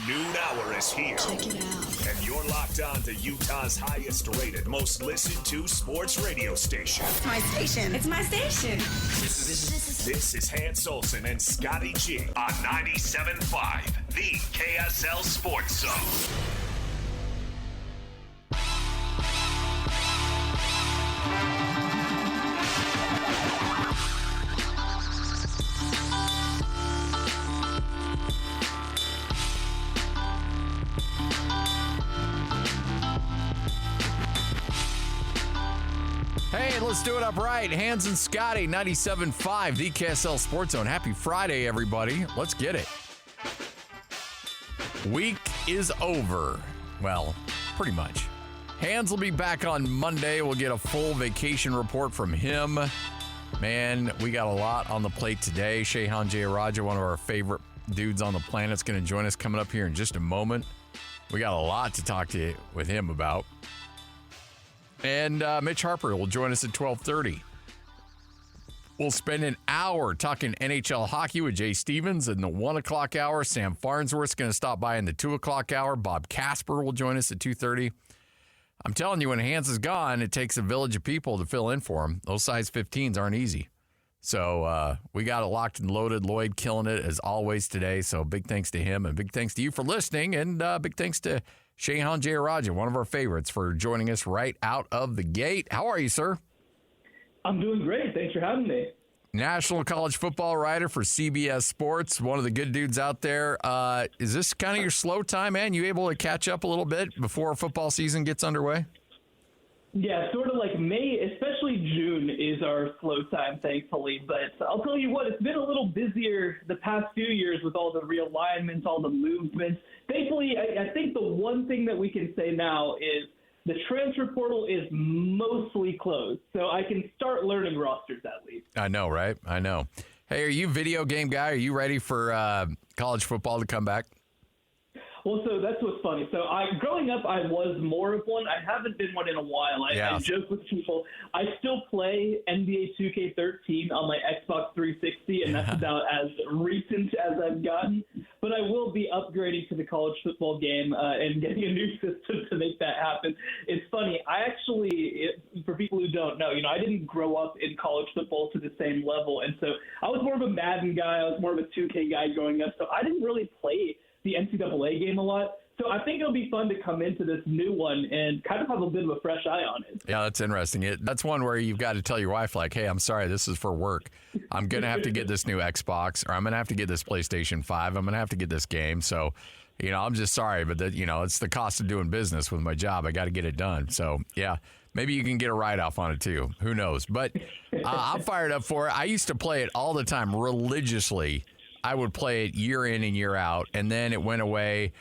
noon hour is here. Check it out. And you're locked on to Utah's highest rated, most listened to sports radio station. It's my station. It's my station. This is Hans Olsen and Scottie G on 97.5, the KSL Sports Zone. Hey, let's do it up right. Hans and Scottie, 97.5, the KSL Sports Zone. Happy Friday, everybody. Let's get it. Week is over. Well, pretty much. Hans will be back on Monday. We'll get a full vacation report from him. Man, we got a lot on the plate today. Shehan Jeyarajah, one of our favorite dudes on the planet, is going to join us coming up here in just a moment. We got a lot to talk to with him about. And Mitch Harper will join us at 12:30. We'll spend an hour talking NHL hockey with Jay Stevens in the 1 o'clock hour. Sam Farnsworth's going to stop by in the 2 o'clock hour. Bob Casper will join us at 2:30. I'm telling you, when Hans is gone, it takes a village of people to fill in for him. Those size 15s aren't easy. So we got it locked and loaded. Lloyd killing it as always today. So big thanks to him and big thanks to you for listening. And big thanks to Shehan Jeyarajah, one of our favorites, for joining us right out of the gate. How are you, sir? I'm doing great. Thanks for having me. National college football writer for CBS Sports, one of the good dudes out there. Is this kind of your slow time, man? You able to catch up a little bit before football season gets underway? Yeah, sort of like May, especially June, is our slow time, thankfully. But I'll tell you what, it's been a little busier the past few years with all the realignments, all the movements. Thankfully, I think the one thing that we can say now is the transfer portal is mostly closed, so I can start learning rosters at least. I know, right? I know. Hey, are you a video game guy? Are you ready for college football to come back? Well, so that's what's funny. So growing up, I was more of one. I haven't been one in a while. I joke with people. I still play NBA 2K13 on my Xbox 360, and that's about as recent as I've gotten. But I will be upgrading to the college football game and getting a new system to make that happen. It's funny. For people who don't know, I didn't grow up in college football to the same level. And so I was more of a Madden guy. I was more of a 2K guy growing up. So I didn't really play the NCAA game a lot. So I think it'll be fun to come into this new one and kind of have a bit of a fresh eye on it. Yeah, that's interesting. That's one where you've got to tell your wife, like, hey, I'm sorry, this is for work. I'm going to have to get this new Xbox, or I'm going to have to get this PlayStation 5. I'm going to have to get this game. So, I'm just sorry, but it's the cost of doing business with my job. I got to get it done. So, yeah, maybe you can get a write-off on it too. Who knows? But I'm fired up for it. I used to play it all the time religiously. I would play it year in and year out, and then it went away.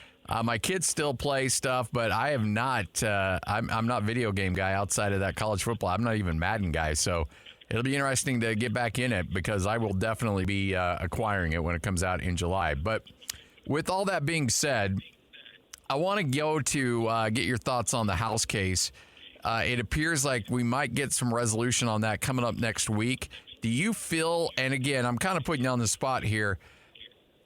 My kids still play stuff, but I have not. I'm not video game guy outside of that college football. I'm not even Madden guy, so it'll be interesting to get back in it because I will definitely be acquiring it when it comes out in July. But with all that being said, I want to go to get your thoughts on the House case. It appears like we might get some resolution on that coming up next week. Do you feel, and again, I'm kind of putting you on the spot here,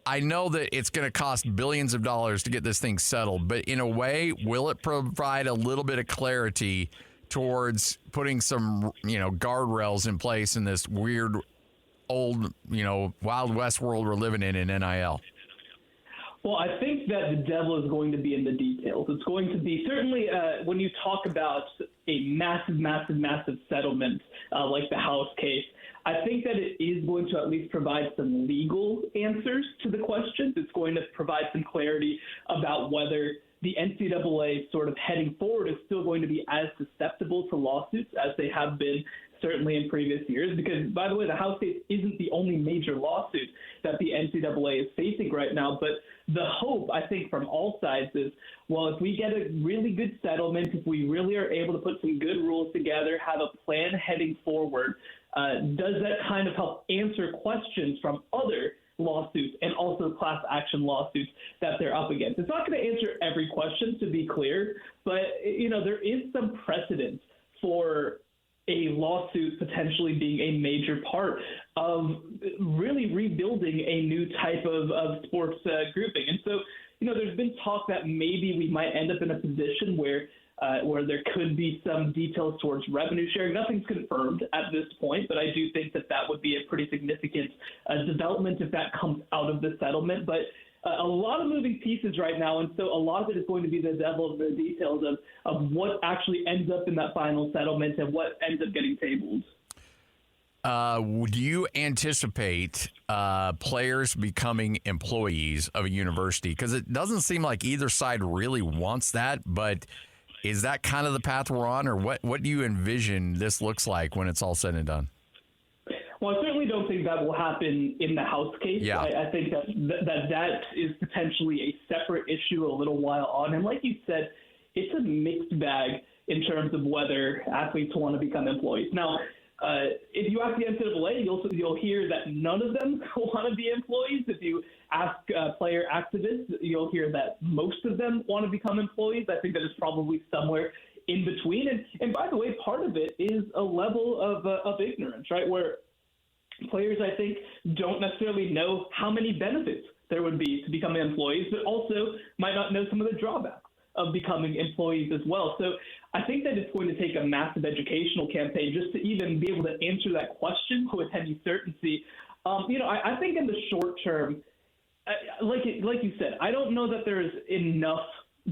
I know that it's going to cost billions of dollars to get this thing settled, but in a way, will it provide a little bit of clarity towards putting some, guardrails in place in this weird, old, Wild West world we're living in NIL? Well, I think that the devil is going to be in the details. It's going to be, certainly when you talk about a massive, massive, massive settlement like the House case, I think that it is going to at least provide some legal answers to the questions. It's going to provide some clarity about whether the NCAA sort of heading forward is still going to be as susceptible to lawsuits as they have been certainly in previous years. Because, by the way, the House case isn't the only major lawsuit that the NCAA is facing right now. But the hope, I think, from all sides is, well, if we get a really good settlement, if we really are able to put some good rules together, have a plan heading forward, does that kind of help answer questions from other lawsuits and also class action lawsuits that they're up against? It's not going to answer every question, to be clear, but, there is some precedent for a lawsuit potentially being a major part of really rebuilding a new type of sports grouping. And so, there's been talk that maybe we might end up in a position where there could be some details towards revenue sharing. Nothing's confirmed at this point, but I do think that would be a pretty significant development if that comes out of the settlement. But a lot of moving pieces right now, and so a lot of it is going to be the devil of the details of what actually ends up in that final settlement and what ends up getting tabled. Do you anticipate players becoming employees of a university? Because it doesn't seem like either side really wants that, but is that kind of the path we're on, or what do you envision this looks like when it's all said and done? Well, I certainly don't think that will happen in the House case. Yeah. I think that is potentially a separate issue a little while on. And like you said, it's a mixed bag in terms of whether athletes want to become employees. Now, if you ask the NCAA, you'll hear that none of them want to be employees. If you ask player activists, you'll hear that most of them want to become employees. I think that is probably somewhere in between. And by the way, part of it is a level of ignorance, right, where players, I think, don't necessarily know how many benefits there would be to becoming employees, but also might not know some of the drawbacks of becoming employees as well. So I think that it's going to take a massive educational campaign just to even be able to answer that question with any certainty. I think in the short term, like you said, I don't know that there's enough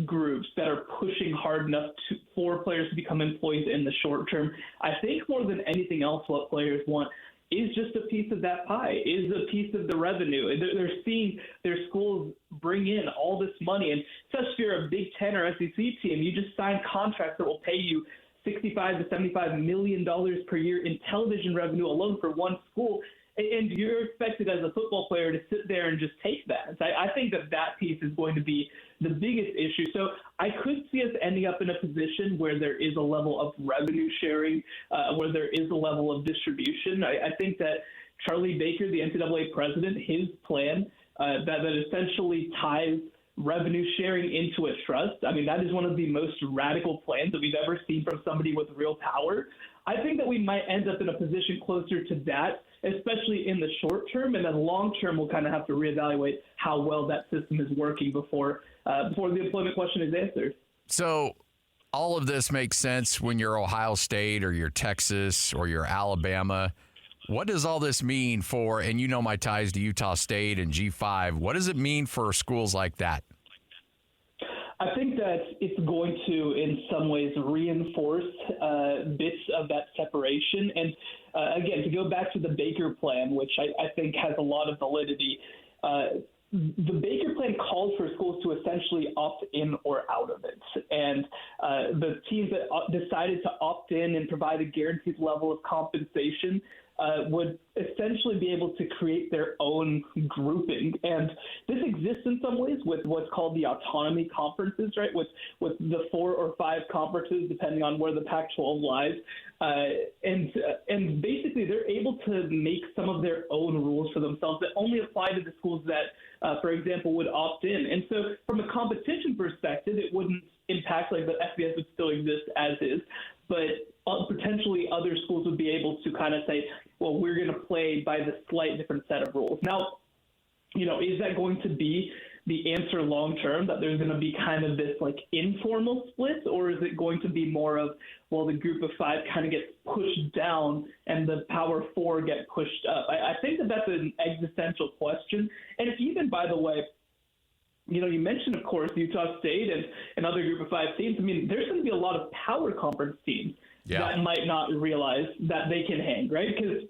groups that are pushing hard enough for players to become employees in the short term. I think more than anything else, what players want is just a piece of that pie, is a piece of the revenue. They're seeing their schools bring in all this money. And especially if you're a Big 10 or SEC team, you just sign contracts that will pay you $65 to $75 million per year in television revenue alone for one school. And you're expected as a football player to sit there and just take that. So I think that piece is going to be the biggest issue. So I could see us ending up in a position where there is a level of revenue sharing, where there is a level of distribution. I think that Charlie Baker, the NCAA president, his plan that essentially ties revenue sharing into a trust. I mean, that is one of the most radical plans that we've ever seen from somebody with real power. I think that we might end up in a position closer to that, especially in the short term, and then long term we'll kind of have to reevaluate how well that system is working before the employment question is answered. So all of this makes sense when you're Ohio State or you're Texas or you're Alabama. What does all this mean for, and you know my ties to Utah State and G5, what does it mean for schools like that? I think that it's going to, in some ways, reinforce bits of that separation. And again, to go back to the Baker plan, which I think has a lot of validity, the Baker plan calls for schools to essentially opt in or out of it. And the teams that decided to opt in and provide a guaranteed level of compensation would essentially be able to create their own grouping. And this exists in some ways with what's called the autonomy conferences, right, with the 4 or 5 conferences, depending on where the Pac-12 lies. And basically they're able to make some of their own rules for themselves that only apply to the schools that, for example, would opt in. And so from a competition perspective, it wouldn't impact, like the FBS would still exist as is, but potentially other schools would be able to kind of say, well, we're going to play by the slight different set of rules. Now, is that going to be the answer long term, that there's going to be kind of this like informal split, or is it going to be more of, well, the group of 5 kind of gets pushed down and the power 4 get pushed up? I think that's an existential question. And if even, by the way, you mentioned, of course, Utah State and other group of 5 teams. I mean, there's going to be a lot of power conference teams that might not realize that they can hang, right? Because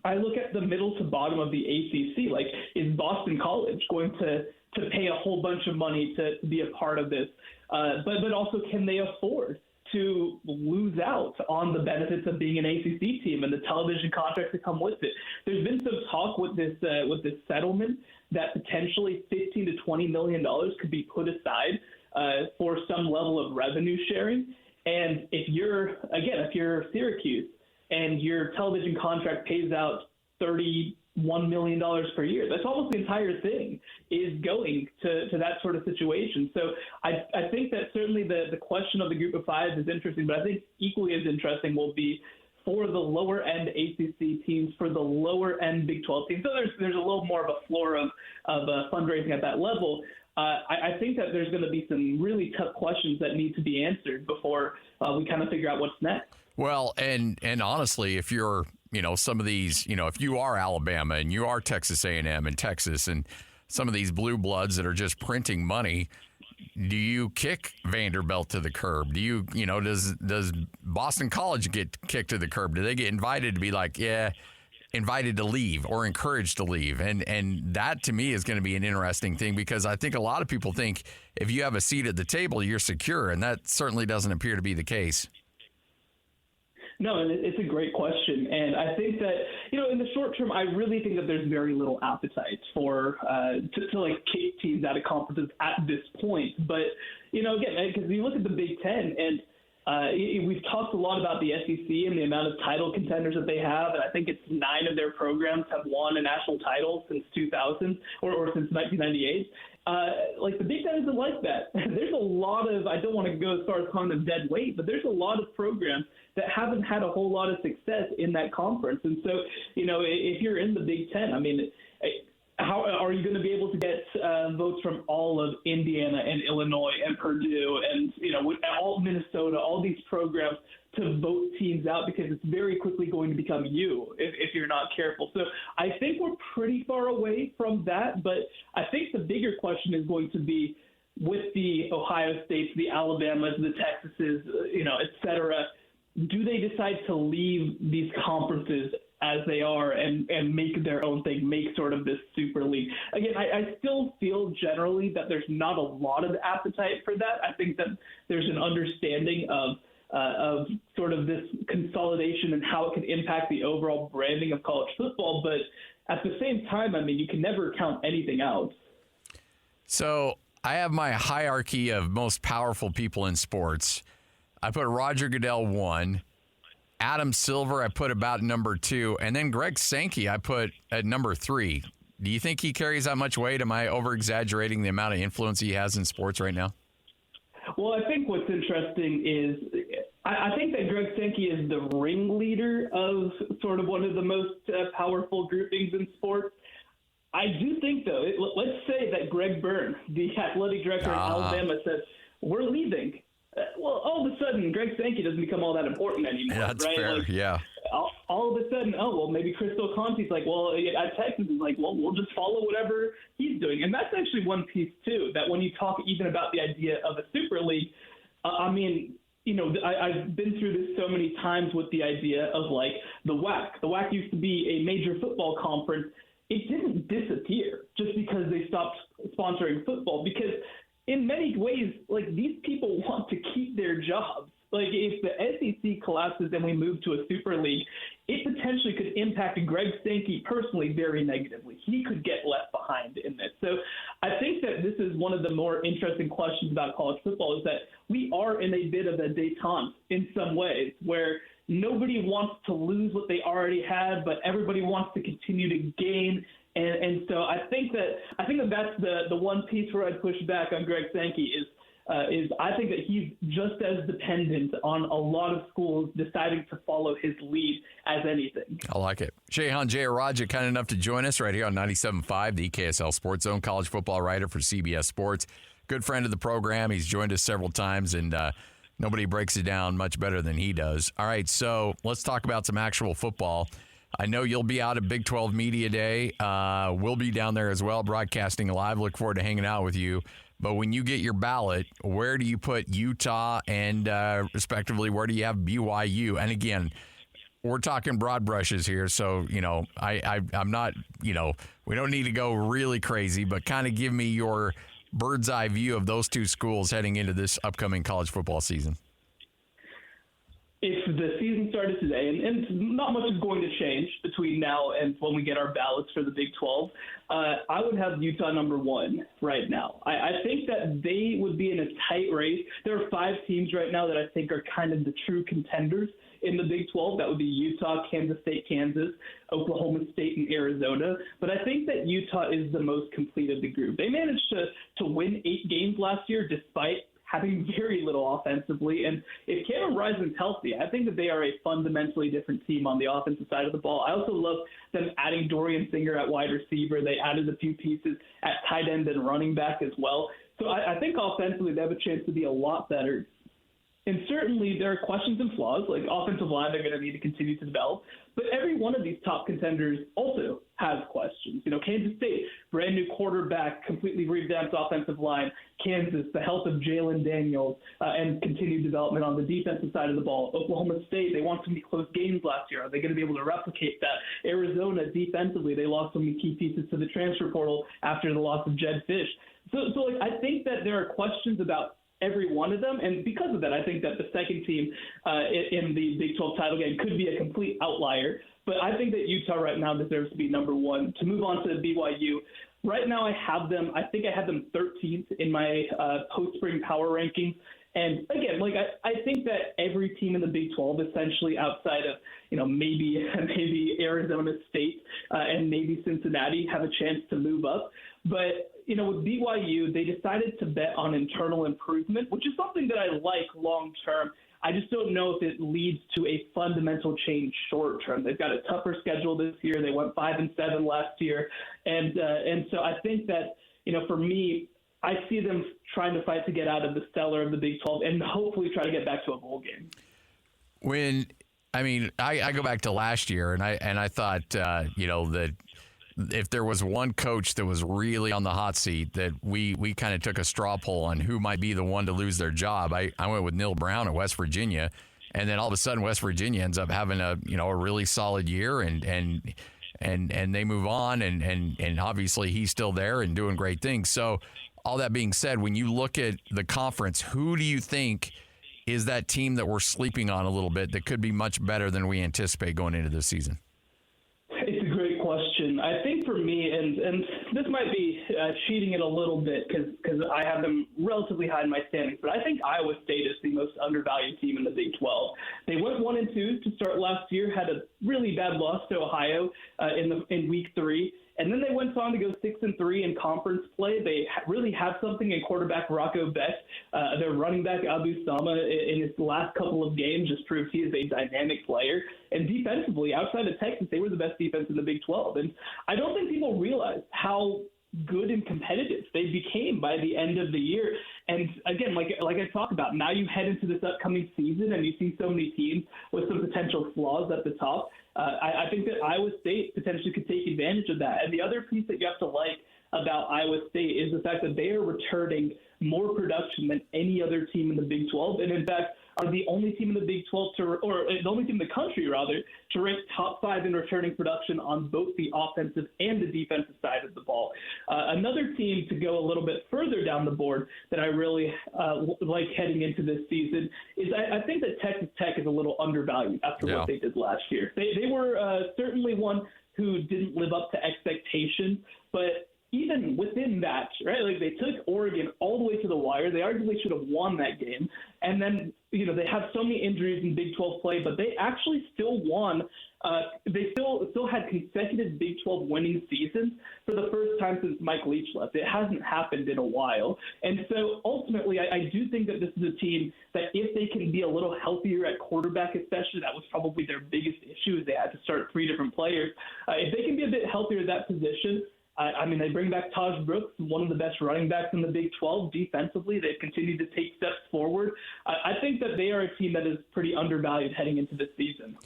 I look at the middle to bottom of the ACC, like, is Boston College going to pay a whole bunch of money to be a part of this? But also, can they afford to lose out on the benefits of being an ACC team and the television contracts that come with it? There's been some talk with this settlement that potentially $15 to $20 million could be put aside for some level of revenue sharing. And if you're Syracuse and your television contract pays out $31 million per year, that's almost the entire thing is going to that sort of situation. So I think that certainly the question of the group of 5 is interesting, but I think equally as interesting will be for the lower end ACC teams, for the lower end Big 12 teams. So there's a little more of a floor of fundraising at that level. I think that there's going to be some really tough questions that need to be answered before we kind of figure out what's next. Well, and honestly, if you're, some of these, if you are Alabama and you are Texas A&M and Texas and some of these blue bloods that are just printing money, do you kick Vanderbilt to the curb? Do you, does Boston College get kicked to the curb? Do they get invited to be like, invited to leave or encouraged to leave? And that to me is going to be an interesting thing, because I think a lot of people think if you have a seat at the table, you're secure, and that certainly doesn't appear to be the case. No, and it's a great question. And I think that, in the short term, I really think that there's very little appetite for to kick teams out of conferences at this point. But, again, because you look at the Big Ten, and we've talked a lot about the SEC and the amount of title contenders that they have. And I think it's 9 of their programs have won a national title since 2000 or since 1998. The Big Ten isn't like that. There's a lot of, I don't want to go as far as calling them dead weight, but there's a lot of programs that haven't had a whole lot of success in that conference. And so, if you're in the Big Ten, I mean, how are you going to be able to get votes from all of Indiana and Illinois and Purdue and, all Minnesota, all these programs to vote teams out, because it's very quickly going to become you if you're not careful. So I think we're pretty far away from that, but I think the bigger question is going to be with the Ohio States, the Alabamas, the Texases, et cetera. Do they decide to leave these conferences as they are and make their own thing, make sort of this super league? Again, I still feel generally that there's not a lot of appetite for that. I think that there's an understanding of sort of this consolidation and how it can impact the overall branding of college football. But at the same time, I mean, you can never count anything out. So I have my hierarchy of most powerful people in sports. I put Roger Goodell 1, Adam Silver I put about number 2, and then Greg Sankey I put at number 3. Do you think he carries that much weight? Am I over-exaggerating the amount of influence he has in sports right now? Well, I think what's interesting is I think that Greg Sankey is the ringleader of sort of one of the most powerful groupings in sports. I do think, though, let's say that Greg Byrne, the athletic director in Alabama, says, we're leaving. Well, all of a sudden, Greg Sankey doesn't become all that important anymore, That's right? Fair, yeah. All of a sudden, maybe Crystal Conte's like, well, at Texas is like, well, we'll just follow whatever he's doing. And that's actually one piece, too, that when you talk even about the idea of a super league, I've been through this so many times with the idea of, the WAC. The WAC used to be a major football conference. It didn't disappear just because they stopped sponsoring football, because in many ways, these people want to keep their jobs. If the SEC collapses and we move to a super league, it potentially could impact Greg Sankey personally very negatively. He could get left behind in this. So I think that this is one of the more interesting questions about college football, is that we are in a bit of a détente in some ways, where nobody wants to lose what they already had, but everybody wants to continue to gain. And so I think that's the one piece where I'd push back on Greg Sankey is I think that he's just as dependent on a lot of schools deciding to follow his lead as anything. I like it. Shehan Jeyarajah, kind enough to join us right here on 97.5, the KSL Sports Zone, college football writer for CBS Sports. Good friend of the program. He's joined us several times, and nobody breaks it down much better than he does. All right, so let's talk about some actual football. I know you'll be out at Big 12 Media Day. We'll be down there as well, broadcasting live. Look forward to hanging out with you. But when you get your ballot, where do you put Utah and, respectively, where do you have BYU? And, again, we're talking broad brushes here, so, I'm not, we don't need to go really crazy, but kind of give me your bird's eye view of those two schools heading into this upcoming college football season. If the season started today, and not much is going to change between now and when we get our ballots for the Big 12, I would have Utah number 1 right now. I think that they would be in a tight race. There are 5 teams right now that I think are kind of the true contenders in the Big 12. That would be Utah, Kansas State, Kansas, Oklahoma State, and Arizona. But I think that Utah is the most complete of the group. They managed to win 8 games last year despite having very little offensively. And if Cameron Rising's healthy, I think that they are a fundamentally different team on the offensive side of the ball. I also love them adding Dorian Singer at wide receiver. They added a few pieces at tight end and running back as well. So I think offensively they have a chance to be a lot better. And certainly there are questions and flaws, like offensive line they're going to need to continue to develop. But every one of these top contenders also has questions. You know, Kansas State, brand new quarterback, completely revamped offensive line. Kansas, the health of Jalen Daniels and continued development on the defensive side of the ball. Oklahoma State, they won so many close games last year. Are they going to be able to replicate that? Arizona, defensively, they lost so many key pieces to the transfer portal after the loss of Jed Fish. So I think that there are questions about every one of them, and because of that, I think that the second team in the Big 12 title game could be a complete outlier. But I think that Utah right now deserves to be number one. To move on to BYU, right now I think I have them 13th in my post-spring power rankings. And again, I think that every team in the Big 12, essentially outside of maybe Arizona State and maybe Cincinnati, have a chance to move up. But with BYU, they decided to bet on internal improvement, which is something that I like long term. I just don't know if it leads to a fundamental change short term. They've got a tougher schedule this year. They went 5-7 last year, and so I think that for me, I see them trying to fight to get out of the cellar of the Big 12 and hopefully try to get back to a bowl game. I go back to last year, and I thought that if there was one coach that was really on the hot seat, that we kind of took a straw poll on who might be the one to lose their job. I went with Neil Brown at West Virginia, and then all of a sudden West Virginia ends up having a really solid year, and they move on, and obviously he's still there and doing great things. So all that being said, when you look at the conference, who do you think is that team that we're sleeping on a little bit that could be much better than we anticipate going into this season? It's a great question. I think for me, and this might be cheating it a little bit because I have them relatively high in my standings, but I think Iowa State is the most undervalued team in the Big 12. They went 1-2 to start last year, had a really bad loss to Ohio in week 3. And then they went on to go 6-3 in conference play. They really have something in quarterback Rocco Beck. Their running back Abu Sama in his last couple of games just proved he is a dynamic player. And defensively, outside of Texas, they were the best defense in the Big 12. And I don't think people realize how good and competitive they became by the end of the year. And again, like I talked about, now you head into this upcoming season and you see so many teams with some potential flaws at the top. I think that Iowa State potentially could take advantage of that. And the other piece that you have to like about Iowa State is the fact that they are returning more production than any other team in the Big 12. And in fact, are the only team in the Big 12 or the only team in the country, rather, to rank top 5 in returning production on both the offensive and the defensive side of the ball. Another team to go a little bit further down the board that I really like heading into this season is I think that Texas Tech is a little undervalued after what they did last year. They were certainly one who didn't live up to expectations, but even within that, right, like they took Oregon all the way to the wire. They arguably should have won that game. And then, they have so many injuries in Big 12 play, but they actually still won. They still had consecutive Big 12 winning seasons for the first time since Mike Leach left. It hasn't happened in a while. And so ultimately, I do think that this is a team that if they can be a little healthier at quarterback, especially, that was probably their biggest issue is they had to start 3 different players. If they can be a bit healthier at that position, they bring back Taj Brooks, one of the best running backs in the Big 12 defensively. They've continued to take steps forward. I think that they are a team that is pretty undervalued heading into this season.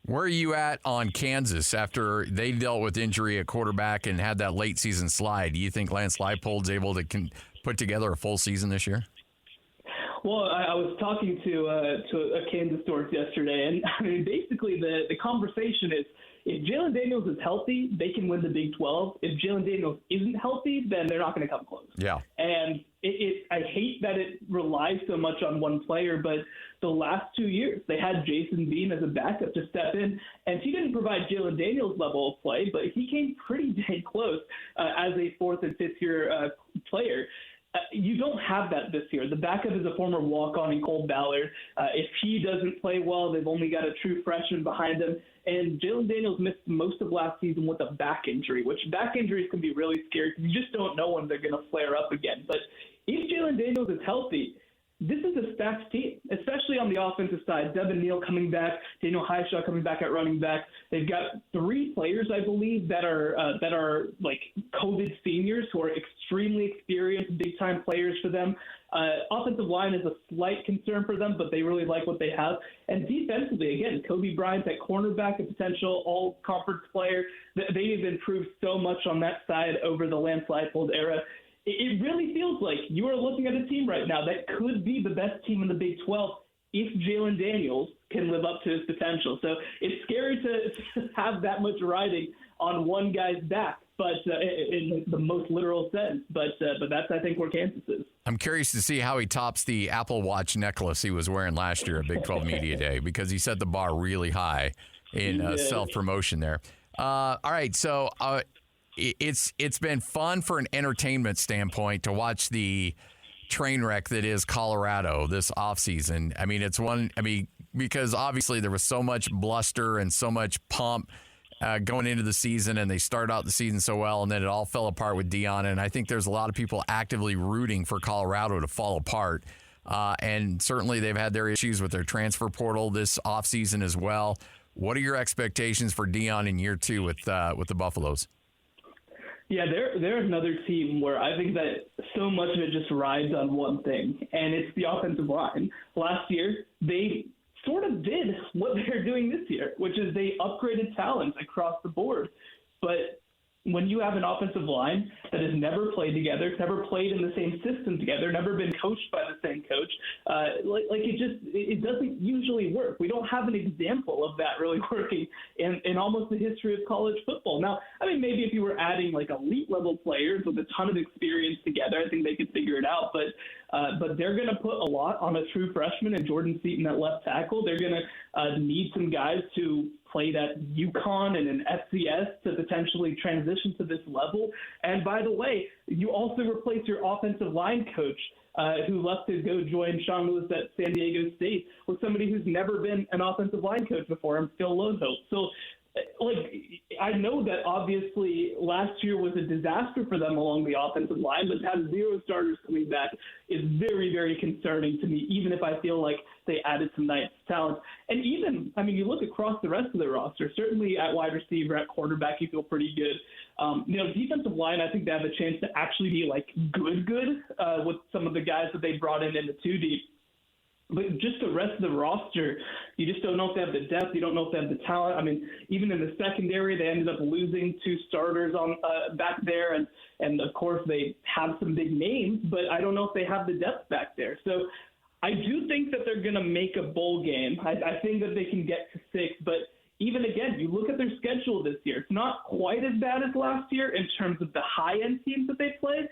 Where are you at on Kansas after they dealt with injury at quarterback and had that late season slide? Do you think Lance Leipold's able to put together a full season this year? Well, I was talking to a Kansas source yesterday, and basically the conversation is, if Jalen Daniels is healthy, they can win the Big 12. If Jalen Daniels isn't healthy, then they're not going to come close. Yeah. And I hate that it relies so much on one player, but the last 2 years, they had Jason Bean as a backup to step in, and he didn't provide Jalen Daniels' level of play, but he came pretty dang close as a 4th and 5th year player. You don't have that this year. The backup is a former walk-on in Cole Ballard. If he doesn't play well, they've only got a true freshman behind him. And Jalen Daniels missed most of last season with a back injury, which back injuries can be really scary because you just don't know when they're going to flare up again. But if Jalen Daniels is healthy, is a stacked team, especially on the offensive side. Devin Neal coming back, Daniel Highshaw coming back at running back. They've got 3 players, I believe, that are like COVID seniors who are extremely experienced, big-time players for them. Offensive line is a slight concern for them, but they really like what they have. And defensively, again, Kobe Bryant at cornerback, a potential all-conference player. They've improved so much on that side over the Lance Leipold era. It really feels like you are looking at a team right now that could be the best team in the Big 12 if Jalen Daniels can live up to his potential. So it's scary to have that much riding on one guy's back, but in the most literal sense. But that's, I think, where Kansas is. I'm curious to see how he tops the Apple Watch necklace he was wearing last year at Big 12 Media Day, because he set the bar really high in self-promotion there. All right, so it's been fun for an entertainment standpoint to watch the train wreck that is Colorado this offseason. I mean, because obviously there was so much bluster and so much pomp going into the season, and they started out the season so well, and then it all fell apart with Deion. And I think there's a lot of people actively rooting for Colorado to fall apart. And certainly they've had their issues with their transfer portal this offseason as well. What are your expectations for Deion in year 2 with the Buffaloes? Yeah, they're another team where I think that so much of it just rides on one thing, and it's the offensive line. Last year, they sort of did what they're doing this year, which is they upgraded talent across the board. But when you have an offensive line that has never played together, never played in the same system together, never been coached by the same coach, it doesn't usually work. We don't have an example of that really working in almost the history of college football. Now, I mean, maybe if you were adding like elite level players with a ton of experience together, I think they could figure it out. But they're going to put a lot on a true freshman and Jordan Seaton at left tackle. They're going to need some guys who played at UConn and an FCS to potentially transition to this level. And by the way, you also replace your offensive line coach who left to go join Sean Lewis at San Diego State with somebody who's never been an offensive line coach before, and Phil Lodeholt. So, I know that obviously last year was a disaster for them along the offensive line, but to have 0 starters coming back is very, very concerning to me, even if I feel like they added some nice talent. And even, I mean, you look across the rest of their roster, certainly at wide receiver, at quarterback, you feel pretty good. Defensive line, I think they have a chance to actually be good with some of the guys that they brought in the 2 deep. But just the rest of the roster, you just don't know if they have the depth. You don't know if they have the talent. I mean, even in the secondary, they ended up losing 2 starters on back there. And of course, they have some big names, but I don't know if they have the depth back there. So I do think that they're going to make a bowl game. I think that they can get to 6. But even again, you look at their schedule this year. It's not quite as bad as last year in terms of the high-end teams that they played.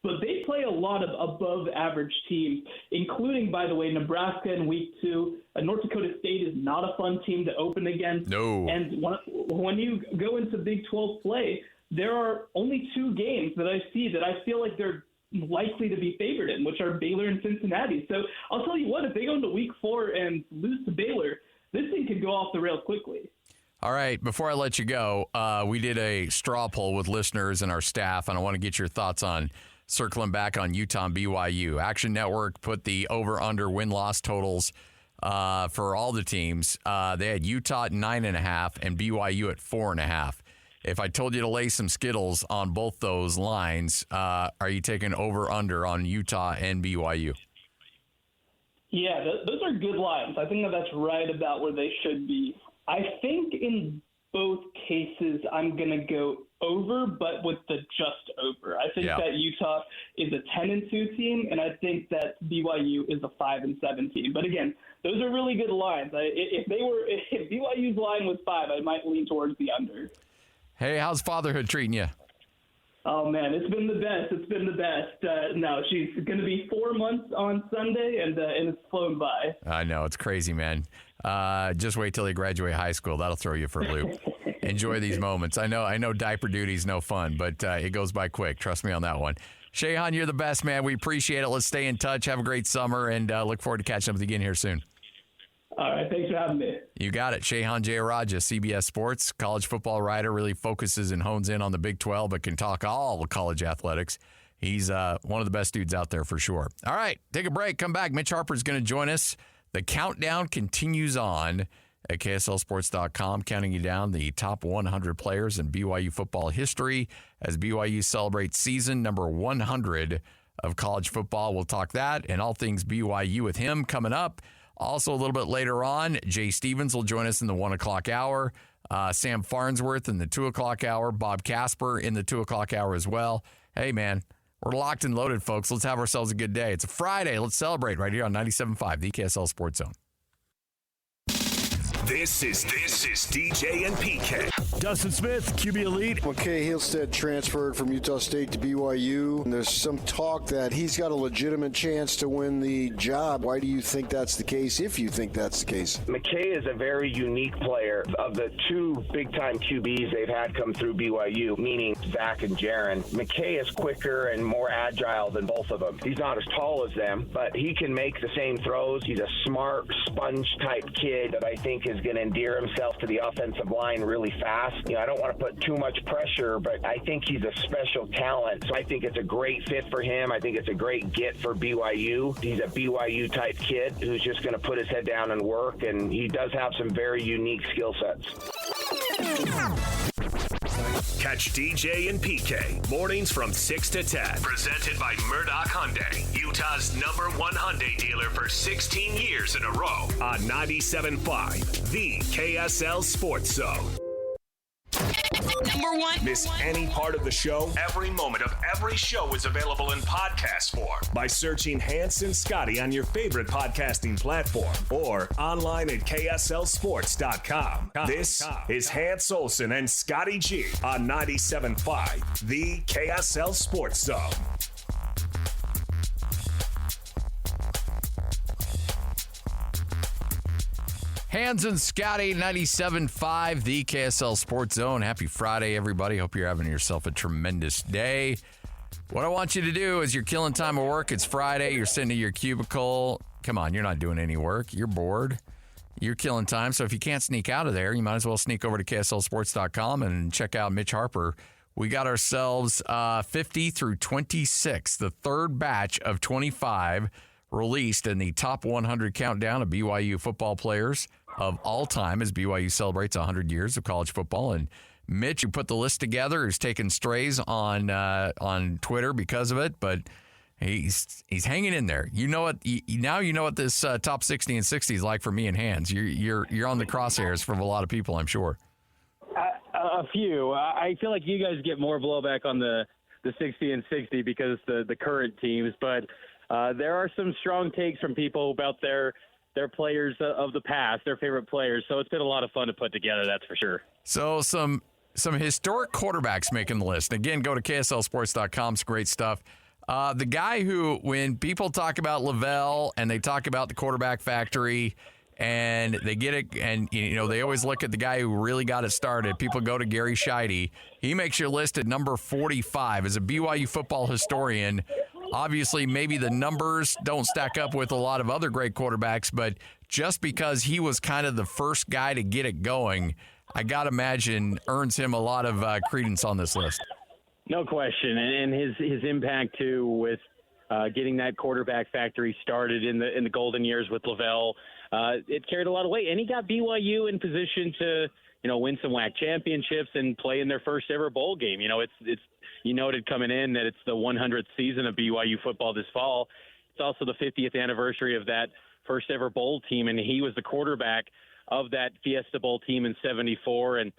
But they play a lot of above-average teams, including, by the way, Nebraska in week 2. North Dakota State is not a fun team to open against. No. And when you go into Big 12 play, there are only 2 games that I see that I feel like they're likely to be favored in, which are Baylor and Cincinnati. So I'll tell you what, if they go into week 4 and lose to Baylor, this thing could go off the rails quickly. All right, before I let you go, we did a straw poll with listeners and our staff, and I want to get your thoughts on circling back on Utah and BYU. Action Network put the over-under win-loss totals for all the teams. They had Utah at 9.5 and BYU at 4.5. If I told you to lay some Skittles on both those lines, are you taking over-under on Utah and BYU? Yeah, those are good lines. I think that's right about where they should be. I think in both cases I'm going to go over, but with the just over. I think that Utah is a 10-2 team, and I think that BYU is a 5-7 team. But again, those are really good lines. If BYU's line was 5, I might lean towards the under. Hey, how's fatherhood treating you? Oh, man, it's been the best. It's been the best. No, she's going to be 4 months on Sunday, and it's flown by. I know. It's crazy, man. Just wait till you graduate high school. That'll throw you for a loop. Enjoy these moments. I know diaper duty's no fun, but it goes by quick. Trust me on that one. Shehan, you're the best, man. We appreciate it. Let's stay in touch. Have a great summer, and look forward to catching up with you again here soon. All right. Thanks for having me. You got it. Shehan Jeyarajah, CBS Sports, college football writer, really focuses and hones in on the Big 12, but can talk all college athletics. He's one of the best dudes out there for sure. All right, take a break. Come back. Mitch Harper is going to join us. The countdown continues on at KSLSports.com, counting you down the top 100 players in BYU football history as BYU celebrates season number 100 of college football. We'll talk that and all things BYU with him coming up. Also, a little bit later on, Jay Stevens will join us in the 1 o'clock hour. Sam Farnsworth in the 2 o'clock hour. Bob Casper in the 2 o'clock hour as well. Hey, man, we're locked and loaded, folks. Let's have ourselves a good day. It's a Friday. Let's celebrate right here on 97.5, the KSL Sports Zone. This is DJ and PK. Dustin Smith, QB Elite. McKay Hilstead transferred from Utah State to BYU. And there's some talk that he's got a legitimate chance to win the job. Why do you think that's the case, if you think that's the case? McKay is a very unique player. Of the two big-time QBs they've had come through BYU, meaning Zach and Jaron, McKay is quicker and more agile than both of them. He's not as tall as them, but he can make the same throws. He's a smart, sponge-type kid that I think is going to endear himself to the offensive line really fast. I don't want to put too much pressure, but I think he's a special talent. So I think it's a great fit for him. I think it's a great get for BYU. He's a BYU-type kid who's just going to put his head down and work, and he does have some very unique skill sets. Catch DJ and PK mornings from 6 to 10. Presented by Murdoch Hyundai, Utah's #1 Hyundai dealer for 16 years in a row on 97.5, the KSL Sports Zone. #1. Miss any part of the show? Every moment of every show is available in podcast form by searching Hanson Scottie on your favorite podcasting platform or online at KSLSports.com. This is Hans Olsen and Scottie G on 97.5, the KSL Sports Zone. Hans and Scottie, 97.5, the KSL Sports Zone. Happy Friday, everybody. Hope you're having yourself a tremendous day. What I want you to do is you're killing time at work. It's Friday. You're sitting in your cubicle. Come on, you're not doing any work. You're bored. You're killing time. So if you can't sneak out of there, you might as well sneak over to KSLSports.com and check out Mitch Harper. We got ourselves 50 through 26, the third batch of 25 released in the top 100 countdown of BYU football players of all time as BYU celebrates 100 years of college football. And Mitch, who put the list together, is taking strays on Twitter because of it, but he's hanging in there. You know what? Now you know what this top 60 and 60 is like for me and Hans. You're on the crosshairs from a lot of people, I'm sure. A few. I feel like you guys get more blowback on the 60 and 60 because the current teams, but there are some strong takes from people about their players of the past, their favorite players. So it's been a lot of fun to put together, that's for sure. So some historic quarterbacks making the list. Again, go to KSLSports.com. It's great stuff. The guy who, when people talk about Lavelle and they talk about the quarterback factory and they get it, and they always look at the guy who really got it started. People go to Gary Scheide. He makes your list at number 45 as a BYU football historian. Obviously, maybe the numbers don't stack up with a lot of other great quarterbacks, but just because he was kind of the first guy to get it going, I got to imagine earns him a lot of credence on this list. No question, and his impact too with getting that quarterback factory started in the golden years with Lavelle, it carried a lot of weight, and he got BYU in position to win some WAC championships and play in their first ever bowl game. It's you noted coming in that it's the 100th season of BYU football this fall. It's also the 50th anniversary of that first ever bowl team, and he was the quarterback of that Fiesta Bowl team in '74, and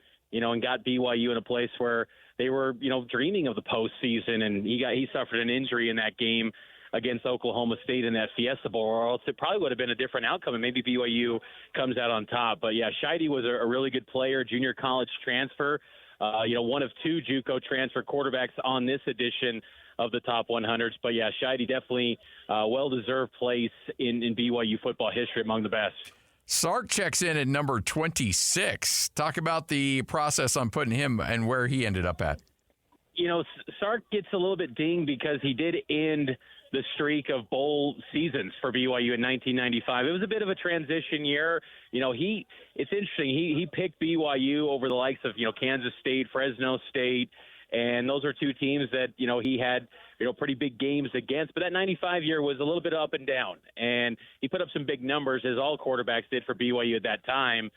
got BYU in a place where they were dreaming of the postseason, and he suffered an injury in that game against Oklahoma State in that Fiesta Bowl, or else it probably would have been a different outcome, and maybe BYU comes out on top. But yeah, Scheide was a really good player, junior college transfer. One of two JUCO transfer quarterbacks on this edition of the top 100s. But yeah, Scheide definitely well-deserved place in BYU football history among the best. Sark checks in at number 26. Talk about the process on putting him and where he ended up at. Sark gets a little bit dinged because he did end the streak of bowl seasons for BYU in 1995. It was a bit of a transition year. It's interesting. He picked BYU over the likes of, Kansas State, Fresno State, And those are two teams that, he had, pretty big games against. But that 95 year was a little bit up and down. And he put up some big numbers, as all quarterbacks did for BYU at that time.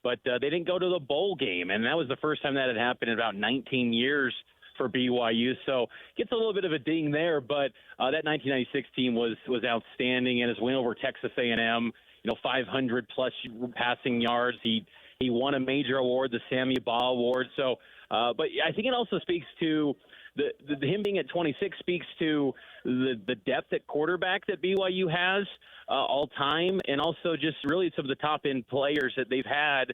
But they didn't go to the bowl game. And that was the first time that had happened in about 19 years for BYU. So gets a little bit of a ding there. But that 1996 team was outstanding. And his win over Texas A&M, 500-plus passing yards. He won a major award, the Sammy Baugh Award. So, but I think it also speaks to him being at 26 speaks to the depth at quarterback that BYU has all time, and also just really some of the top-end players that they've had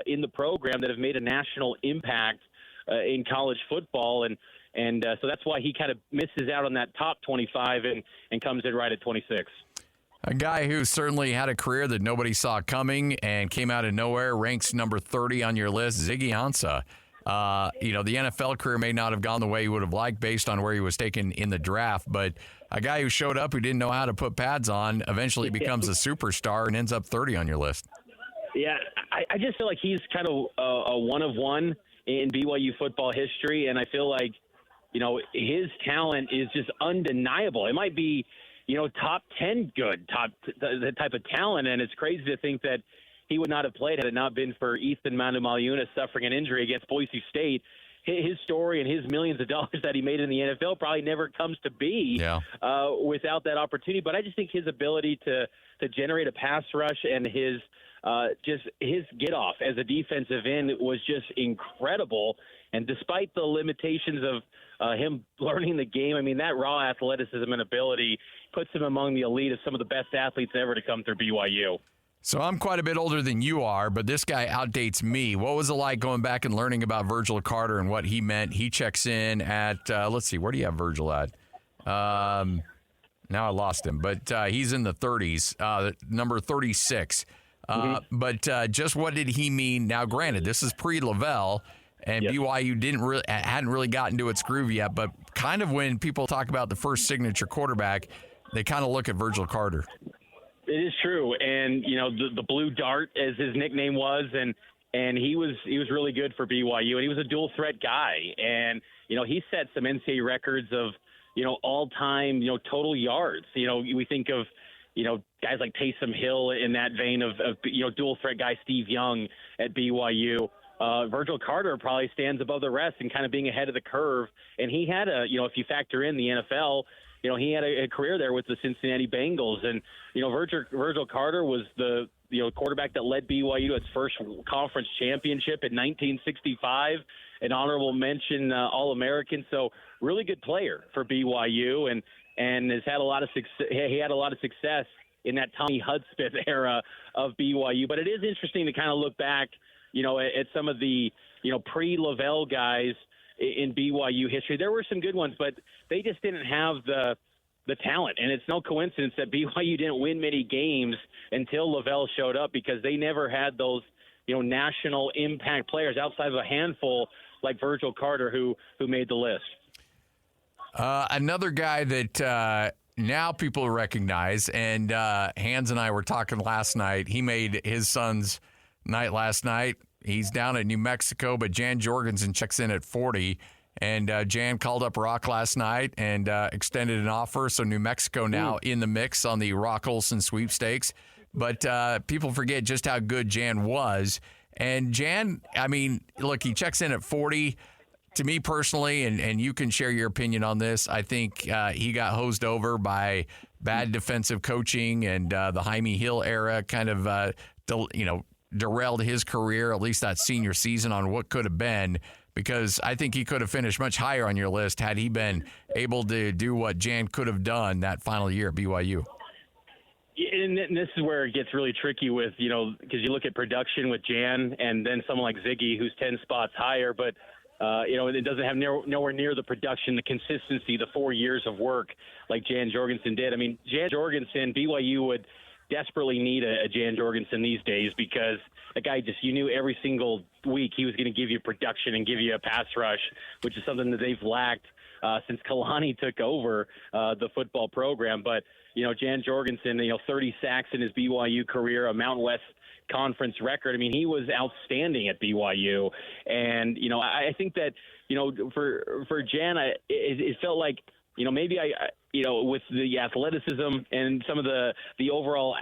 in the program that have made a national impact in college football. And so that's why he kind of misses out on that top 25 and comes in right at 26. A guy who certainly had a career that nobody saw coming and came out of nowhere, ranks number 30 on your list, Ziggy Ansah. The NFL career may not have gone the way he would have liked based on where he was taken in the draft, but a guy who showed up who didn't know how to put pads on eventually becomes a superstar and ends up 30 on your list. Yeah, I just feel like he's kind of a one of one in BYU football history, and I feel like, his talent is just undeniable. It might be, top 10 good, the type of talent, and it's crazy to think that he would not have played had it not been for Ethan Manumaliuna suffering an injury against Boise State. His story and his millions of dollars that he made in the NFL probably never comes to be without that opportunity. But I just think his ability to generate a pass rush and his get off as a defensive end was just incredible. And despite the limitations of him learning the game, I mean, that raw athleticism and ability puts him among the elite of some of the best athletes ever to come through BYU. So I'm quite a bit older than you are, but this guy outdates me. What was it like going back and learning about Virgil Carter and what he meant? He checks in at, let's see, where do you have Virgil at? Now I lost him, but he's in the 30s, number 36. But just what did he mean? Now, granted, this is pre-Lavelle, and BYU hadn't really gotten to its groove yet, but kind of when people talk about the first signature quarterback, they kind of look at Virgil Carter. It is true, and the Blue Dart, as his nickname was, and he was really good for BYU, and he was a dual threat guy, and he set some NCAA records of all time total yards. We think of guys like Taysom Hill in that vein of dual threat guy Steve Young at BYU. Virgil Carter probably stands above the rest and kind of being ahead of the curve, and he had if you factor in the NFL. He had a career there with the Cincinnati Bengals, and Virgil Carter was the quarterback that led BYU to its first conference championship in 1965, an honorable mention All-American. So really good player for BYU, and has had a lot of success. He had a lot of success in that Tommy Hudspeth era of BYU. But it is interesting to kind of look back, at some of the pre-Lavelle guys in BYU history. There were some good ones, but they just didn't have the talent. And it's no coincidence that BYU didn't win many games until Lavelle showed up, because they never had those, national impact players outside of a handful like Virgil Carter who made the list. Another guy that now people recognize, and Hans and I were talking last night. He made his son's night last night. He's down at New Mexico, but Jan Jorgensen checks in at 40. And Jan called up Rock last night and extended an offer. So New Mexico now in the mix on the Rock Olson sweepstakes. But people forget just how good Jan was. And Jan, I mean, look, he checks in at 40. To me personally, and you can share your opinion on this, I think he got hosed over by bad defensive coaching, and the Jaime Hill era kind of, derailed his career, at least that senior season, on what could have been, because I think he could have finished much higher on your list had he been able to do what Jan could have done that final year at BYU. And this is where it gets really tricky with, because you look at production with Jan and then someone like Ziggy who's 10 spots higher, but it doesn't have nowhere near the production, the consistency, the 4 years of work like Jan Jorgensen did. I mean, Jan Jorgensen, BYU would desperately need a Jan Jorgensen these days, because the guy you knew every single week he was going to give you production and give you a pass rush, which is something that they've lacked since Kalani took over the football program. But, Jan Jorgensen, 30 sacks in his BYU career, a Mountain West Conference record. I mean, he was outstanding at BYU. And, I think that, for Jan, it felt like, maybe with the athleticism and some of the overall,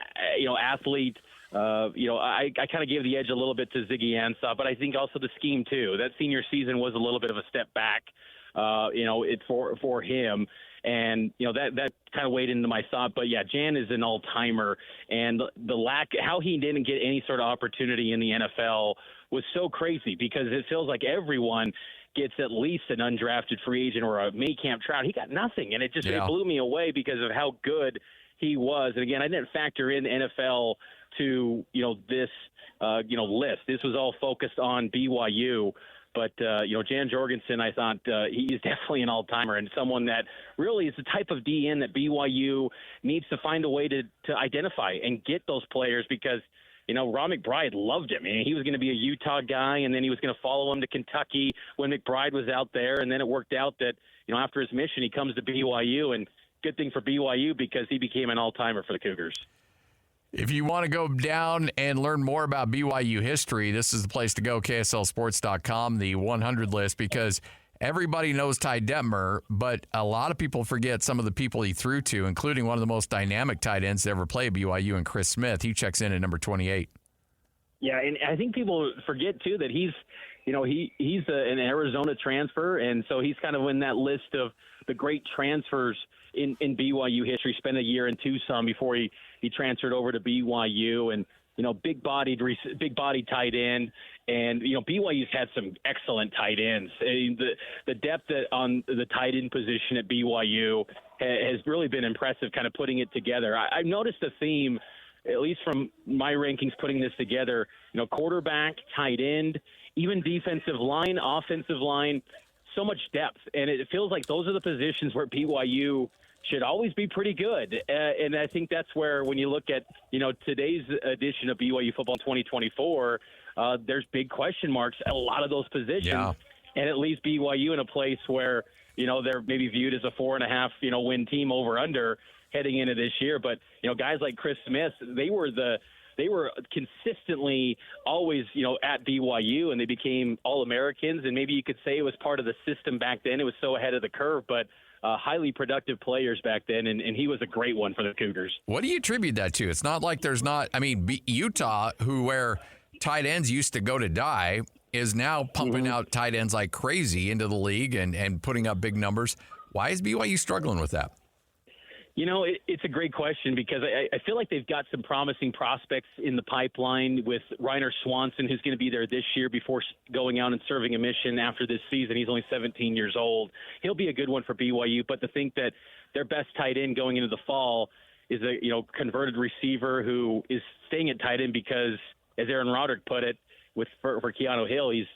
athlete, I kind of gave the edge a little bit to Ziggy Ansah, but I think also the scheme too. That senior season was a little bit of a step back, for him. And, that kind of weighed into my thought. But, yeah, Jan is an all-timer. And how he didn't get any sort of opportunity in the NFL was so crazy, because it feels like everyone gets at least an undrafted free agent or a May camp tryout. He got nothing. And it blew me away because of how good he was. And, again, I didn't factor in NFL to, this, list. This was all focused on BYU. But, Jan Jorgensen, I thought he's definitely an all-timer and someone that really is the type of DN that BYU needs to find a way to identify and get those players, because, Ron McBride loved him. I mean, he was going to be a Utah guy, and then he was going to follow him to Kentucky when McBride was out there. And then it worked out that, after his mission, he comes to BYU, and good thing for BYU because he became an all-timer for the Cougars. If you want to go down and learn more about BYU history, this is the place to go, KSLSports.com, the 100 list, because everybody knows Ty Detmer, but a lot of people forget some of the people he threw to, including one of the most dynamic tight ends to ever play at BYU, and Chris Smith. He checks in at number 28. Yeah, and I think people forget, too, that he's an Arizona transfer, and so he's kind of in that list of the great transfers in BYU history. Spent a year in Tucson before he transferred over to BYU, and big bodied tight end. And BYU's had some excellent tight ends. The depth on the tight end position at BYU has really been impressive, kind of putting it together. I've noticed a theme, at least from my rankings putting this together, quarterback, tight end, even defensive line, offensive line, so much depth. And it feels like those are the positions where BYU should always be pretty good. And I think that's where, when you look at, today's edition of BYU Football 2024, there's big question marks at a lot of those positions. Yeah. And it leaves BYU in a place where, they're maybe viewed as a 4.5, win team over under heading into this year. But, guys like Chris Smith, they were consistently always, at BYU, and they became All-Americans. And maybe you could say it was part of the system back then. It was so ahead of the curve, but highly productive players back then, and he was a great one for the Cougars. What do you attribute that to? It's not like there's not – I mean, Utah, where tight ends used to go to die, is now pumping out tight ends like crazy into the league and putting up big numbers. Why is BYU struggling with that? It's a great question, because I feel like they've got some promising prospects in the pipeline with Reiner Swanson, who's going to be there this year before going out and serving a mission after this season. He's only 17 years old. He'll be a good one for BYU, but to think that their best tight end going into the fall is a converted receiver who is staying at tight end because, as Aaron Roderick put it, for Keanu Hill, he's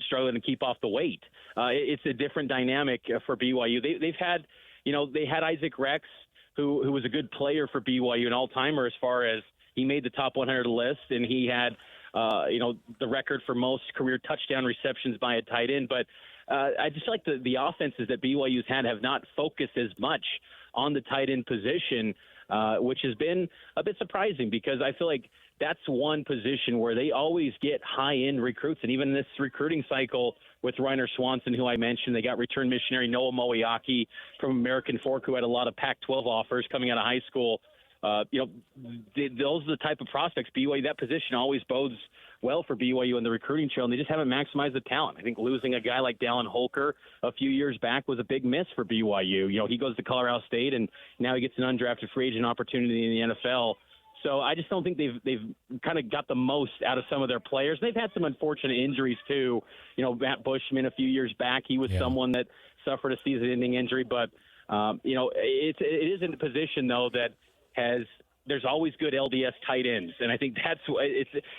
struggling to keep off the weight. It's a different dynamic for BYU. They've had they had Isaac Rex, who was a good player for BYU, an all-timer as far as he made the top 100 list, and he had, the record for most career touchdown receptions by a tight end. But I just like the offenses that BYU's had have not focused as much on the tight end position, which has been a bit surprising, because I feel like that's one position where they always get high-end recruits. And even this recruiting cycle with Reiner Swanson, who I mentioned, they got return missionary Noah Moeaki from American Fork, who had a lot of Pac-12 offers coming out of high school. Those are the type of prospects BYU, that position always bodes well for BYU in the recruiting trail, and they just haven't maximized the talent. I think losing a guy like Dallin Holker a few years back was a big miss for BYU. He goes to Colorado State, and now he gets an undrafted free agent opportunity in the NFL. So I just don't think they've kind of got the most out of some of their players. They've had some unfortunate injuries too. Matt Bushman a few years back, he was someone that suffered a season-ending injury. But it is in a position though that there's always good LDS tight ends, and I think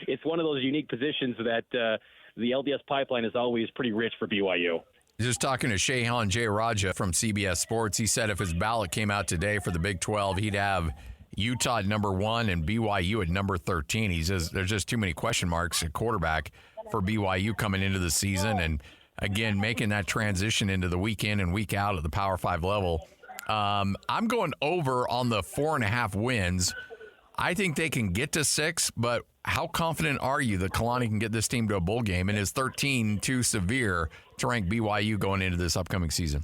it's one of those unique positions that the LDS pipeline is always pretty rich for BYU. Just talking to Shehan Jeyarajah from CBS Sports, he said if his ballot came out today for the Big 12, he'd have Utah at number 1 and BYU at number 13. He says there's just too many question marks at quarterback for BYU coming into the season. And again, making that transition into the week in and week out at the Power 5 level. I'm going over on the 4.5 wins. I think they can get to 6, but how confident are you that Kalani can get this team to a bowl game? And is 13 too severe to rank BYU going into this upcoming season?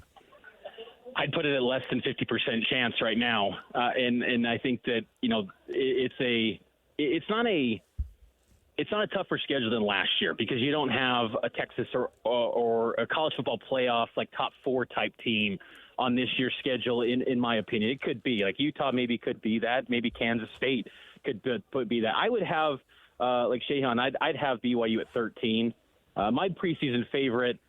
I'd put it at less than 50% chance right now, and I think that it's not a tougher schedule than last year because you don't have a Texas or a college football playoff like top 4 type team on this year's schedule. In my opinion, it could be like Utah, maybe could be that, maybe Kansas State could be that. I would have like Shehan, I'd have BYU at 13. My preseason favorite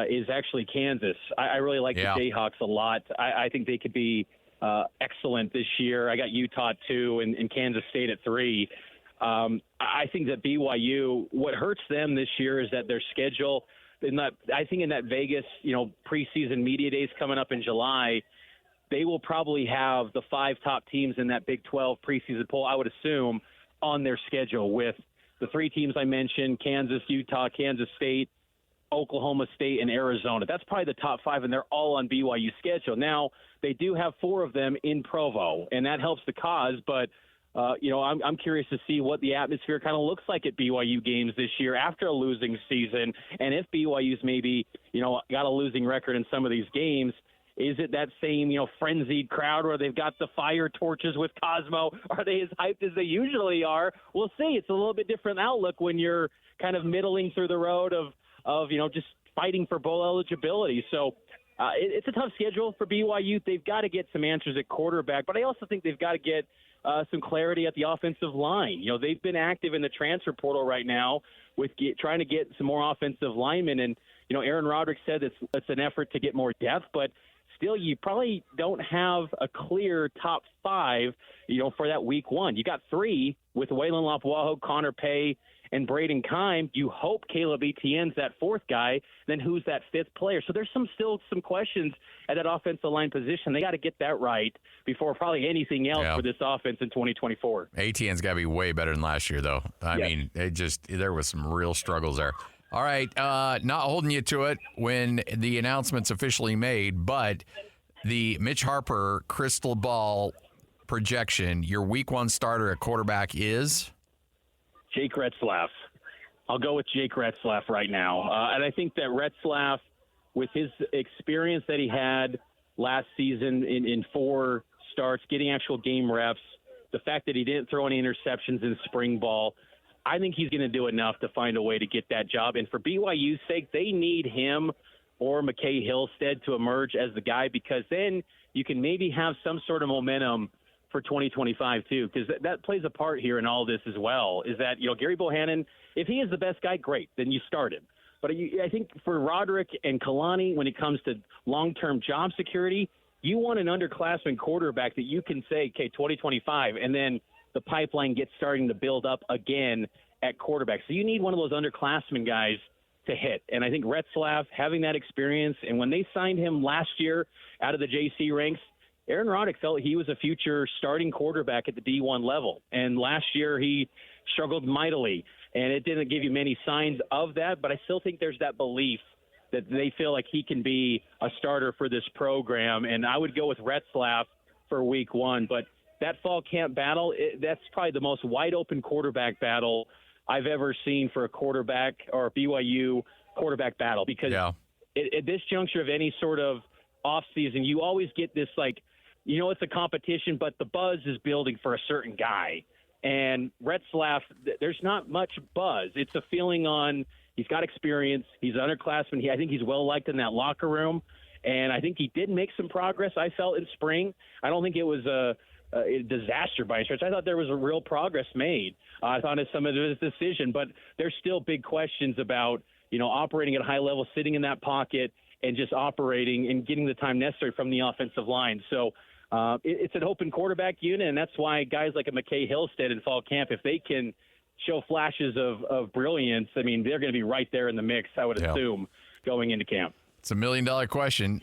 is actually Kansas. I really like the Jayhawks a lot. I think they could be excellent this year. I got Utah at 2 and Kansas State at 3. I think that BYU, what hurts them this year is that their schedule, I think in that Vegas, preseason media days coming up in July, they will probably have the 5 top teams in that Big 12 preseason poll, I would assume, on their schedule with the 3 teams I mentioned, Kansas, Utah, Kansas State, Oklahoma State, and Arizona. That's probably the top 5, and they're all on BYU's schedule. Now, they do have 4 of them in Provo, and that helps the cause, but I'm curious to see what the atmosphere kind of looks like at BYU games this year after a losing season. And if BYU's maybe, got a losing record in some of these games, is it that same, frenzied crowd where they've got the fire torches with Cosmo? Are they as hyped as they usually are? We'll see. It's a little bit different outlook when you're kind of middling through the road of just fighting for bowl eligibility. So it's a tough schedule for BYU. They've got to get some answers at quarterback, but I also think they've got to get some clarity at the offensive line. They've been active in the transfer portal right now with trying to get some more offensive linemen. And, Aaron Roderick said it's an effort to get more depth, but still you probably don't have a clear top 5, for that week 1. You got 3 with Waylon Lapuaho, Connor Pay, and Braden Keim. You hope Caleb Etienne's that 4th guy. Then who's that 5th player? So there's still some questions at that offensive line position. They got to get that right before probably anything else for this offense in 2024. Etienne's got to be way better than last year, though. I mean, there was some real struggles there. All right, not holding you to it when the announcement's officially made, but the Mitch Harper crystal ball projection, your week 1 starter at quarterback is? Jake Retzlaff. I'll go with Jake Retzlaff right now. And I think that Retzlaff, with his experience that he had last season in 4 starts, getting actual game reps, the fact that he didn't throw any interceptions in spring ball, I think he's going to do enough to find a way to get that job. And for BYU's sake, they need him or McKay Hillstead to emerge as the guy, because then you can maybe have some sort of momentum for 2025 too, because that plays a part here in all this as well, is that, Gary Bohannon, if he is the best guy, great, then you start him. But I think for Roderick and Kalani, when it comes to long-term job security, you want an underclassman quarterback that you can say, okay, 2025, and then the pipeline gets starting to build up again at quarterback. So you need one of those underclassmen guys to hit. And I think Retzlaff, having that experience, and when they signed him last year out of the JC ranks, Aaron Roddick felt he was a future starting quarterback at the D1 level. And last year he struggled mightily, and it didn't give you many signs of that, but I still think there's that belief that they feel like he can be a starter for this program. And I would go with Retzlaff for week 1. But that fall camp battle, that's probably the most wide-open quarterback battle I've ever seen for a quarterback or a BYU quarterback battle, because at this juncture of any sort of offseason, you always get this, like, it's a competition, but the buzz is building for a certain guy. And Retzlaff, there's not much buzz. It's a feeling on he's got experience. He's an underclassman. I think he's well-liked in that locker room. And I think he did make some progress, I felt, in spring. I don't think it was a disaster by any stretch. I thought there was a real progress made. I thought of some of his decision, but there's still big questions about, operating at a high level, sitting in that pocket, and just operating and getting the time necessary from the offensive line. So it's an open quarterback unit, and that's why guys like a McKay Hillstead in fall camp, if they can show flashes of brilliance, I mean, they're going to be right there in the mix, I would assume, going into camp. It's $1 million question.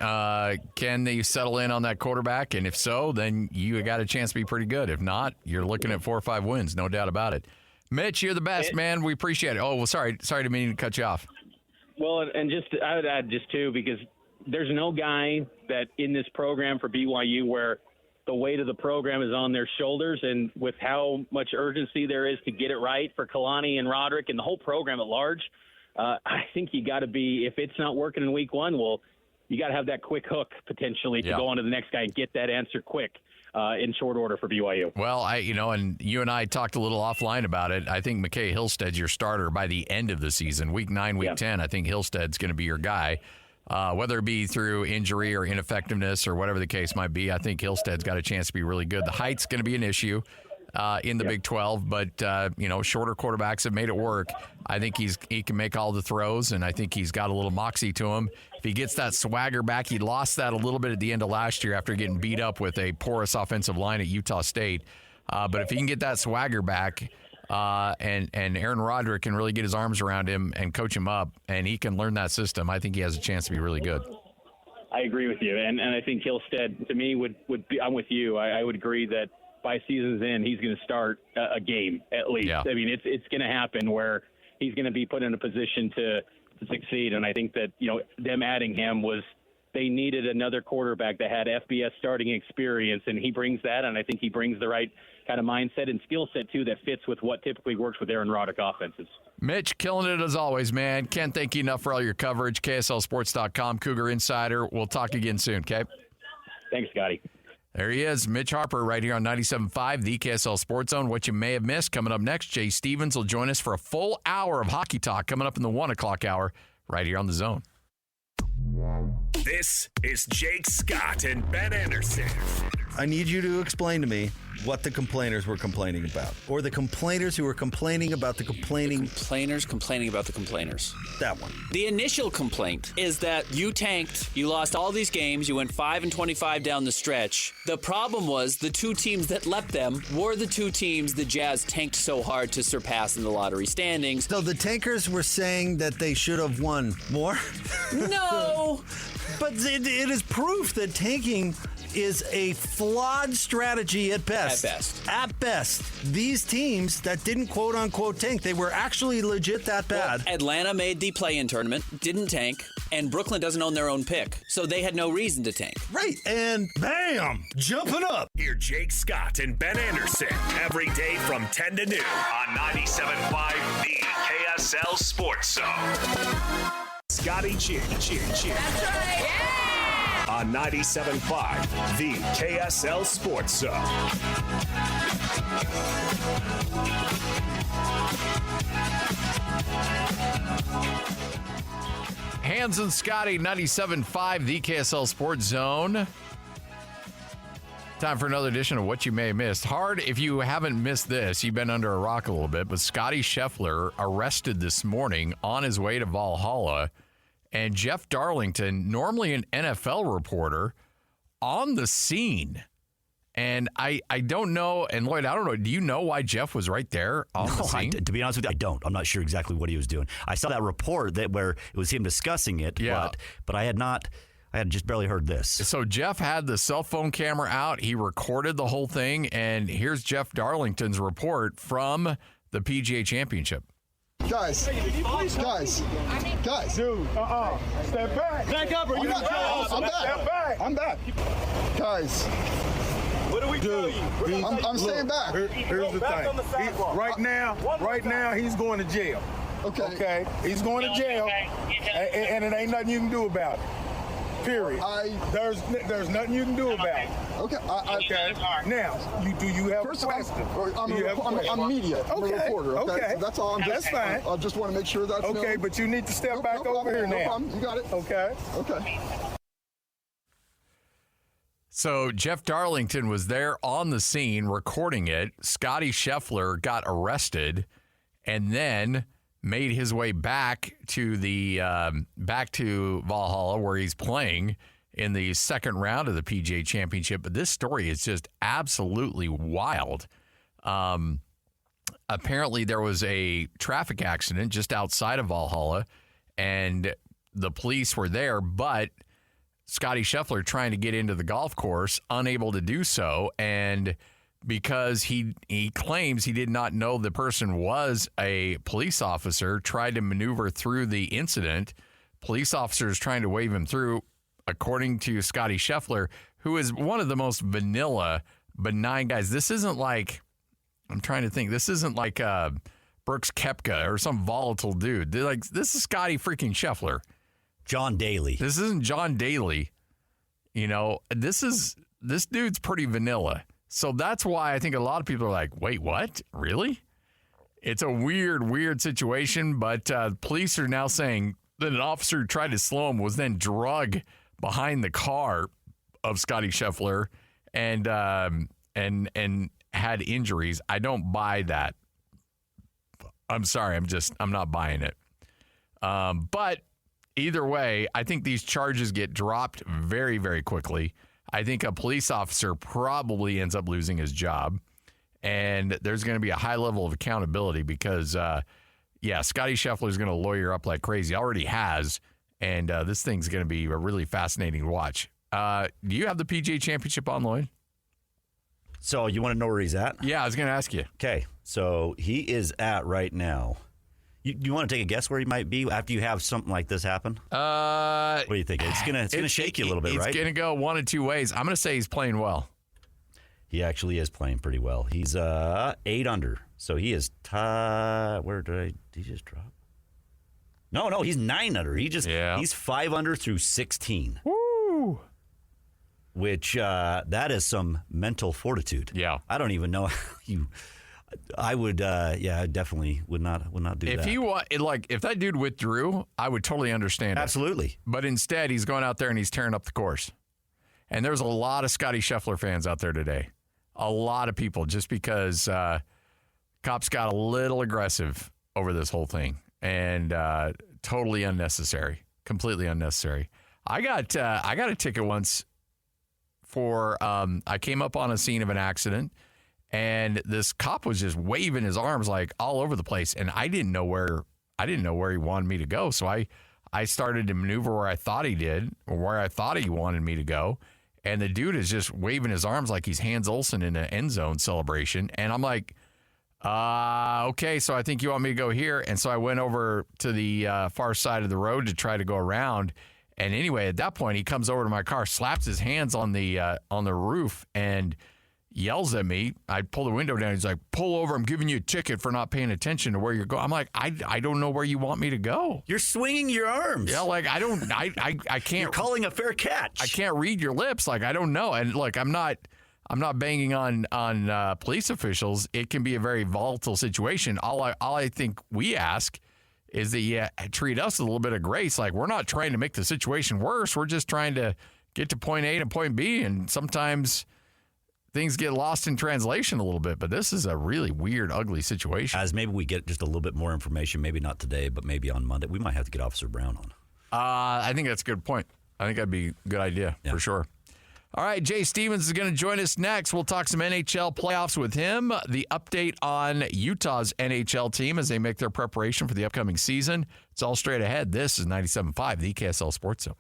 Can they settle in on that quarterback? And if so, then you got a chance to be pretty good. If not, you're looking at 4 or 5 wins, no doubt about it. Mitch, you're the best, man. We appreciate it. Oh, well, sorry to mean to cut you off. Well, and I would add just too, because there's no guy that in this program for BYU where the weight of the program is on their shoulders, and with how much urgency there is to get it right for Kalani and Roderick and the whole program at large, I think you got to be, if it's not working in week one, well, you got to have that quick hook potentially to go on to the next guy and get that answer quick in short order for BYU. Well, and you and I talked a little offline about it. I think McKay Hillstead's your starter by the end of the season. Week 9, week 10, I think Hillstead's going to be your guy. Whether it be through injury or ineffectiveness or whatever the case might be, I think Hillstead's got a chance to be really good. The height's going to be an issue in the Big 12, but, shorter quarterbacks have made it work. I think he can make all the throws, and I think he's got a little moxie to him. If he gets that swagger back, he lost that a little bit at the end of last year after getting beat up with a porous offensive line at Utah State. But if he can get that swagger back, and Aaron Roderick can really get his arms around him and coach him up, and he can learn that system, I think he has a chance to be really good. I agree with you, and I think Hillstead, to me, would be. I'm with you. I would agree that by season's end, he's going to start a game at least. Yeah. I mean, it's going to happen where he's going to be put in a position to succeed, and I think that them adding him was they needed another quarterback that had FBS starting experience, and he brings that, and I think he brings the right kind of mindset and skill set, too, that fits with what typically works with Aaron Roderick offenses. Mitch, killing it as always, man. Can't thank you enough for all your coverage. KSLSports.com, Cougar Insider. We'll talk again soon, okay? Thanks, Scotty. There he is, Mitch Harper, right here on 97.5, the KSL Sports Zone. What you may have missed, coming up next, Jay Stevens will join us for a full hour of hockey talk coming up in the 1 o'clock hour right here on the Zone. This is Jake Scott and Ben Anderson. I need you to explain to me what the complainers were complaining about, or the complainers who were complaining about the complaining. Complainers complaining about the complainers. That one. The initial complaint is that you tanked, you lost all these games, you went 5-25 down the stretch. The problem was the two teams that left them were the two teams the Jazz tanked so hard to surpass in the lottery standings. So the tankers were saying that they should have won more? No! But it is proof that tanking is a flawed strategy at best. At best. These teams that didn't quote-unquote tank, they were actually legit that bad. Well, Atlanta made the play-in tournament, didn't tank, and Brooklyn doesn't own their own pick, so they had no reason to tank. Right, and bam, jumping up. Hear Jake Scott and Ben Anderson every day from 10 to noon on 97.5 The KSL Sports Zone. Scottie Scheffl. That's right. Yeah! On 97.5, the KSL Sports Zone. Hans and Scotty, 97.5, the KSL Sports Zone. Time for another edition of What You May Have Missed. Hard if you haven't missed this. You've been under a rock a little bit, but Scottie Scheffler arrested this morning on his way to Valhalla. And Jeff Darlington, normally an NFL reporter, on the scene. And I don't know, and Lloyd, I don't know, do you know why Jeff was right there on the scene? To be honest with you, I don't. I'm not sure exactly what he was doing. I saw that report where it was him discussing it, but I had just barely heard this. So Jeff had the cell phone camera out. He recorded the whole thing, and here's Jeff Darlington's report from the PGA Championship. Guys. Dude, step back. Back up, or you I'm back. Step back. I'm back. Guys. What do we do? I'm staying back. Here's the thing. Right now, he's going to jail. Okay? He's going to jail, and it ain't nothing you can do about it. Period. There's nothing you can do about it. Okay. Okay. Now, do you have questions? I'm media. I'm a reporter. Okay. So that's all. That's fine. I just want to make sure that's okay. But you need to step back over here now. No problem. You got it. Okay. So Jeff Darlington was there on the scene recording it. Scottie Scheffler got arrested, and then made his way back to Valhalla, where he's playing in the second round of the PGA Championship. But this story is just absolutely wild. Apparently, there was a traffic accident just outside of Valhalla, and the police were there, but Scottie Scheffler trying to get into the golf course, unable to do so, and because he claims he did not know the person was a police officer, tried to maneuver through the incident, police officers trying to wave him through, according to Scottie Scheffler, who is one of the most vanilla, benign guys. This isn't like, I'm trying to think, this isn't like Brooks Koepka or some volatile dude. This is Scottie freaking Scheffler. John Daly. This isn't John Daly. This dude's pretty vanilla. So that's why I think a lot of people are like, wait, what? Really? It's a weird situation, but police are now saying that an officer who tried to slow him was then drugged behind the car of Scottie Scheffler and had injuries. I don't buy that. I'm sorry. I'm not buying it. But either way, I think these charges get dropped very, very quickly. I think a police officer probably ends up losing his job. And there's going to be a high level of accountability because, Scottie Scheffler is going to lawyer up like crazy. Already has. And this thing's going to be a really fascinating watch. Do you have the PGA Championship on, Lloyd? So you want to know where he's at? Yeah, I was going to ask you. Okay, so he is at right now. You want to take a guess where he might be after you have something like this happen? What do you think? It's gonna shake you a little bit, right? It's gonna go one of two ways. I'm gonna say he's playing well. He actually is playing pretty well. He's 8 under, so he is tied. Did he just drop? No, he's 9 under. He's 5 under through 16. Woo! Which that is some mental fortitude. Yeah, I don't even know how you. I would, I definitely would not do that. If that dude withdrew, I would totally understand it. Absolutely. But instead, he's going out there and he's tearing up the course. And there's a lot of Scottie Scheffler fans out there today. A lot of people, just because cops got a little aggressive over this whole thing. And totally unnecessary. Completely unnecessary. I got a ticket once for, I came up on a scene of an accident. And this cop was just waving his arms like all over the place, and I didn't know where he wanted me to go. So I started to maneuver where I thought he did, or where I thought he wanted me to go. And the dude is just waving his arms like he's Hans Olsen in an end zone celebration. And I'm like, okay, so I think you want me to go here. And so I went over to the far side of the road to try to go around. And anyway, at that point, he comes over to my car, slaps his hands on the roof, and yells at me. I pull the window down. He's like, pull over. I'm giving you a ticket for not paying attention to where you're going. I'm like, I don't know where you want me to go. You're swinging your arms. Yeah, like I can't. You're calling a fair catch. I can't read your lips. Like, I don't know. And look, I'm not banging on police officials. It can be a very volatile situation. All I think we ask is that you treat us with a little bit of grace. Like, we're not trying to make the situation worse. We're just trying to get to point A to point B. And sometimes things get lost in translation a little bit, but this is a really weird, ugly situation. As maybe we get just a little bit more information, maybe not today, but maybe on Monday. We might have to get Officer Brown on. I think that's a good point. I think that'd be a good idea for sure. All right, Jay Stevens is going to join us next. We'll talk some NHL playoffs with him, the update on Utah's NHL team as they make their preparation for the upcoming season. It's all straight ahead. This is 97.5, the KSL Sports Zone.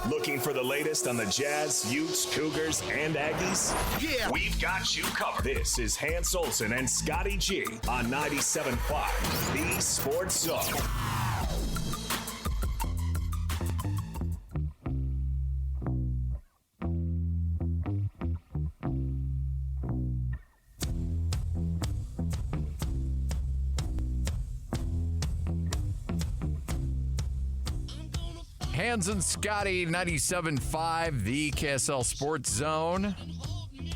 Looking for the latest on the Jazz, Utes, Cougars, and Aggies? Yeah. We've got you covered. This is Hans Olsen and Scottie G on 97.5, the Sports Zone. Hans and Scottie, 97.5, the KSL Sports Zone.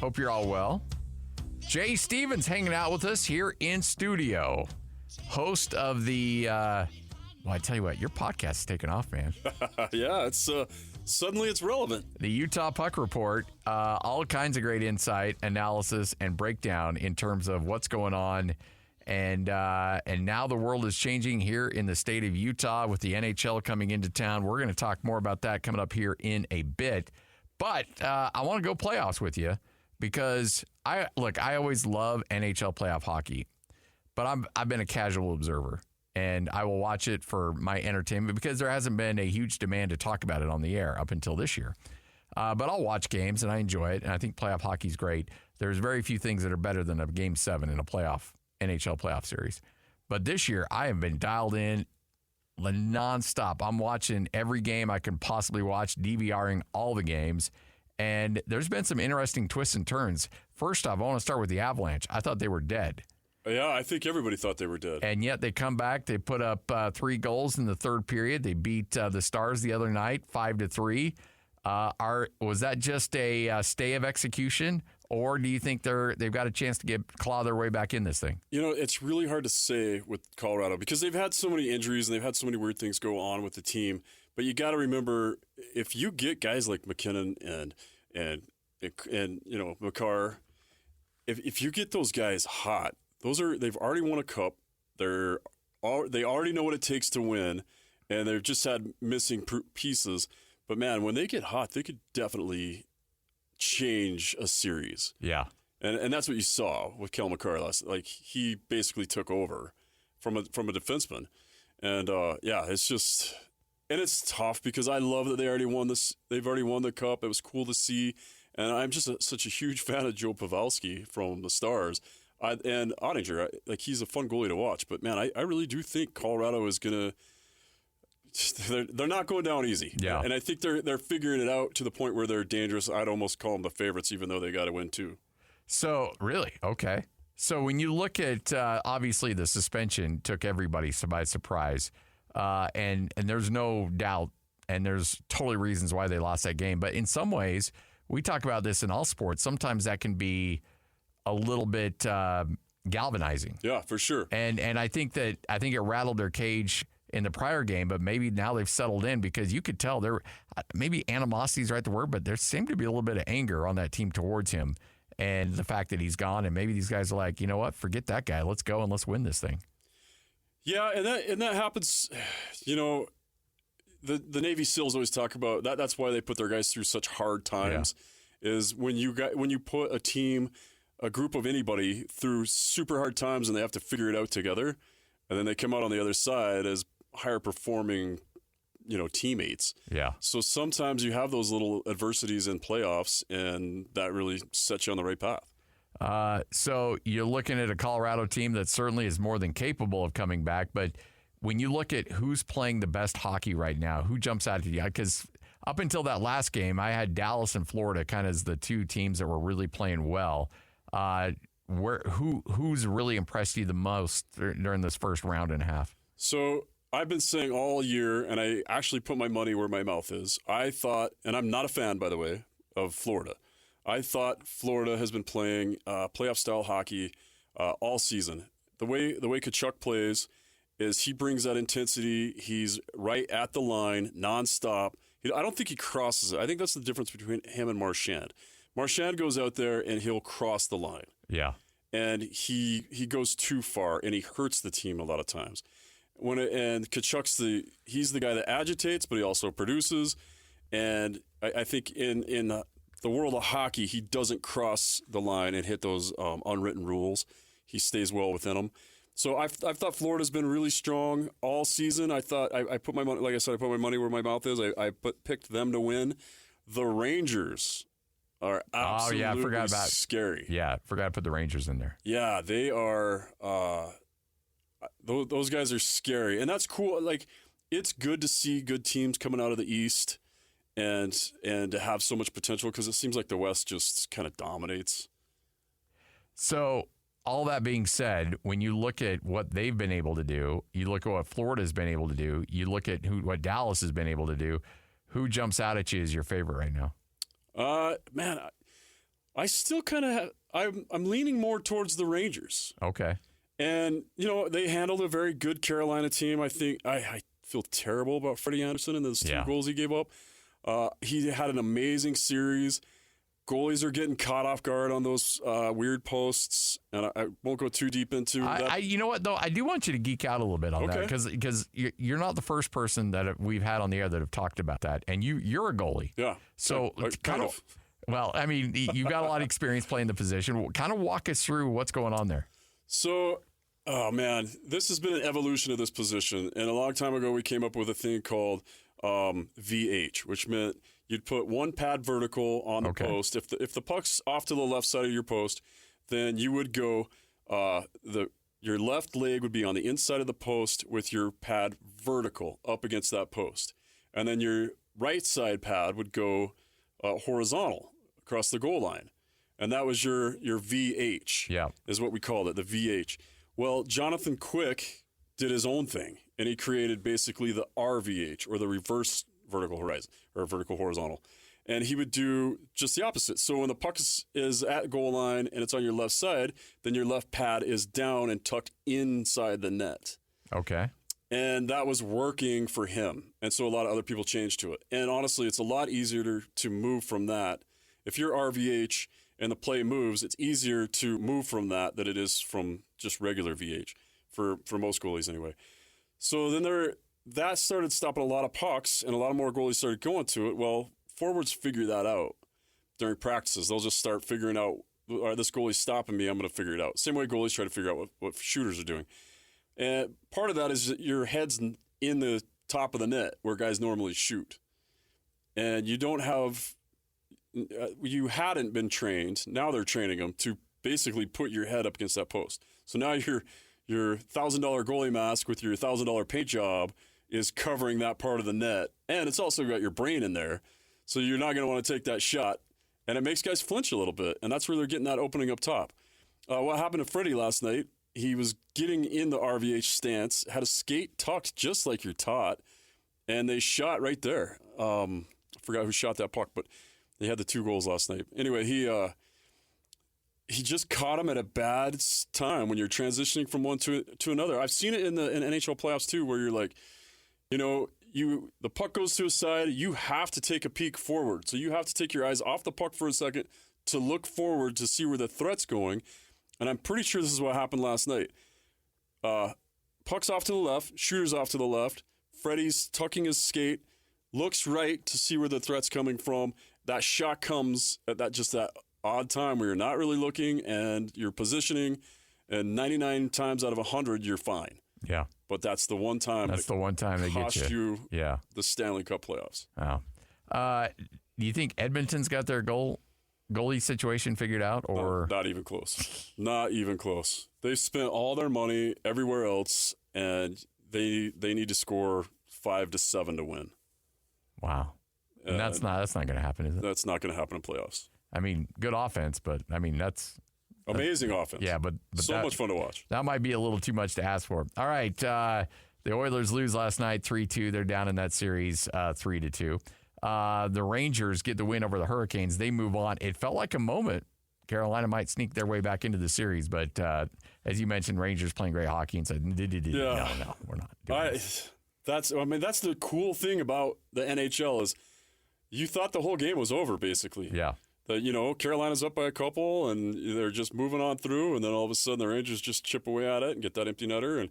Hope you're all well. Jay Stevens hanging out with us here in studio. Host of the, I tell you what, your podcast is taking off, man. Yeah, it's suddenly it's relevant. The Utah Puck Report, all kinds of great insight, analysis, and breakdown in terms of what's going on. And now the world is changing here in the state of Utah with the NHL coming into town. We're going to talk more about that coming up here in a bit. But I want to go playoffs with you because I always love NHL playoff hockey, but I've been a casual observer, and I will watch it for my entertainment because there hasn't been a huge demand to talk about it on the air up until this year. But I'll watch games, and I enjoy it, and I think playoff hockey is great. There's very few things that are better than a Game 7 in a NHL playoff series. But this year, I have been dialed in nonstop. I'm watching every game I can possibly watch, DVRing all the games. And there's been some interesting twists and turns. First off, I want to start with the Avalanche. I thought they were dead. Yeah, I think everybody thought they were dead. And yet they come back. They put up 3 goals in the third period. They beat the Stars the other night, 5-3. Was that just a stay of execution, or do you think they've got a chance to claw their way back in this thing? You know, it's really hard to say with Colorado because they've had so many injuries and they've had so many weird things go on with the team. But you got to remember, if you get guys like McKinnon and you know, Makar, if you get those guys hot, they've already won a cup. They already know what it takes to win, and they've just had missing pieces. But man, when they get hot, they could definitely change a series. Yeah, and that's what you saw with Kel Makar last. Like, he basically took over from a defenseman, and it's just. And it's tough because I love that they already won this. They've already won the cup. It was cool to see, and I'm just such a huge fan of Joe Pavelski from the Stars, and Ottinger. He's a fun goalie to watch. But man, I really do think Colorado is gonna. They're not going down easy. Yeah, and I think they're figuring it out to the point where they're dangerous. I'd almost call them the favorites, even though they got to win too. So really, okay. So when you look at obviously the suspension took everybody by surprise. And there's no doubt, and there's totally reasons why they lost that game. But in some ways, we talk about this in all sports. Sometimes that can be a little bit galvanizing. Yeah, for sure. And I think it rattled their cage in the prior game, but maybe now they've settled in because you could tell there maybe animosity is right the word, but there seemed to be a little bit of anger on that team towards him, and the fact that he's gone, and maybe these guys are like, you know what, forget that guy, let's go and let's win this thing. Yeah, and that happens. You know, the Navy SEALs always talk about that. That's why they put their guys through such hard times. Yeah. Is when you put a group of anybody through super hard times, and they have to figure it out together, and then they come out on the other side as higher performing, teammates. Yeah. So sometimes you have those little adversities in playoffs, and that really sets you on the right path. So you're looking at a Colorado team that certainly is more than capable of coming back. But when you look at who's playing the best hockey right now, who jumps out to you? Because up until that last game, I had Dallas and Florida kind of as the two teams that were really playing well. Who's really impressed you the most during this first round and a half? So I've been saying all year, and I actually put my money where my mouth is. I thought, and I'm not a fan, by the way, of Florida. I thought Florida has been playing playoff-style hockey all season. The way Tkachuk plays is he brings that intensity. He's right at the line, nonstop. I don't think he crosses it. I think that's the difference between him and Marchand. Marchand goes out there and he'll cross the line. Yeah. And he goes too far, and he hurts the team a lot of times. And Tkachuk's he's the guy that agitates, but he also produces. And I think in the world of hockey, he doesn't cross the line and hit those unwritten rules. He stays well within them. So I've thought Florida's been really strong all season. I thought I put my money, like I said, I put my money where my mouth is. I picked them to win. The Rangers are absolutely scary. Yeah, forgot to put the Rangers in there. Yeah, they are. Those guys are scary, and that's cool. Like, it's good to see good teams coming out of the East. And to have so much potential, because it seems like the West just kind of dominates. So all that being said, when you look at what they've been able to do, you look at what Florida's been able to do, you look at what Dallas has been able to do, who jumps out at you as your favorite right now? Man, I still kind of I'm leaning more towards the Rangers. Okay. And, they handled a very good Carolina team. I think I feel terrible about Freddie Anderson and those 2 goals he gave up. He had an amazing series. Goalies are getting caught off guard on those weird posts, and I won't go too deep into that. You know what, though? I do want you to geek out a little bit on that, because you're not the first person that we've had on the air that have talked about that, and you're a goalie. Yeah. So kind of. Well, I mean, you've got a lot of experience playing the position. Kind of walk us through what's going on there. So, oh, man, this has been an evolution of this position, and a long time ago we came up with a thing called VH, which meant you'd put one pad vertical on the post. If the puck's off to the left side of your post, then you would go the your left leg would be on the inside of the post with your pad vertical up against that post. And then your right side pad would go horizontal across the goal line. And that was your VH, is what we called it, the VH. Well, Jonathan Quick did his own thing, and he created basically the RVH, or the reverse vertical horizon, or vertical horizontal. And he would do just the opposite. So when the puck is at goal line and it's on your left side, then your left pad is down and tucked inside the net. Okay. And that was working for him. And so a lot of other people changed to it. And honestly, it's a lot easier to move from that. If you're RVH and the play moves, it's easier to move from that than it is from just regular VH, for most goalies anyway. So then that started stopping a lot of pucks, and a lot more goalies started going to it. Well, forwards figure that out during practices. They'll just start figuring out, all right, this goalie's stopping me, I'm going to figure it out. Same way goalies try to figure out what shooters are doing. And part of that is that your head's in the top of the net where guys normally shoot. And you hadn't been trained, now they're training them to basically put your head up against that post. So now your $1,000 goalie mask with your $1,000 paint job is covering that part of the net. And it's also got your brain in there. So you're not going to want to take that shot. And it makes guys flinch a little bit. And that's where they're getting that opening up top. What happened to Freddie last night, he was getting in the RVH stance, had a skate tucked just like you're taught, and they shot right there. I forgot who shot that puck, but they had the 2 goals last night. Anyway, he just caught him at a bad time when you're transitioning from one to another. I've seen it in NHL playoffs too, where you're like, the puck goes to a side, you have to take a peek forward. So you have to take your eyes off the puck for a second to look forward to see where the threat's going. And I'm pretty sure this is what happened last night. Puck's off to the left, shooter's off to the left. Freddie's tucking his skate, looks right to see where the threat's coming from. That shot comes at that odd time where you're not really looking and you're positioning, and 99 times out of 100, you're fine. Yeah. But that's the one time. That's the one time they get you. The Stanley Cup playoffs. Wow. Do you think Edmonton's got their goalie situation figured out, or not even close? Not even close. They've spent all their money everywhere else, and they need to score 5 to 7 to win. Wow. And that's not going to happen, is it? That's not going to happen in playoffs. I mean, good offense, but I mean that's amazing offense. Yeah, but so much fun to watch. That might be a little too much to ask for. All right, the Oilers lose last night 3-2. They're down in that series 3-2. The Rangers get the win over the Hurricanes. They move on. It felt like a moment. Carolina might sneak their way back into the series, but as you mentioned, Rangers playing great hockey and said, no, we're not doing this. That's the cool thing about the NHL is you thought the whole game was over, basically. Yeah. That, Carolina's up by a couple, and they're just moving on through, and then all of a sudden the Rangers just chip away at it and get that empty netter, and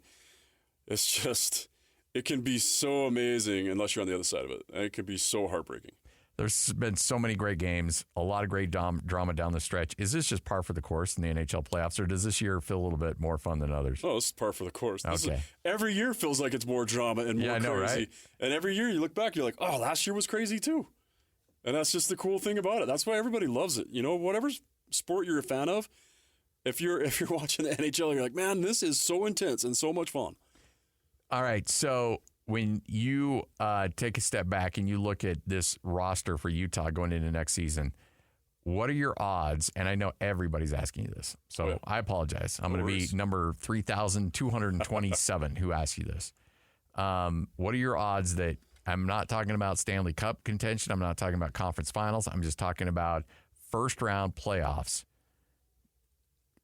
it's just, it can be so amazing unless you're on the other side of it. And it can be so heartbreaking. There's been so many great games, a lot of great drama down the stretch. Is this just par for the course in the NHL playoffs, or does this year feel a little bit more fun than others? Oh, this is par for the course. Okay. Every year feels like it's more drama and more crazy. Right? And every year you look back, you're like, oh, last year was crazy too. And that's just the cool thing about it. That's why everybody loves it. Whatever sport you're a fan of, if you're watching the NHL, you're like, man, this is so intense and so much fun. All right, so when you take a step back and you look at this roster for Utah going into next season, what are your odds? And I know everybody's asking you this, so I apologize. I'm going to be number 3,227 who asks you this. What are your odds that, I'm not talking about Stanley Cup contention, I'm not talking about conference finals, I'm just talking about first round playoffs.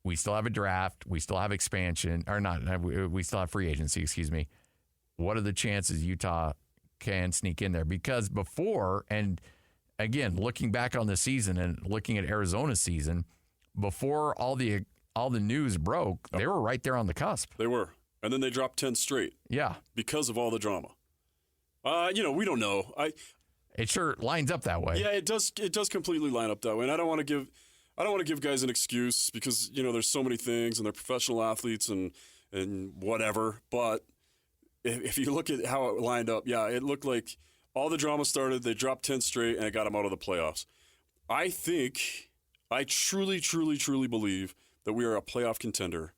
We still have a draft, we still have expansion, or not, we still have free agency, excuse me. What are the chances Utah can sneak in there? Because before, and again, looking back on the season and looking at Arizona's season, before all the news broke, they were right there on the cusp. They were. And then they dropped 10 straight. Yeah. Because of all the drama. We don't know. It sure lines up that way. Yeah, it does. It does completely line up that way. And I don't want to give guys an excuse because there's so many things and they're professional athletes and whatever. But if you look at how it lined up, yeah, it looked like all the drama started. They dropped 10 straight and it got them out of the playoffs. I truly, truly, truly believe that we are a playoff contender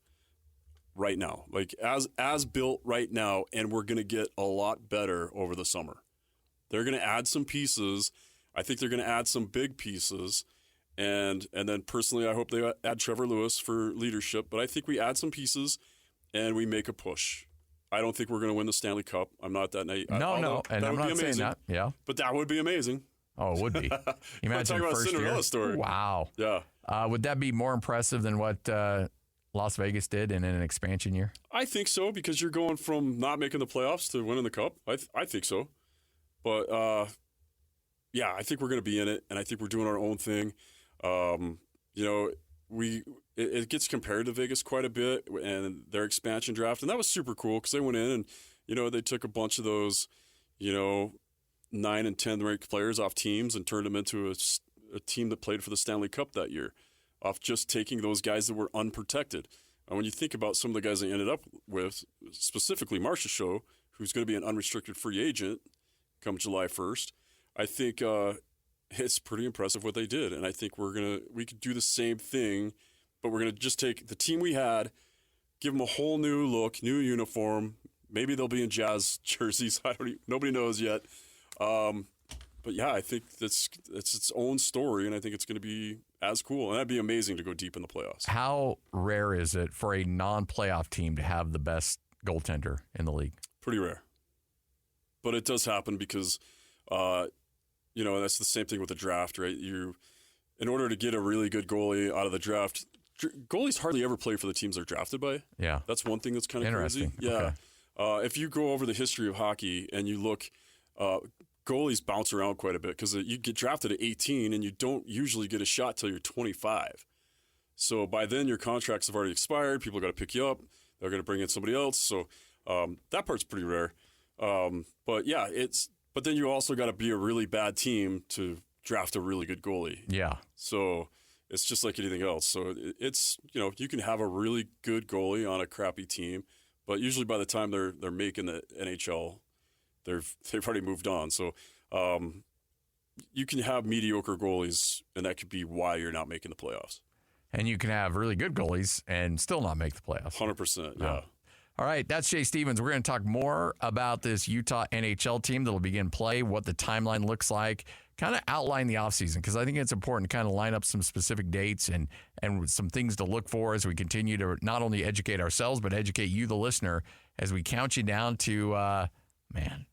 right now, like as built right now, and we're going to get a lot better over the summer. They're going to add some pieces. I think they're going to add some big pieces, and then personally, I hope they add Trevor Lewis for leadership. But I think we add some pieces, and we make a push. I don't think we're going to win the Stanley Cup. I'm not that naive. No, and I'm not saying that. Yeah, but that would be amazing. Oh, it would be. Imagine talk about first Cinderella year. story. Wow. Yeah. Would that be more impressive than what Las Vegas did in an expansion year? I think so, because you're going from not making the playoffs to winning the Cup. I think so. But, yeah, I think we're going to be in it, and I think we're doing our own thing. It gets compared to Vegas quite a bit and their expansion draft, and that was super cool because they went in and, they took a bunch of those, 9 and 10 ranked players off teams and turned them into a team that played for the Stanley Cup that year, off just taking those guys that were unprotected. And when you think about some of the guys they ended up with, specifically Marcia Show, who's going to be an unrestricted free agent come July 1st, I think it's pretty impressive what they did. And I think we could do the same thing, but we're going to just take the team we had, give them a whole new look, new uniform. Maybe they'll be in Jazz jerseys. Nobody knows yet. But yeah, I think it's its own story, and I think it's going to be as cool. And that'd be amazing to go deep in the playoffs. How rare is it for a non-playoff team to have the best goaltender in the league? Pretty rare. But it does happen because, that's the same thing with the draft, right? In order to get a really good goalie out of the draft, goalies hardly ever play for the teams they're drafted by. Yeah. That's one thing that's kind of crazy. Interesting. Yeah. Okay. If you go over the history of hockey and you look, goalies bounce around quite a bit because you get drafted at 18 and you don't usually get a shot till you're 25. So by then your contracts have already expired. People got to pick you up. They're going to bring in somebody else. So that part's pretty rare. But yeah, but then you also got to be a really bad team to draft a really good goalie. Yeah. So it's just like anything else. So it's, you can have a really good goalie on a crappy team, but usually by the time they're making the NHL, they've already moved on. So you can have mediocre goalies, and that could be why you're not making the playoffs. And you can have really good goalies and still not make the playoffs. 100%, yeah. No. All right, that's Jay Stevens. We're going to talk more about this Utah NHL team that will begin play, what the timeline looks like, kind of outline the offseason, because I think it's important to kind of line up some specific dates and some things to look for as we continue to not only educate ourselves, but educate you, the listener, as we count you down to,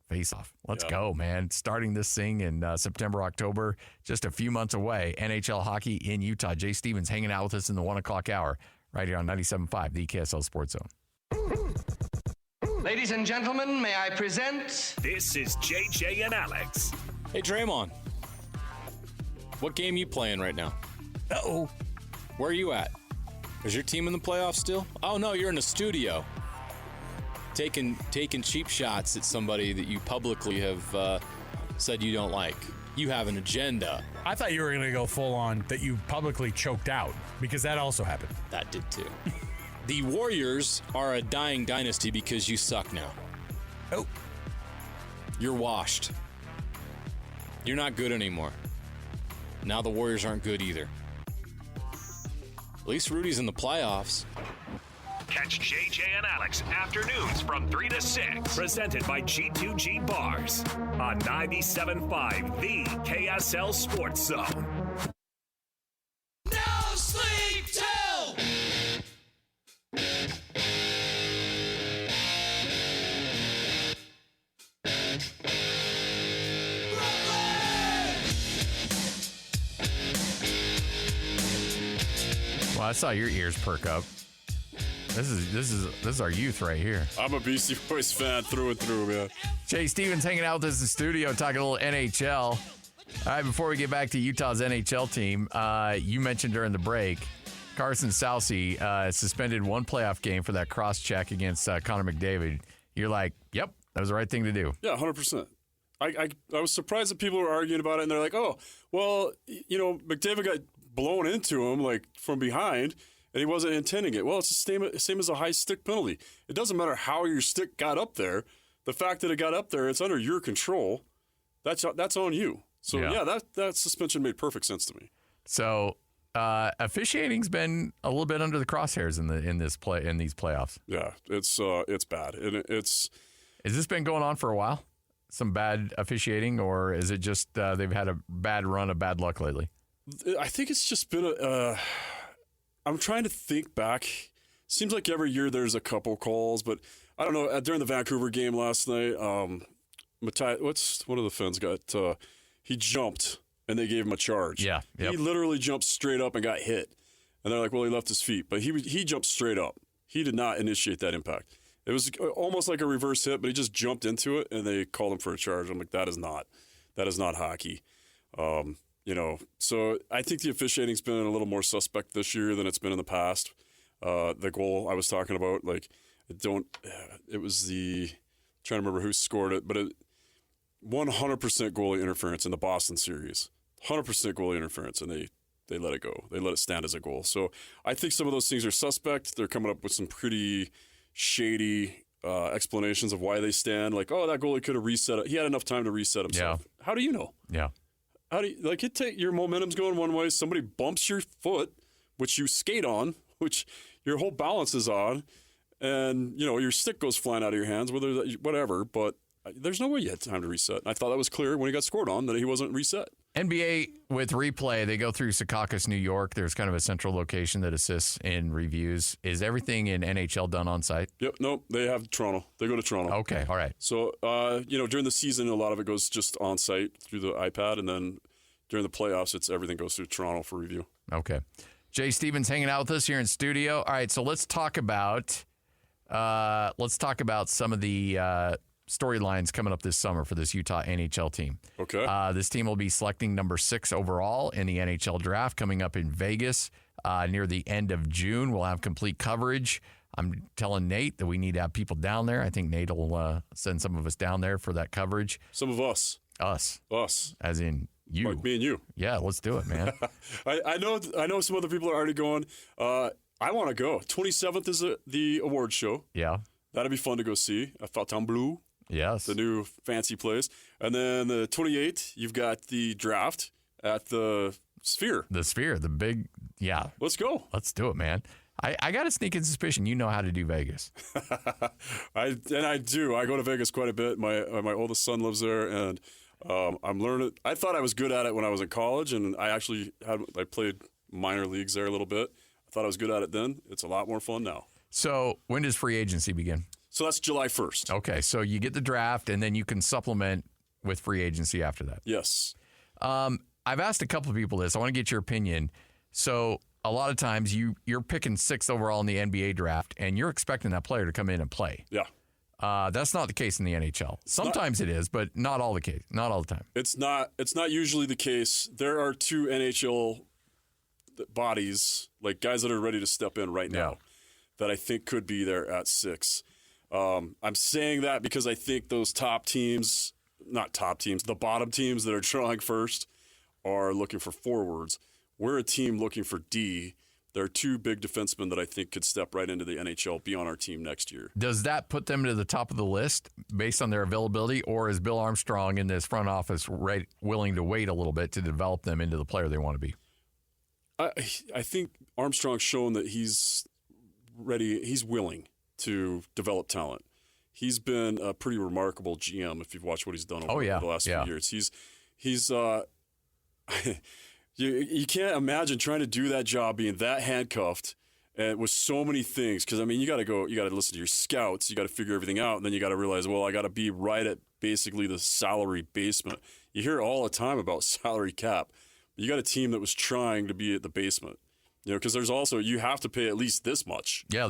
face-off. Let's go, man. Starting this thing in September, October, just a few months away. NHL hockey in Utah. Jay Stevens hanging out with us in the 1 o'clock hour right here on 97.5, the KSL Sports Zone. Ladies and gentlemen, may I present... This is JJ and Alex. Hey, Draymond. What game you playing right now? Uh-oh. Where are you at? Is your team in the playoffs still? Oh, no, you're in the studio. Taking cheap shots at somebody that you publicly have said you don't like. You have an agenda. I thought you were going to go full on that you publicly choked out, because that also happened. That did too. The Warriors are a dying dynasty because you suck now. Oh. You're washed. You're not good anymore. Now the Warriors aren't good either. At least Rudy's in the playoffs. Catch JJ and Alex afternoons from 3 to 6. Presented by G2G Bars on 97.5, the KSL Sports Zone. No sleep till. Well, I saw your ears perk up. This is our youth right here. I'm a Beastie Boys fan through and through, man. Jay Stevens hanging out with us in the studio, talking a little NHL. All right, before we get back to Utah's NHL team, you mentioned during the break, Carson Soucy suspended one playoff game for that cross-check against Connor McDavid. You're like, yep, that was the right thing to do. Yeah, 100%. I was surprised that people were arguing about it, and they're like, oh, well, McDavid got blown into him, like, from behind, and he wasn't intending it. Well, it's the same as a high stick penalty. It doesn't matter how your stick got up there. The fact that it got up there, it's under your control. That's on you. So, yeah that suspension made perfect sense to me. So, officiating's been a little bit under the crosshairs in these playoffs. Yeah, it's bad, and it's. Has this been going on for a while? Some bad officiating, or is it just they've had a bad run of bad luck lately? I think it's just been I'm trying to think back. Seems like every year there's a couple calls, but I don't know. During the Vancouver game last night, Matthias, one of the Finns got he jumped and they gave him a charge. Yeah, yep. He literally jumped straight up and got hit, and they're like, "Well, he left his feet," but he jumped straight up. He did not initiate that impact. It was almost like a reverse hit, but he just jumped into it, and they called him for a charge. I'm like, that is not hockey. So I think the officiating's been a little more suspect this year than it's been in the past. The goal I was talking about, it was trying to remember who scored it, but 100% goalie interference in the Boston series. 100% goalie interference, and they let it go. They let it stand as a goal. So I think some of those things are suspect. They're coming up with some pretty shady explanations of why they stand. Like, oh, that goalie could have reset it. He had enough time to reset himself. Yeah. How do you know? Yeah. How do you, your momentum's going one way, somebody bumps your foot, which you skate on, which your whole balance is on, and, your stick goes flying out of your hands, whatever, but there's no way you had time to reset. And I thought that was clear when he got scored on, that he wasn't reset. NBA with replay, they go through Secaucus, New York. There's kind of a central location that assists in reviews. Is everything in NHL done on site? Yep. Nope. They have Toronto. They go to Toronto. Okay. All right. So, during the season, a lot of it goes just on site through the iPad. And then during the playoffs, everything goes through Toronto for review. Okay. Jay Stevens hanging out with us here in studio. All right. So let's talk about some of the storylines coming up this summer for this Utah NHL team. Okay. This team will be selecting number 6 overall in the NHL draft coming up in Vegas near the end of June. We'll have complete coverage. I'm telling Nate that we need to have people down there. I think Nate will send some of us down there for that coverage. Some of us. Us. As in you. Like me and you. Yeah, let's do it, man. I know some other people are already going. I want to go. 27th is the award show. Yeah. That'd be fun to go see at Fontainebleau. Yes. The new fancy place. And then the 28th, you've got the draft at the Sphere. The Sphere, the big, yeah. Let's go. Let's do it, man. I got a sneaking suspicion you know how to do Vegas. I do. I go to Vegas quite a bit. My oldest son lives there, and I'm learning. I thought I was good at it when I was in college, and I played minor leagues there a little bit. I thought I was good at it then. It's a lot more fun now. So when does free agency begin? So that's July 1st. Okay, so you get the draft, and then you can supplement with free agency after that. Yes. I've asked a couple of people this. I want to get your opinion. So a lot of times you're picking 6th overall in the NBA draft, and you're expecting that player to come in and play. Yeah. That's not the case in the NHL. Sometimes it is, but not all the case. Not all the time. It's not usually the case. There are 2 NHL bodies, like guys that are ready to step in right now, that I think could be there at 6. I'm saying that because I think those top teams, not top teams, the bottom teams that are drawing first are looking for forwards. We're a team looking for D. There are 2 big defensemen that I think could step right into the NHL, be on our team next year. Does that put them to the top of the list based on their availability, or is Bill Armstrong in this front office willing to wait a little bit to develop them into the player they want to be? I think Armstrong's shown that he's ready. He's willing to develop talent. He's been a pretty remarkable GM if you've watched what he's done over the last few years. He's you can't imagine trying to do that job being that handcuffed and with so many things. Because, I mean, you got to listen to your scouts. You got to figure everything out. And then you got to realize, well, I got to be right at basically the salary basement. You hear all the time about salary cap. You got a team that was trying to be at the basement. Because there's also, you have to pay at least this much. Yeah,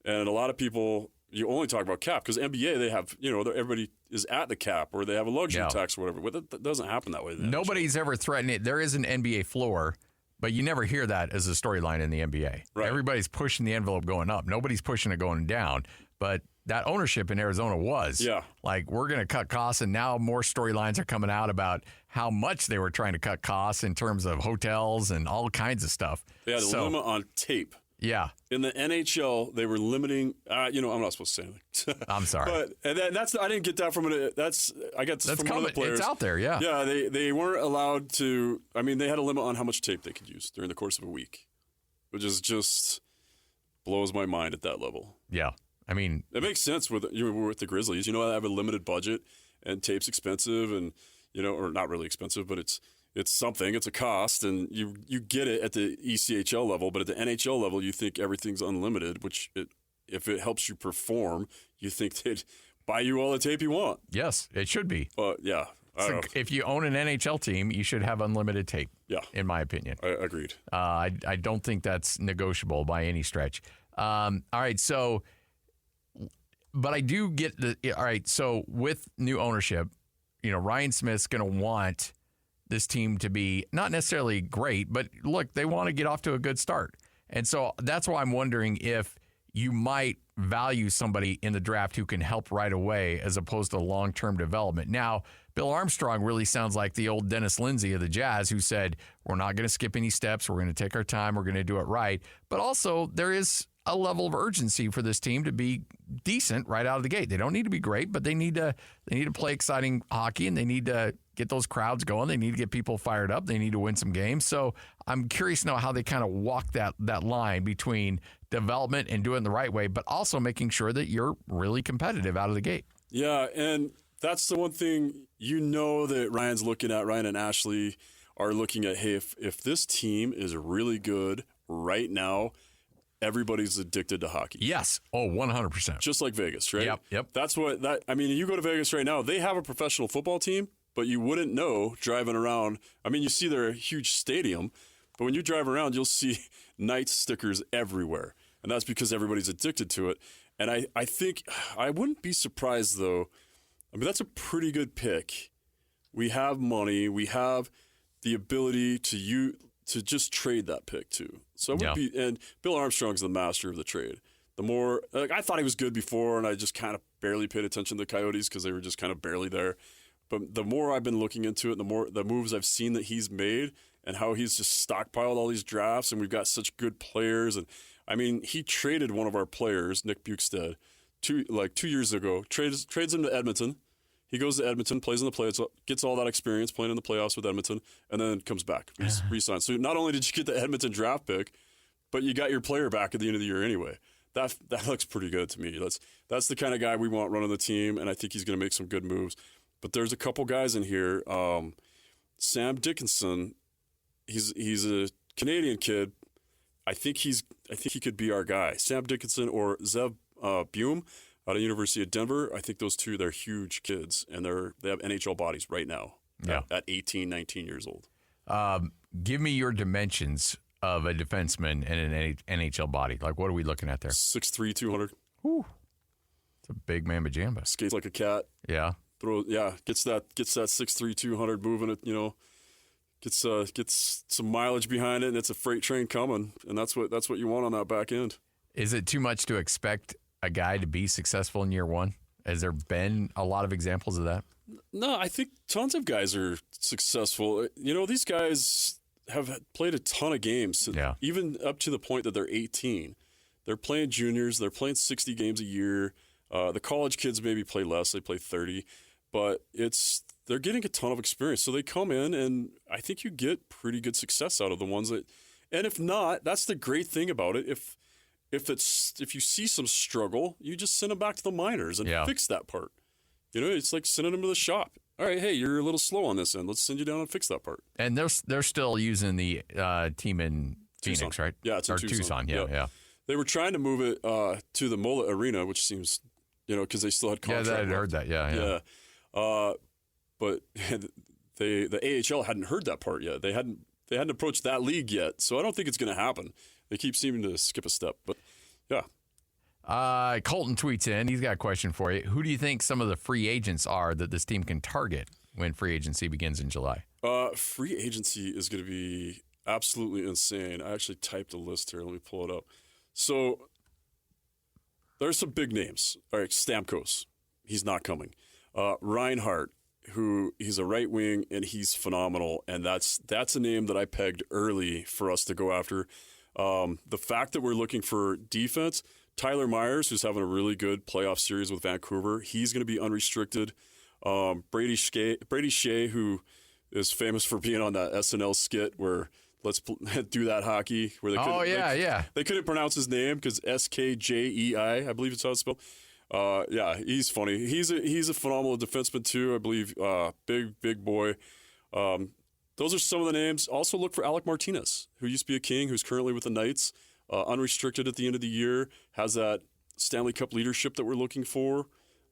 And a lot of people, you only talk about cap because NBA, they have, everybody is at the cap or they have a luxury tax or whatever. But that doesn't happen that way. Nobody's ever threatened it. There is an NBA floor, but you never hear that as a storyline in the NBA. Right. Everybody's pushing the envelope going up. Nobody's pushing it going down. But that ownership in Arizona was. Yeah. Like, we're going to cut costs, and now more storylines are coming out about how much they were trying to cut costs in terms of hotels and all kinds of stuff. They had a limit on tape. Yeah. In the NHL, they were limiting. I'm not supposed to say anything. I'm sorry. But that's I didn't get that from it. I got this from one of the players. It's out there, yeah. Yeah, they weren't allowed to. I mean, they had a limit on how much tape they could use during the course of a week, which is just blows my mind at that level. Yeah. I mean, it makes sense with the Grizzlies. They have a limited budget and tape's expensive, and or not really expensive, but it's something. It's a cost, and you get it at the ECHL level, but at the NHL level, you think everything's unlimited. Which if it helps you perform, you think they'd buy you all the tape you want. Yes, it should be. But yeah, So if you own an NHL team, you should have unlimited tape. Yeah, in my opinion. Agreed. I don't think that's negotiable by any stretch. All right, so. But I do get all right, so with new ownership, Ryan Smith's going to want this team to be not necessarily great, but look, they want to get off to a good start. And so that's why I'm wondering if you might value somebody in the draft who can help right away as opposed to long-term development. Now, Bill Armstrong really sounds like the old Dennis Lindsay of the Jazz who said, we're not going to skip any steps. We're going to take our time. We're going to do it right. But also there is a level of urgency for this team to be decent right out of the gate. They don't need to be great, but they need to play exciting hockey, and they need to get those crowds going. They need to get people fired up. They need to win some games. So I'm curious to know how they kind of walk that line between development and doing it the right way, but also making sure that you're really competitive out of the gate. Yeah, and that's the one thing that Ryan and Ashley are looking at, hey, if this team is really good right now, everybody's addicted to hockey. Yes. Oh, 100%. Just like Vegas, right? Yep. That's you go to Vegas right now, they have a professional football team, but you wouldn't know driving around. I mean, you see their huge stadium, but when you drive around, you'll see Knights stickers everywhere. And that's because everybody's addicted to it. And I think I wouldn't be surprised, though. I mean, that's a pretty good pick. We have money. We have the ability to just trade that pick too. So it would be, and Bill Armstrong's the master of the trade. The more I thought he was good before, and I just kind of barely paid attention to the Coyotes because they were just kind of barely there. But the more I've been looking into it, the more the moves I've seen that he's made, and how he's just stockpiled all these drafts, and we've got such good players. And I mean, he traded one of our players, Nick Bukestad, 2 years ago. Trades him to Edmonton. He goes to Edmonton, plays in the playoffs, gets all that experience playing in the playoffs with Edmonton, and then comes back, re-signs. So not only did you get the Edmonton draft pick, but you got your player back at the end of the year anyway. That looks pretty good to me. That's the kind of guy we want running the team, and I think he's going to make some good moves. But there's a couple guys in here. Sam Dickinson, he's a Canadian kid. I think he could be our guy. Sam Dickinson or Zev Bume out of University of Denver. I think those two, they're huge kids, and they have NHL bodies right now at 18, 19 years old. Give me your dimensions of a defenseman and an NHL body. Like, what are we looking at there? 6'3", 200. Whew. It's a big mamma jamba. Skates like a cat. Yeah. Gets that 6'3", 200 moving it, gets some mileage behind it, and it's a freight train coming, and that's what you want on that back end. Is it too much to expect a guy to be successful in year one? Has there been a lot of examples of that? No, I think tons of guys are successful. These guys have played a ton of games, even up to the point that they're 18. They're playing juniors. They're playing 60 games a year. The college kids maybe play less. They play 30. But they're getting a ton of experience. So they come in, and I think you get pretty good success out of the ones that – and if not, that's the great thing about it. If you see some struggle, you just send them back to the minors and fix that part. It's like sending them to the shop. All right, hey, you're a little slow on this end. Let's send you down and fix that part. And they're still using the team in Phoenix, Tucson. right? Yeah, it's in Tucson. Yeah. They were trying to move it to the Mullet Arena, which seems, because they still had contract. Yeah, I heard that. Yeah. But the AHL hadn't heard that part yet. They hadn't approached that league yet, so I don't think it's going to happen. They keep seeming to skip a step, but yeah. Colton tweets in. He's got a question for you. Who do you think some of the free agents are that this team can target when free agency begins in July? Free agency is going to be absolutely insane. I actually typed a list here. Let me pull it up. So there's some big names. All right, Stamkos. He's not coming. Reinhart, he's a right wing, and he's phenomenal. And that's a name that I pegged early for us to go after. The fact that we're looking for defense, Tyler Myers, who's having a really good playoff series with Vancouver, he's going to be unrestricted. Brady Shea, who is famous for being on that SNL skit where let's do that hockey, where they couldn't pronounce his name because Skjei, I believe it's how it's spelled. He's funny. He's a phenomenal defenseman too, I believe. Big boy. Those are some of the names. Also look for Alec Martinez, who used to be a King, who's currently with the Knights, unrestricted at the end of the year, has that Stanley Cup leadership that we're looking for.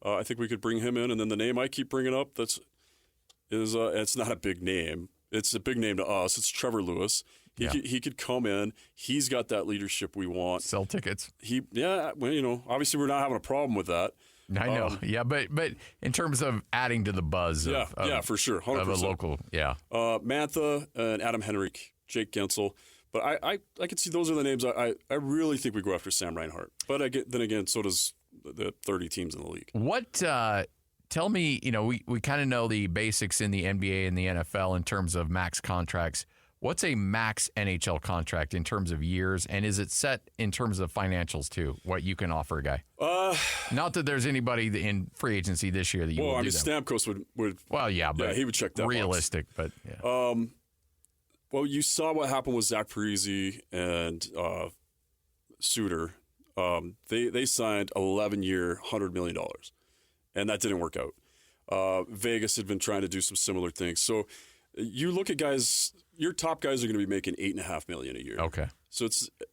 I think we could bring him in. And then the name I keep bringing up it's not a big name. It's a big name to us. It's Trevor Lewis. He could come in. He's got that leadership we want. Sell tickets. Obviously we're not having a problem with that. I know. But in terms of adding to the buzz for sure. 100%. Of a local, Mantha and Adam Henrik, Jake Gensel. But I could see those are the names. I really think we go after Sam Reinhart. But then again, so does the 30 teams in the league. What tell me, we kind of know the basics in the NBA and the NFL in terms of max contracts. What's a max NHL contract in terms of years, and is it set in terms of financials too? What you can offer a guy? Not that there's anybody in free agency this year that you. Well, Stamkos would. Well, but he would check that. Realistic, box. But yeah. Well, you saw what happened with Zach Parise and Suter. They signed 11-year, $100 million, and that didn't work out. Vegas had been trying to do some similar things. So you look at guys. Your top guys are going to be making $8.5 million a year. Okay. So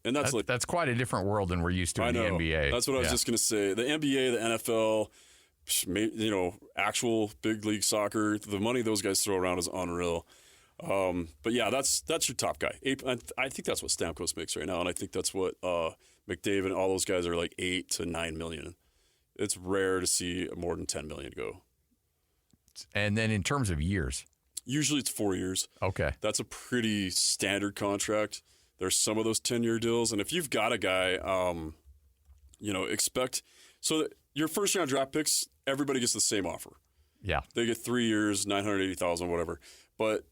that's quite a different world than we're used to in the NBA. That's what I was just going to say. The NBA, the NFL, actual big league soccer, the money those guys throw around is unreal. But yeah, that's your top guy. I think that's what Stamkos makes right now, and I think that's what McDavid and all those guys are like $8 to $9 million. It's rare to see more than $10 million go. And then in terms of years. Usually it's 4 years. Okay. That's a pretty standard contract. There's some of those 10-year deals. And if you've got a guy, expect – so your first-round draft picks, everybody gets the same offer. Yeah. They get 3 years, $980,000, whatever. But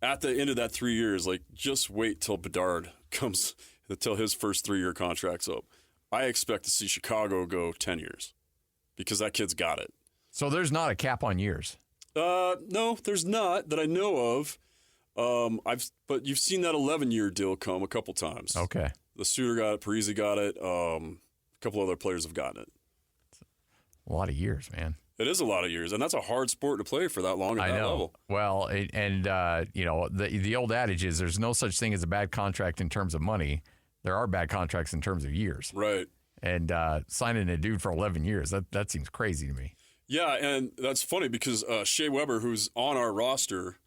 at the end of that 3 years, just wait till Bedard comes – until his first 3-year contract's up. I expect to see Chicago go 10 years because that kid's got it. So there's not a cap on years? No, there's not that I know of. But you've seen that 11-year deal come a couple times. Okay. The Suter got it, Parise got it. A couple other players have gotten it. A lot of years, man. It is a lot of years, and that's a hard sport to play for that long at that level. Well, the old adage is there's no such thing as a bad contract in terms of money. There are bad contracts in terms of years. Right. And signing a dude for 11 years, that seems crazy to me. Yeah, and that's funny because Shea Weber, who's on our roster,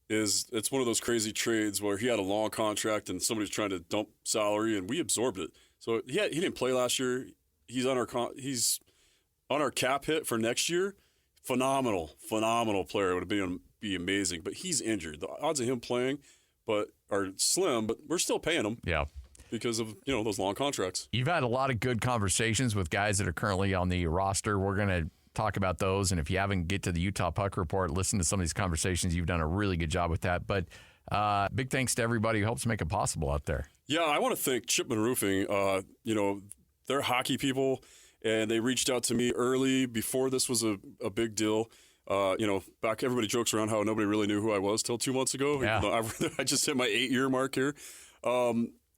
it's one of those crazy trades where he had a long contract and somebody's trying to dump salary, and we absorbed it. So he didn't play last year. He's on our cap hit for next year. Phenomenal player. It would be amazing, but he's injured. The odds of him playing are slim, but we're still paying him. Yeah. Because of those long contracts. You've had a lot of good conversations with guys that are currently on the roster. We're going to talk about those, and if you haven't get to the Utah Puck Report, listen to some of these conversations. You've done a really good job with that. But big thanks to everybody who helps make it possible out there. Yeah, I want to thank Chipman Roofing. They're hockey people, and they reached out to me early before this was a big deal. Back everybody jokes around how nobody really knew who I was till 2 months ago. Yeah. I just hit my 8-year mark here.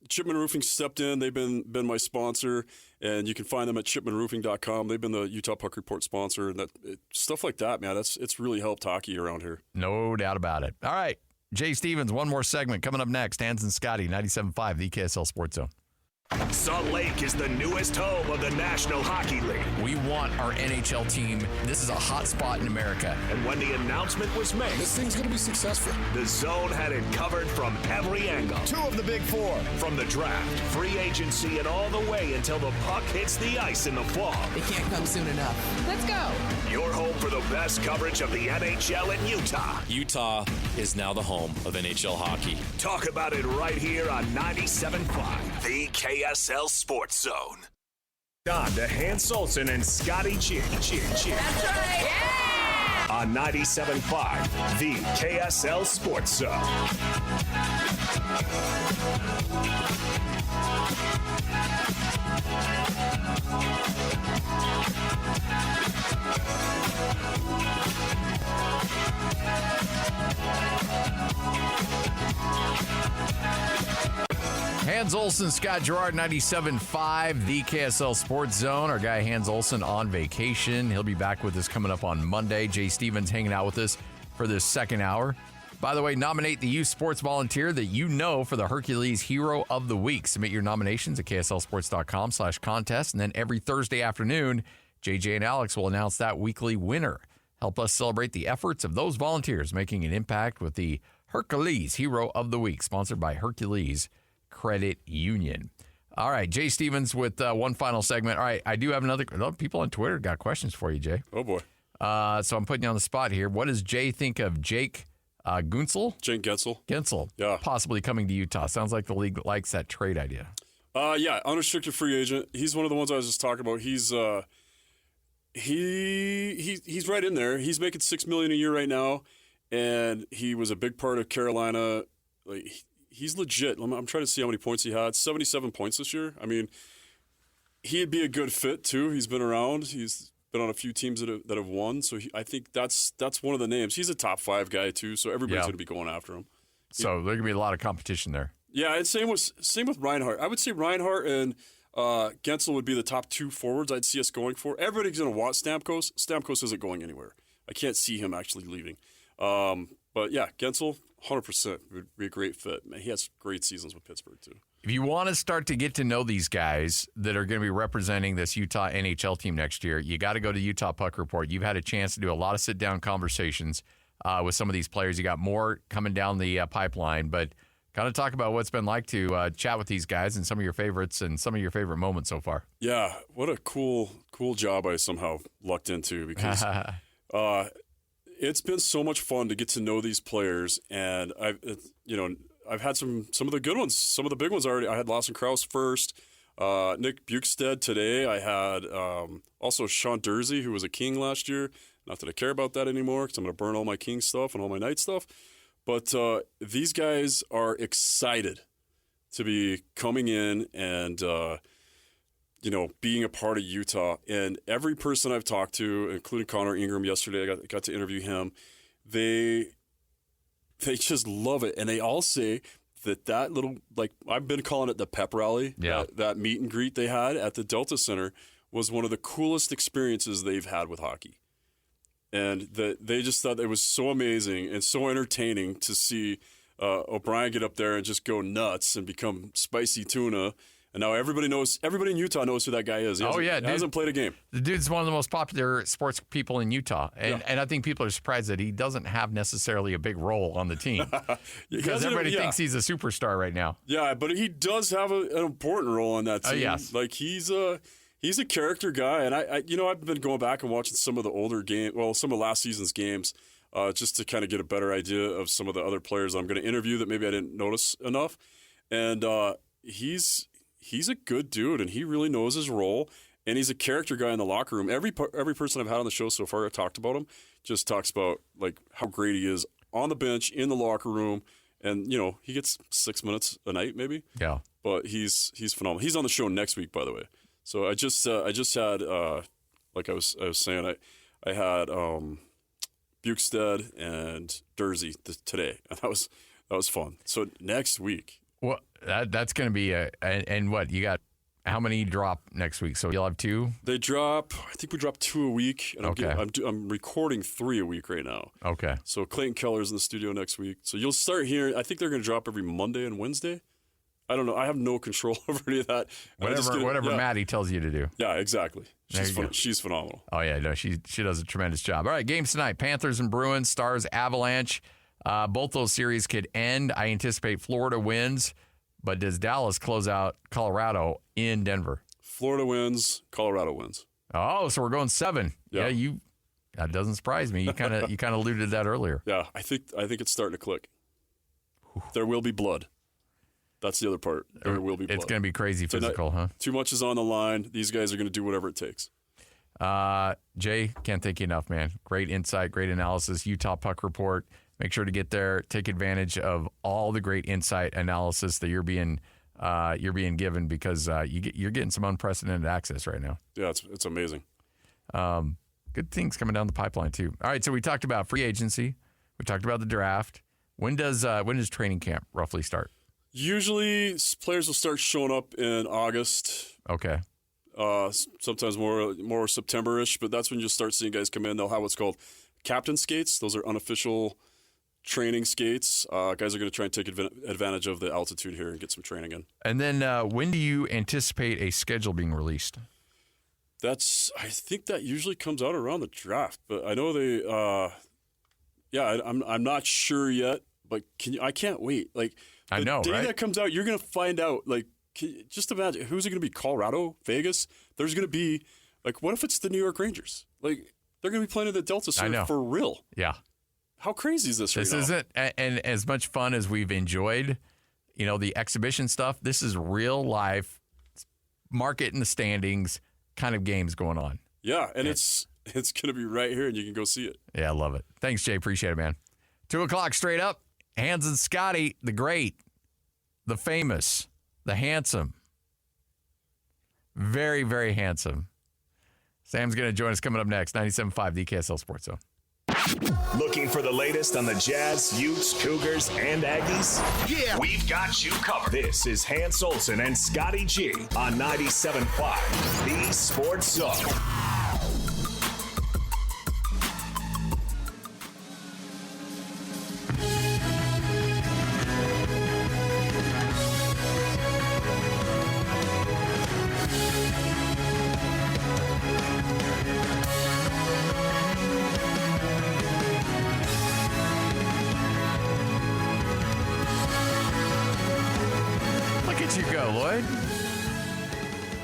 Chipman Roofing stepped in. They've been my sponsor, and you can find them at chipmanroofing.com. They've been the Utah Puck Report sponsor, and stuff like that, man. It's really helped hockey around here. No doubt about it. All right, Jay Stevens, one more segment coming up next. Hans and Scottie, 97.5, the KSL Sports Zone. Salt Lake is the newest home of the National Hockey League. We want our NHL team. This is a hot spot in America. And when the announcement was made, this thing's going to be successful. The Zone had it covered from every angle. 2 of the Big 4. From the draft, free agency, and all the way until the puck hits the ice in the fall. It can't come soon enough. Let's go. Your home for the best coverage of the NHL in Utah. Utah is now the home of NHL hockey. Talk about it right here on 97.5, the KSL Sports Zone. On to Hans Olsen and Scottie Scheffl. That's right. Yeah! On 97.5, the KSL Sports Zone. Hans Olsen, Scott Gerard, 97.5, the KSL Sports Zone. Our guy Hans Olsen on vacation. He'll be back with us coming up on Monday. Jay Stevens hanging out with us for this second hour. By the way, nominate the youth sports volunteer that you know for the Hercules Hero of the Week. Submit your nominations at kslsports.com/contest. And then every Thursday afternoon, JJ and Alex will announce that weekly winner. Help us celebrate the efforts of those volunteers making an impact with the Hercules Hero of the Week, sponsored by Hercules Credit Union. All right, Jay Stevens with one final segment. All right, I do have another people on Twitter got questions for you, Jay. Oh, boy. So I'm putting you on the spot here. What does Jay think of Jake Guentzel? Jake Guentzel. Guentzel. Yeah. Possibly coming to Utah. Sounds like the league likes that trade idea. Yeah, unrestricted free agent. He's one of the ones I was just talking about. He's he's right in there. He's making $6 million a year right now, and he was a big part of Carolina. Like, he's legit. I'm trying to see how many points he had. 77 points this year. I mean, he'd be a good fit too. He's been around. He's been on a few teams that have won. So I think that's one of the names. He's a top 5 guy too. So everybody's going to be going after him. So there's going to be a lot of competition there. Yeah, and same with Reinhart. I would say Reinhart and Guentzel would be the top 2 forwards I'd see us going for. Everybody's going to want Stamkos. Stamkos isn't going anywhere. I can't see him actually leaving. But yeah, Guentzel, 100% would be a great fit. Man, he has great seasons with Pittsburgh too. If you want to start to get to know these guys that are going to be representing this Utah NHL team next year, you got to go to Utah Puck Report. You've had a chance to do a lot of sit-down conversations with some of these players. You got more coming down the pipeline, but kind of talk about what's been like to chat with these guys and some of your favorites and some of your favorite moments so far. Yeah, what a cool job I somehow lucked into, because it's been so much fun to get to know these players, and I've had some of the good ones, some of the big ones already. I had Lawson Krause first, Nick Bukestad today. I had also Sean Dursey, who was a King last year. Not that I care about that anymore, because I'm going to burn all my King stuff and all my Knight stuff. But these guys are excited to be coming in and being a part of Utah. And every person I've talked to, including Connor Ingram yesterday, I got to interview him. They just love it, and they all say that little, like, I've been calling it the pep rally. Yeah. That meet and greet they had at the Delta Center was one of the coolest experiences they've had with hockey. And that they just thought it was so amazing and so entertaining to see O'Brien get up there and just go nuts and become spicy tuna. And now everybody in Utah knows who that guy is. He hasn't played a game. The dude's one of the most popular sports people in Utah. And I think people are surprised that he doesn't have necessarily a big role on the team. Because everybody thinks he's a superstar right now. Yeah, but he does have an important role on that team. Yes. Like, he's a character guy. And I've been going back and watching some of the older some of last season's games, just to kind of get a better idea of some of the other players I'm going to interview that maybe I didn't notice enough. And he's a good dude, and he really knows his role, and he's a character guy in the locker room. Every person I've had on the show so far I've talked about him just talks about, like, how great he is on the bench, in the locker room, and he gets 6 minutes a night maybe. Yeah. But he's phenomenal. He's on the show next week, by the way. So I just had like I was saying, I had Bukestad and Dursey today, and that was fun. So next week. Well, that's going to be and what you got? How many drop next week? So you'll have 2. They drop. I think we drop 2 a week, and okay. I'm recording 3 a week right now. Okay. So Clayton Keller's in the studio next week. So you'll start hearing. I think they're going to drop every Monday and Wednesday. I don't know. I have no control over any of that. Whatever Maddie tells you to do. Yeah, exactly. She's phenomenal. Oh yeah, no, she does a tremendous job. All right, games tonight: Panthers and Bruins, Stars, Avalanche. Both those series could end. I anticipate Florida wins, but does Dallas close out Colorado in Denver? Florida wins, Colorado wins. Oh, so we're going 7. Yeah, that doesn't surprise me. You kind of alluded to that earlier. Yeah, I think it's starting to click. There will be blood. That's the other part. There will be blood. It's going to be crazy physical, huh? Too much is on the line. These guys are going to do whatever it takes. Jay, can't thank you enough, man. Great insight, great analysis. Utah Puck Report. Make sure to get there. Take advantage of all the great insight analysis that you're being given, because you're getting some unprecedented access right now. Yeah, it's amazing. Good things coming down the pipeline too. All right, so we talked about free agency. We talked about the draft. When does training camp roughly start? Usually, players will start showing up in August. Okay. Sometimes more September-ish, but that's when you'll start seeing guys come in. They'll have what's called captain skates. Those are unofficial training skates. Guys are going to try and take advantage of the altitude here and get some training in. And then when do you anticipate a schedule being released? I think that usually comes out around the draft, but I know they. I'm not sure yet, but I can't wait. Like I know, the day right? that comes out, you're going to find out. Like, just imagine who's it going to be? Colorado, Vegas. There's going to be like, what if it's the New York Rangers? Like, they're going to be playing in the Delta Surf for real. Yeah. How crazy is this right now? This isn't, and as much fun as we've enjoyed, the exhibition stuff, this is real life, market in the standings kind of games going on. Yeah, and it's going to be right here, and you can go see it. Yeah, I love it. Thanks, Jay. Appreciate it, man. 2 o'clock straight up. Hans and Scottie, the great, the famous, the handsome. Very, very handsome. Sam's going to join us coming up next. 97.5, the KSL Sports Zone. Looking for the latest on the Jazz, Utes, Cougars, and Aggies? Yeah. We've got you covered. This is Hans Olsen and Scottie G on 97.5, the Sports Zone.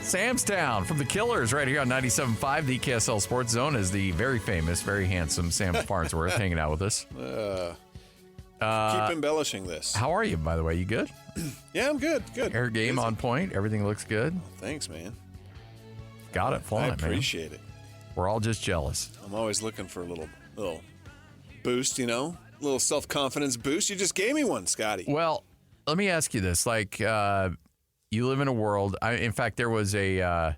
Samstown from the Killers right here on 97.5, the KSL Sports Zone, is the very famous, very handsome Sam Farnsworth hanging out with us. Keep embellishing this. How are you, by the way? You good? Yeah, I'm good. Good. Air game on point. Everything looks good. Oh, thanks, man. Got it flying, man. I appreciate it. We're all just jealous. I'm always looking for a little boost, a little self-confidence boost. You just gave me one, Scottie. Well, let me ask you this. Like, you live in a world. In fact, there was JJ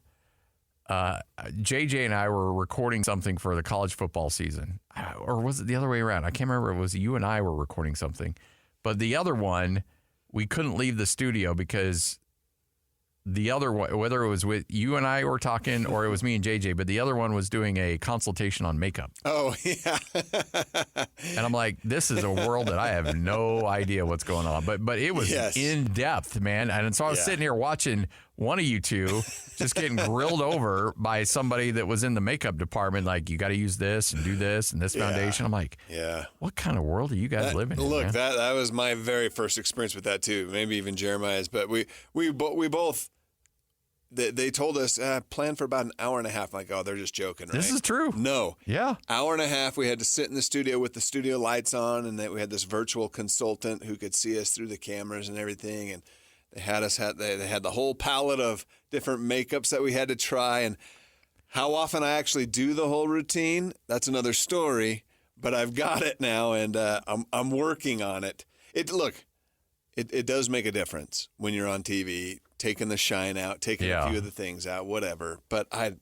and I were recording something for the college football season. Or was it the other way around? I can't remember. It was you and I were recording something. But the other one, we couldn't leave the studio because the other one, whether it was with you and I were talking or it was me and JJ, but the other one was doing a consultation on makeup. Oh, yeah. And I'm like, this is a world that I have no idea what's going on. But it was in depth, man. And so I was sitting here watching one of you two just getting grilled over by somebody that was in the makeup department. Like, you got to use this and do this and this foundation. I'm like, what kind of world are you guys living in? Look, man? that was my very first experience with that too. Maybe even Jeremiah's. But we both. They told us, plan for about an hour and a half. I'm like, oh, they're just joking, right? This is true. No. Yeah. Hour and a half. We had to sit in the studio with the studio lights on, and then we had this virtual consultant who could see us through the cameras and everything. And they had they had the whole palette of different makeups that we had to try. And how often I actually do the whole routine, that's another story. But I've got it now, and I'm working on it. It does make a difference when you're on TV, taking the shine out, taking a few of the things out, whatever. But I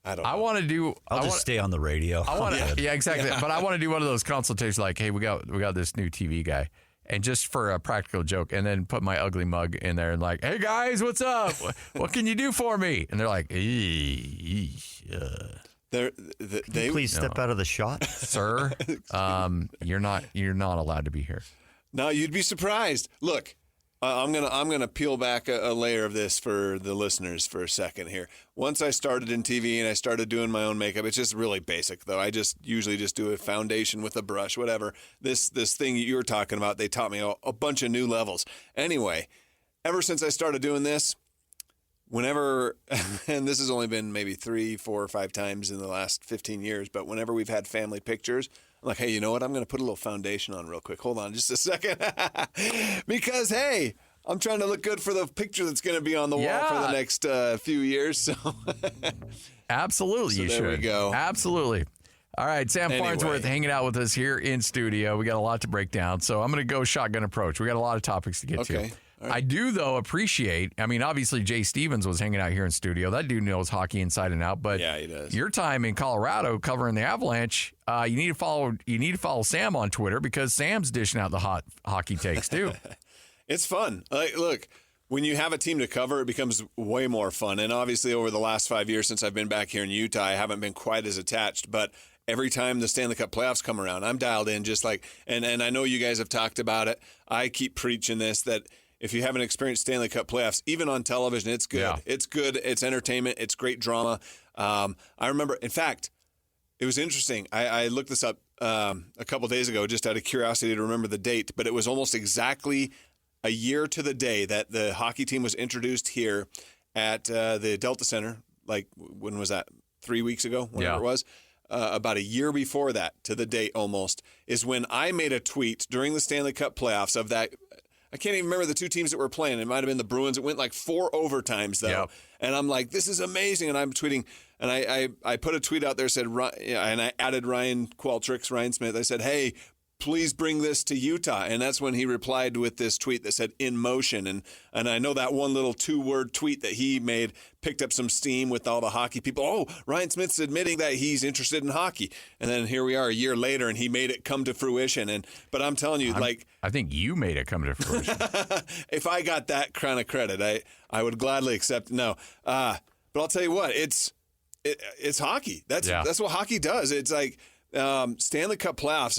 don't know. I want to do. I'll just stay on the radio. I want to. Yeah, exactly. But I want to do one of those consultations, like, hey, we got this new TV guy, and just for a practical joke, and then put my ugly mug in there and like, hey guys, what's up? What can you do for me? And they're like, Please step out of the shot, sir. You're not allowed to be here. No, you'd be surprised. Look, I'm gonna peel back a layer of this for the listeners for a second here. Once I started in TV and I started doing my own makeup, it's just really basic though. I just usually just do a foundation with a brush, whatever. This thing you were talking about, they taught me a bunch of new levels. Anyway, ever since I started doing this, whenever, and this has only been maybe 3, 4, or 5 times in the last 15 years, but whenever we've had family pictures, I'm like, hey, you know what? I'm going to put a little foundation on real quick. Hold on just a second. Because, hey, I'm trying to look good for the picture that's going to be on the wall for the next few years. So absolutely, so you there should. we go. Absolutely. All right, Sam Farnsworth hanging out with us here in studio. We got a lot to break down, so I'm going to go shotgun approach. We got a lot of topics to get to. Right. I do, though, appreciate, obviously Jay Stevens was hanging out here in studio. That dude knows hockey inside and out. But yeah, he does. Your time in Colorado covering the Avalanche, you need to follow Sam on Twitter because Sam's dishing out the hot hockey takes, too. It's fun. Look, when you have a team to cover, it becomes way more fun. And obviously, over the last 5 years since I've been back here in Utah, I haven't been quite as attached. But every time the Stanley Cup playoffs come around, I'm dialed in just like, and I know you guys have talked about it. I keep preaching this, that if you haven't experienced Stanley Cup playoffs, even on television, it's good. Yeah. It's good. It's entertainment. It's great drama. I remember, in fact, it was interesting. I looked this up a couple days ago just out of curiosity to remember the date, but it was almost exactly a year to the day that the hockey team was introduced here at the Delta Center. Like, when was that? 3 weeks ago, whenever it was. About a year before that, to the date almost, is when I made a tweet during the Stanley Cup playoffs of that. I can't even remember the two teams that were playing. It might have been the Bruins. It went like 4 overtimes, though. Yep. And I'm like, this is amazing. And I'm tweeting. And I put a tweet out there, said, and I added Ryan Qualtrics, Ryan Smith. I said, hey, please bring this to Utah. And that's when he replied with this tweet that said, in motion. And I know that one little 2-word tweet that he made picked up some steam with all the hockey people. Oh, Ryan Smith's admitting that he's interested in hockey. And then here we are a year later, and he made it come to fruition. But I'm telling you, I think you made it come to fruition. If I got that kind of credit, I would gladly accept. No. But I'll tell you what, it's hockey. That's what hockey does. It's like Stanley Cup playoffs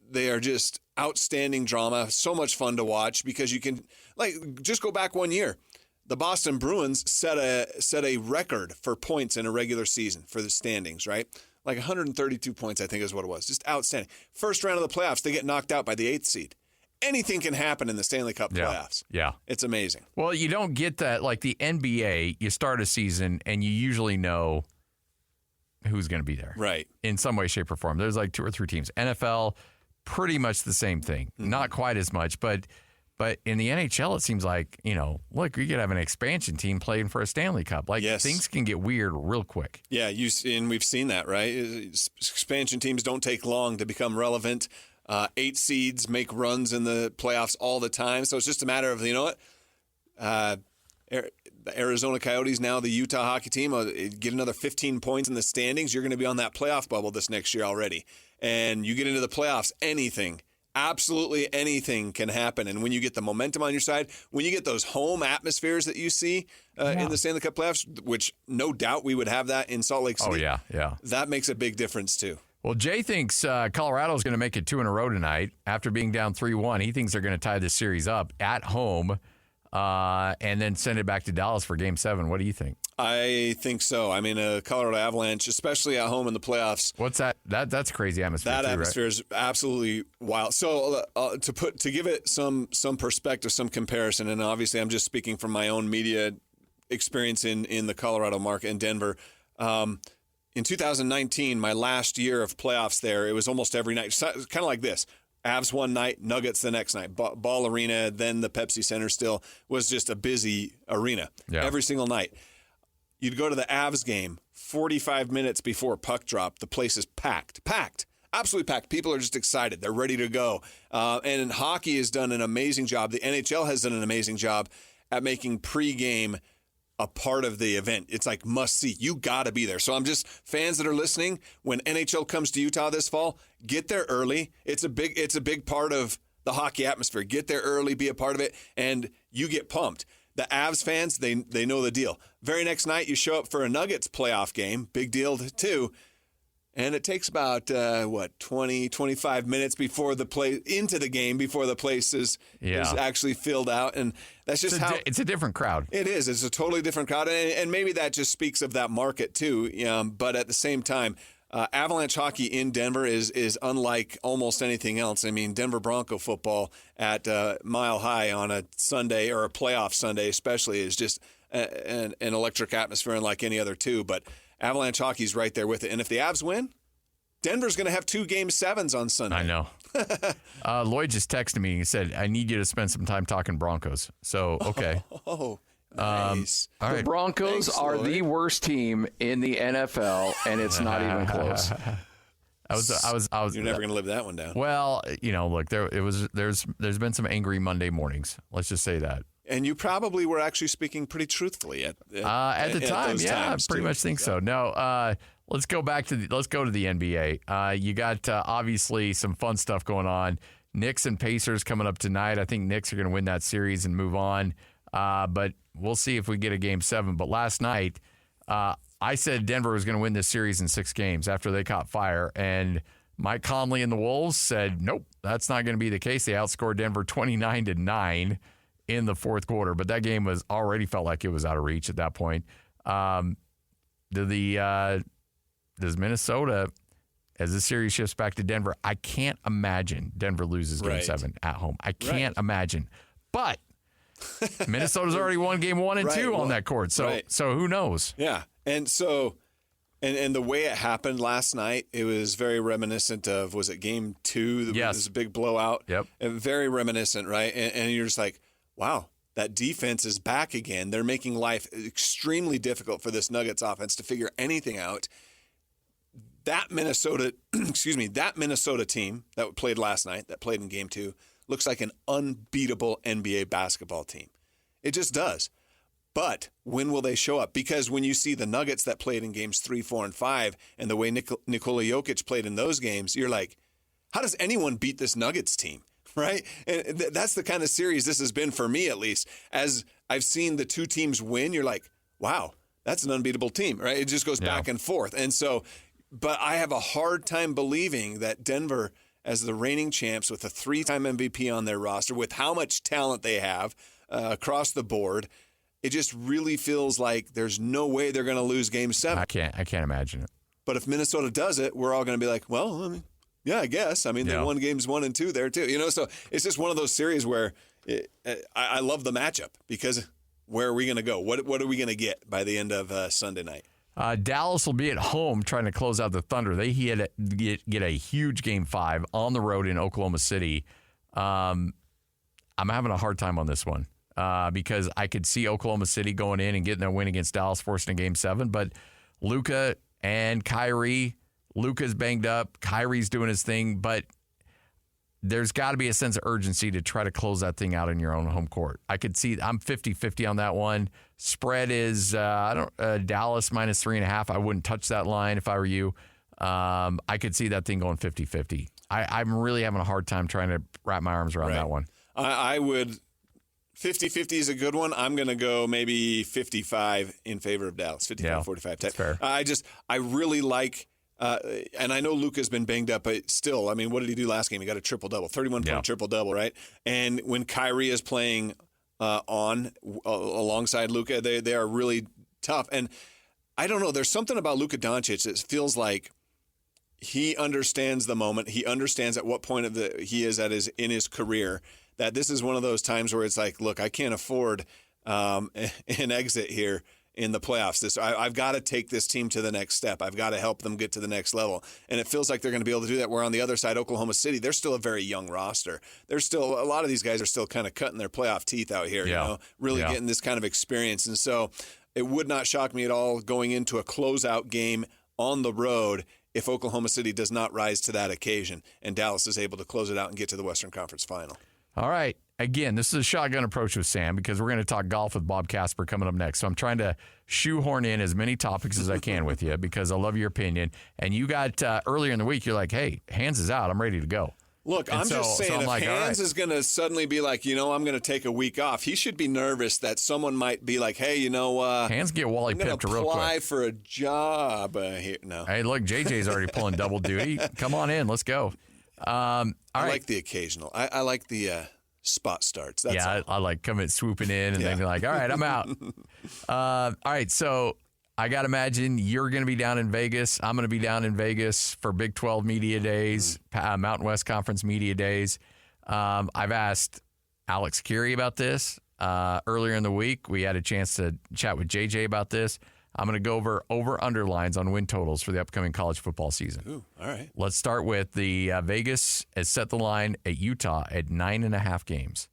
they are just outstanding drama. So much fun to watch because you can, just go back 1 year. The Boston Bruins set a record for points in a regular season for the standings, right? Like 132 points, I think is what it was. Just outstanding. First round of the playoffs, they get knocked out by the 8th seed. Anything can happen in the Stanley Cup playoffs. Yeah. It's amazing. Well, you don't get that. Like the NBA, you start a season and you usually know who's going to be there. Right. In some way, shape, or form. There's like 2 or 3 teams. NFL, pretty much the same thing. Mm-hmm. Not quite as much, but in the NHL, it seems like, look, you could have an expansion team playing for a Stanley Cup. Things can get weird real quick. Yeah, and we've seen that, right? Expansion teams don't take long to become relevant. 8 seeds make runs in the playoffs all the time. So it's just a matter of, the Arizona Coyotes, now the Utah hockey team, get another 15 points in the standings. You're going to be on that playoff bubble this next year already. And you get into the playoffs, absolutely anything can happen. And when you get the momentum on your side, when you get those home atmospheres that you see in the Stanley Cup playoffs, which no doubt we would have that in Salt Lake City. Oh, yeah. That makes a big difference, too. Well, Jay thinks Colorado's going to make it 2 in a row tonight. After being down 3-1, he thinks they're going to tie this series up at home and then send it back to Dallas for Game 7. What do you think? I think so. I mean, Colorado Avalanche, especially at home in the playoffs. What's that? That's crazy atmosphere. That too, atmosphere right? is absolutely wild. So to give it some perspective, some comparison, and obviously I'm just speaking from my own media experience in the Colorado market in Denver. In 2019, my last year of playoffs there, it was almost every night. Kind of like this. Avs one night, Nuggets the next night. Ball Arena, then the Pepsi Center still was just a busy arena every single night. You'd go to the Avs game 45 minutes before puck drop. The place is packed, absolutely packed. People are just excited. They're ready to go. And hockey has done an amazing job. The NHL has done an amazing job at making pregame a part of the event. It's like must see. You got to be there. So I'm just fans that are listening. When NHL comes to Utah this fall, get there early. It's a big part of the hockey atmosphere. Get there early, be a part of it, and you get pumped. The Avs fans, they know the deal. Very next night, you show up for a Nuggets playoff game. Big deal, too. And it takes about, 20, 25 minutes before the game, before the place is actually filled out. And that's just it's a different crowd. It is. It's a totally different crowd. And maybe that just speaks of that market, too. But at the same time, Avalanche hockey in Denver is unlike almost anything else. I mean, Denver Bronco football at Mile High on a Sunday, or a playoff Sunday especially, is just an electric atmosphere unlike any other two. But Avalanche hockey's right there with it. And if the Avs win, Denver's going to have 2 Game 7s on Sunday. I know. Lloyd just texted me and said, I need you to spend some time talking Broncos. So, okay. Oh, nice. All right. The Broncos are the worst team in the NFL, and it's not even close. I was. You're never going to live that one down. Well, look, there's been some angry Monday mornings. Let's just say that. And you probably were actually speaking pretty truthfully at the time. Yeah, I pretty much think so. No, let's go to the NBA. You got obviously some fun stuff going on. Knicks and Pacers coming up tonight. I think Knicks are going to win that series and move on. But we'll see if we get a Game 7. But last night, I said Denver was going to win this series in 6 games after they caught fire. And Mike Conley and the Wolves said, nope, that's not going to be the case. They outscored Denver 29-9 in the fourth quarter. But that game was already felt like it was out of reach at that point. Does Minnesota, as the series shifts back to Denver, I can't imagine Denver loses Game 7 at home. I can't imagine. But Minnesota's already won Game 1 and 2 on that court. So who knows? Yeah. And so, and the way it happened last night, it was very reminiscent of, was it Game 2? Yes. This big blowout. Yep. And very reminiscent, right? And you're just like, wow, that defense is back again. They're making life extremely difficult for this Nuggets offense to figure anything out. That Minnesota, that Minnesota team that played last night, that played in Game 2, looks like an unbeatable NBA basketball team. It just does. But when will they show up? Because when you see the Nuggets that played in Games 3, 4, and 5, and the way Nikola Jokic played in those games, you're like, how does anyone beat this Nuggets team? Right? And that's the kind of series this has been for me, at least. As I've seen the two teams win, you're like, wow, that's an unbeatable team, right? It just goes back and forth. And so, but I have a hard time believing that Denver, as the reigning champs with a 3-time MVP on their roster, with how much talent they have across the board, it just really feels like there's no way they're going to lose Game 7. I can't imagine it. But if Minnesota does it, we're all going to be like, well, I mean, yeah, I guess. I mean, they won Games 1 and 2 there too. You know, so it's just one of those series where I love the matchup, because where are we going to go? What are we going to get by the end of Sunday night? Dallas will be at home trying to close out the Thunder. They get a huge Game 5 on the road in Oklahoma City. I'm having a hard time on this one because I could see Oklahoma City going in and getting their win against Dallas, forcing a Game 7. But Luka and Kyrie, Luka's banged up, Kyrie's doing his thing, but there's got to be a sense of urgency to try to close that thing out in your own home court. I could see I'm 50-50 on that one. Spread is Dallas minus 3.5. I wouldn't touch that line if I were you. I could see that thing going 50-50. I'm really having a hard time trying to wrap my arms around that one. I would. 50-50 is a good one. I'm going to go maybe 55 in favor of Dallas. 55-45 type. That's fair. I really like. And I know Luka's been banged up, but still, I mean, what did he do last game? He got a triple-double, 31-point triple-double, right? And when Kyrie is playing alongside Luka, they are really tough. And I don't know, there's something about Luka Doncic that feels like he understands the moment. He understands at what point he is in his career, that this is one of those times where it's like, look, I can't afford an exit here in the playoffs. I've got to take this team to the next step. I've got to help them get to the next level. And it feels like they're going to be able to do that. Where on the other side, Oklahoma City, they're still a very young roster. There's still a lot of these guys are still kind of cutting their playoff teeth out here, you know, really getting this kind of experience. And so it would not shock me at all going into a closeout game on the road if Oklahoma City does not rise to that occasion and Dallas is able to close it out and get to the Western Conference Final. All right. Again, this is a shotgun approach with Sam because we're going to talk golf with Bob Casper coming up next. So I'm trying to shoehorn in as many topics as I can with you because I love your opinion. And you got earlier in the week, you're like, hey, Hands is out. I'm ready to go. Look, I'm just saying, if Hands is going to suddenly be like, you know, I'm going to take a week off, he should be nervous that someone might be like, hey, you know, Hands get Wally pipped real quick. Apply for a job here. No. Hey, look, JJ's already pulling double duty. Come on in. Let's go. I like the occasional. I like the spot starts. That's I like coming swooping in and then be like, all right, I'm out. All right, so I got to imagine you're going to be down in Vegas. I'm going to be down in Vegas for Big 12 Media Days, Mountain West Conference Media Days. I've asked Alex Curie about this. Earlier in the week, we had a chance to chat with JJ about this. I'm going to go over underlines on win totals for the upcoming college football season. Ooh, all right. Let's start with the Vegas has set the line at Utah at 9.5 games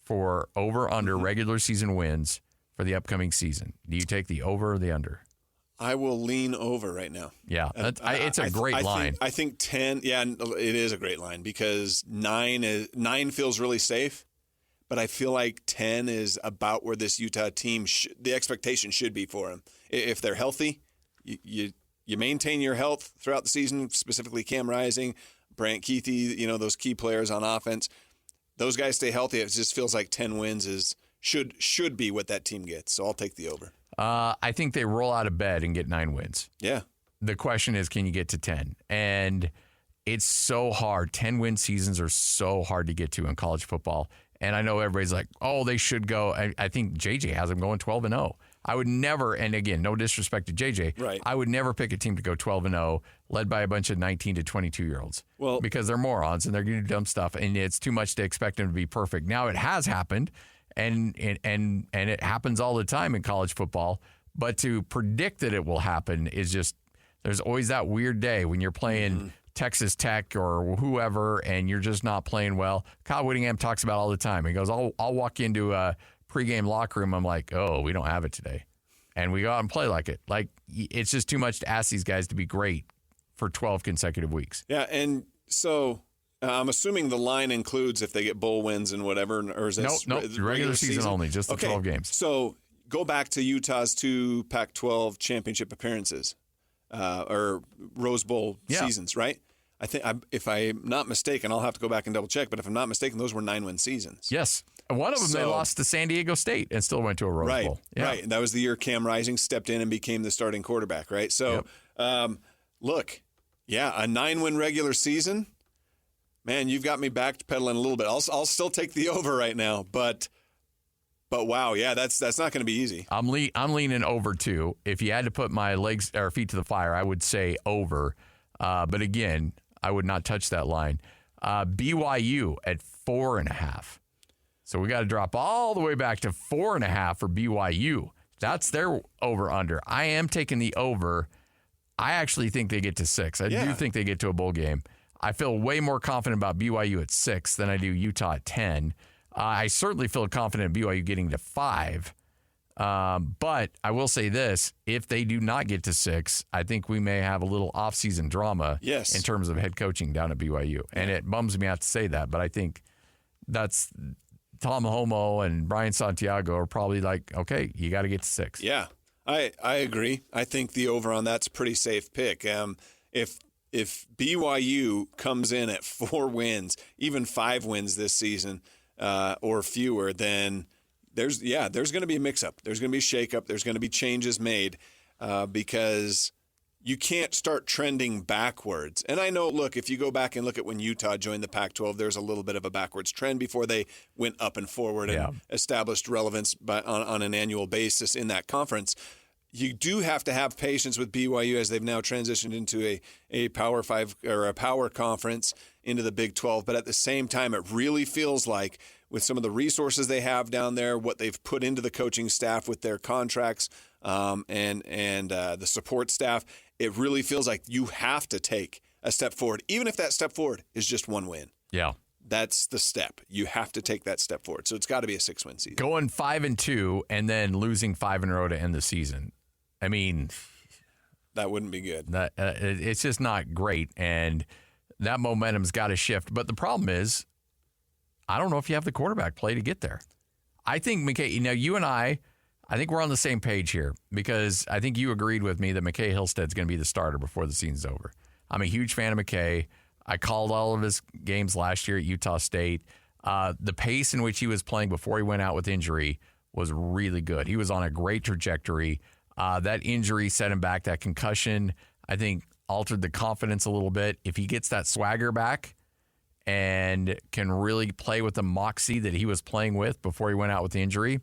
for over-under regular season wins for the upcoming season. Do you take the over or the under? I will lean over right now. Yeah, it's a great line. I think 10, it is a great line because 9 feels really safe. But I feel like 10 is about where this Utah team, the expectation should be for them. If they're healthy, you maintain your health throughout the season, specifically Cam Rising, Brant Keithy, those key players on offense. Those guys stay healthy. It just feels like 10 wins should be what that team gets. So I'll take the over. I think they roll out of bed and get 9 wins. Yeah. The question is, can you get to 10? And it's so hard. 10-win seasons are so hard to get to in college football. And I know everybody's like, oh, they should go. I think JJ has them going 12-0. I would never, and again, no disrespect to JJ, right. I would never pick a team to go 12-0 led by a bunch of 19 to 22-year-olds. Well, because they're morons and they're going to do dumb stuff, and it's too much to expect them to be perfect. Now, it has happened, and it happens all the time in college football, but to predict that it will happen is just, there's always that weird day when you're playing Texas Tech or whoever, and you're just not playing well. Kyle Whittingham talks about it all the time. He goes, I'll walk into a pregame locker room. I'm like, oh, we don't have it today. And we go out and play like it. Like, it's just too much to ask these guys to be great for 12 consecutive weeks. Yeah, and so I'm assuming the line includes if they get bowl wins and whatever, or is this Nope, regular season only, just the 12 games. So go back to Utah's 2 Pac-12 championship appearances. Or Rose Bowl seasons, right? I think, if I'm not mistaken, I'll have to go back and double check, but if I'm not mistaken, those were 9-win seasons. Yes. One of them, they lost to San Diego State and still went to a Rose Bowl. Yeah. Right. And that was the year Cam Rising stepped in and became the starting quarterback, right? So, look, a 9-win regular season, man, you've got me backpedaling a little bit. I'll still take the over right now, but wow, that's not going to be easy. I'm leaning over too. If you had to put my legs or feet to the fire, I would say over. But again, I would not touch that line. BYU at 4.5. So we got to drop all the way back to 4.5 for BYU. That's their over/under. I am taking the over. I actually think they get to 6. I do think they get to a bowl game. I feel way more confident about BYU at 6 than I do Utah at 10. I certainly feel confident in BYU getting to 5. But I will say this, if they do not get to 6, I think we may have a little off-season drama in terms of head coaching down at BYU. And it bums me out to say that, but I think that's Tom Homo and Brian Santiago are probably like, okay, you got to get to 6. Yeah, I agree. I think the over on that's a pretty safe pick. If BYU comes in at 4 wins, even 5 wins this season, or fewer, then there's going to be a mix-up. There's going to be a shake-up. There's going to be changes made because you can't start trending backwards. And I know, look, if you go back and look at when Utah joined the Pac-12, there's a little bit of a backwards trend before they went up and forward and established relevance on an annual basis in that conference. You do have to have patience with BYU as they've now transitioned into a Power 5 or a power conference into the Big 12. But at the same time, it really feels like with some of the resources they have down there, what they've put into the coaching staff with their contracts and the support staff, it really feels like you have to take a step forward, even if that step forward is just 1 win. Yeah. That's the step. You have to take that step forward. So it's got to be a 6-win season. Going 5-2 and then losing 5 in a row to end the season. I mean, that wouldn't be good. It's just not great, and that momentum's got to shift. But the problem is, I don't know if you have the quarterback play to get there. I think McKay, you and I think we're on the same page here because I think you agreed with me that McKay Hillstead's going to be the starter before the season's over. I'm a huge fan of McKay. I called all of his games last year at Utah State. The pace in which he was playing before he went out with injury was really good. He was on a great trajectory. That injury set him back. That concussion, I think, altered the confidence a little bit. If he gets that swagger back and can really play with the moxie that he was playing with before he went out with the injury,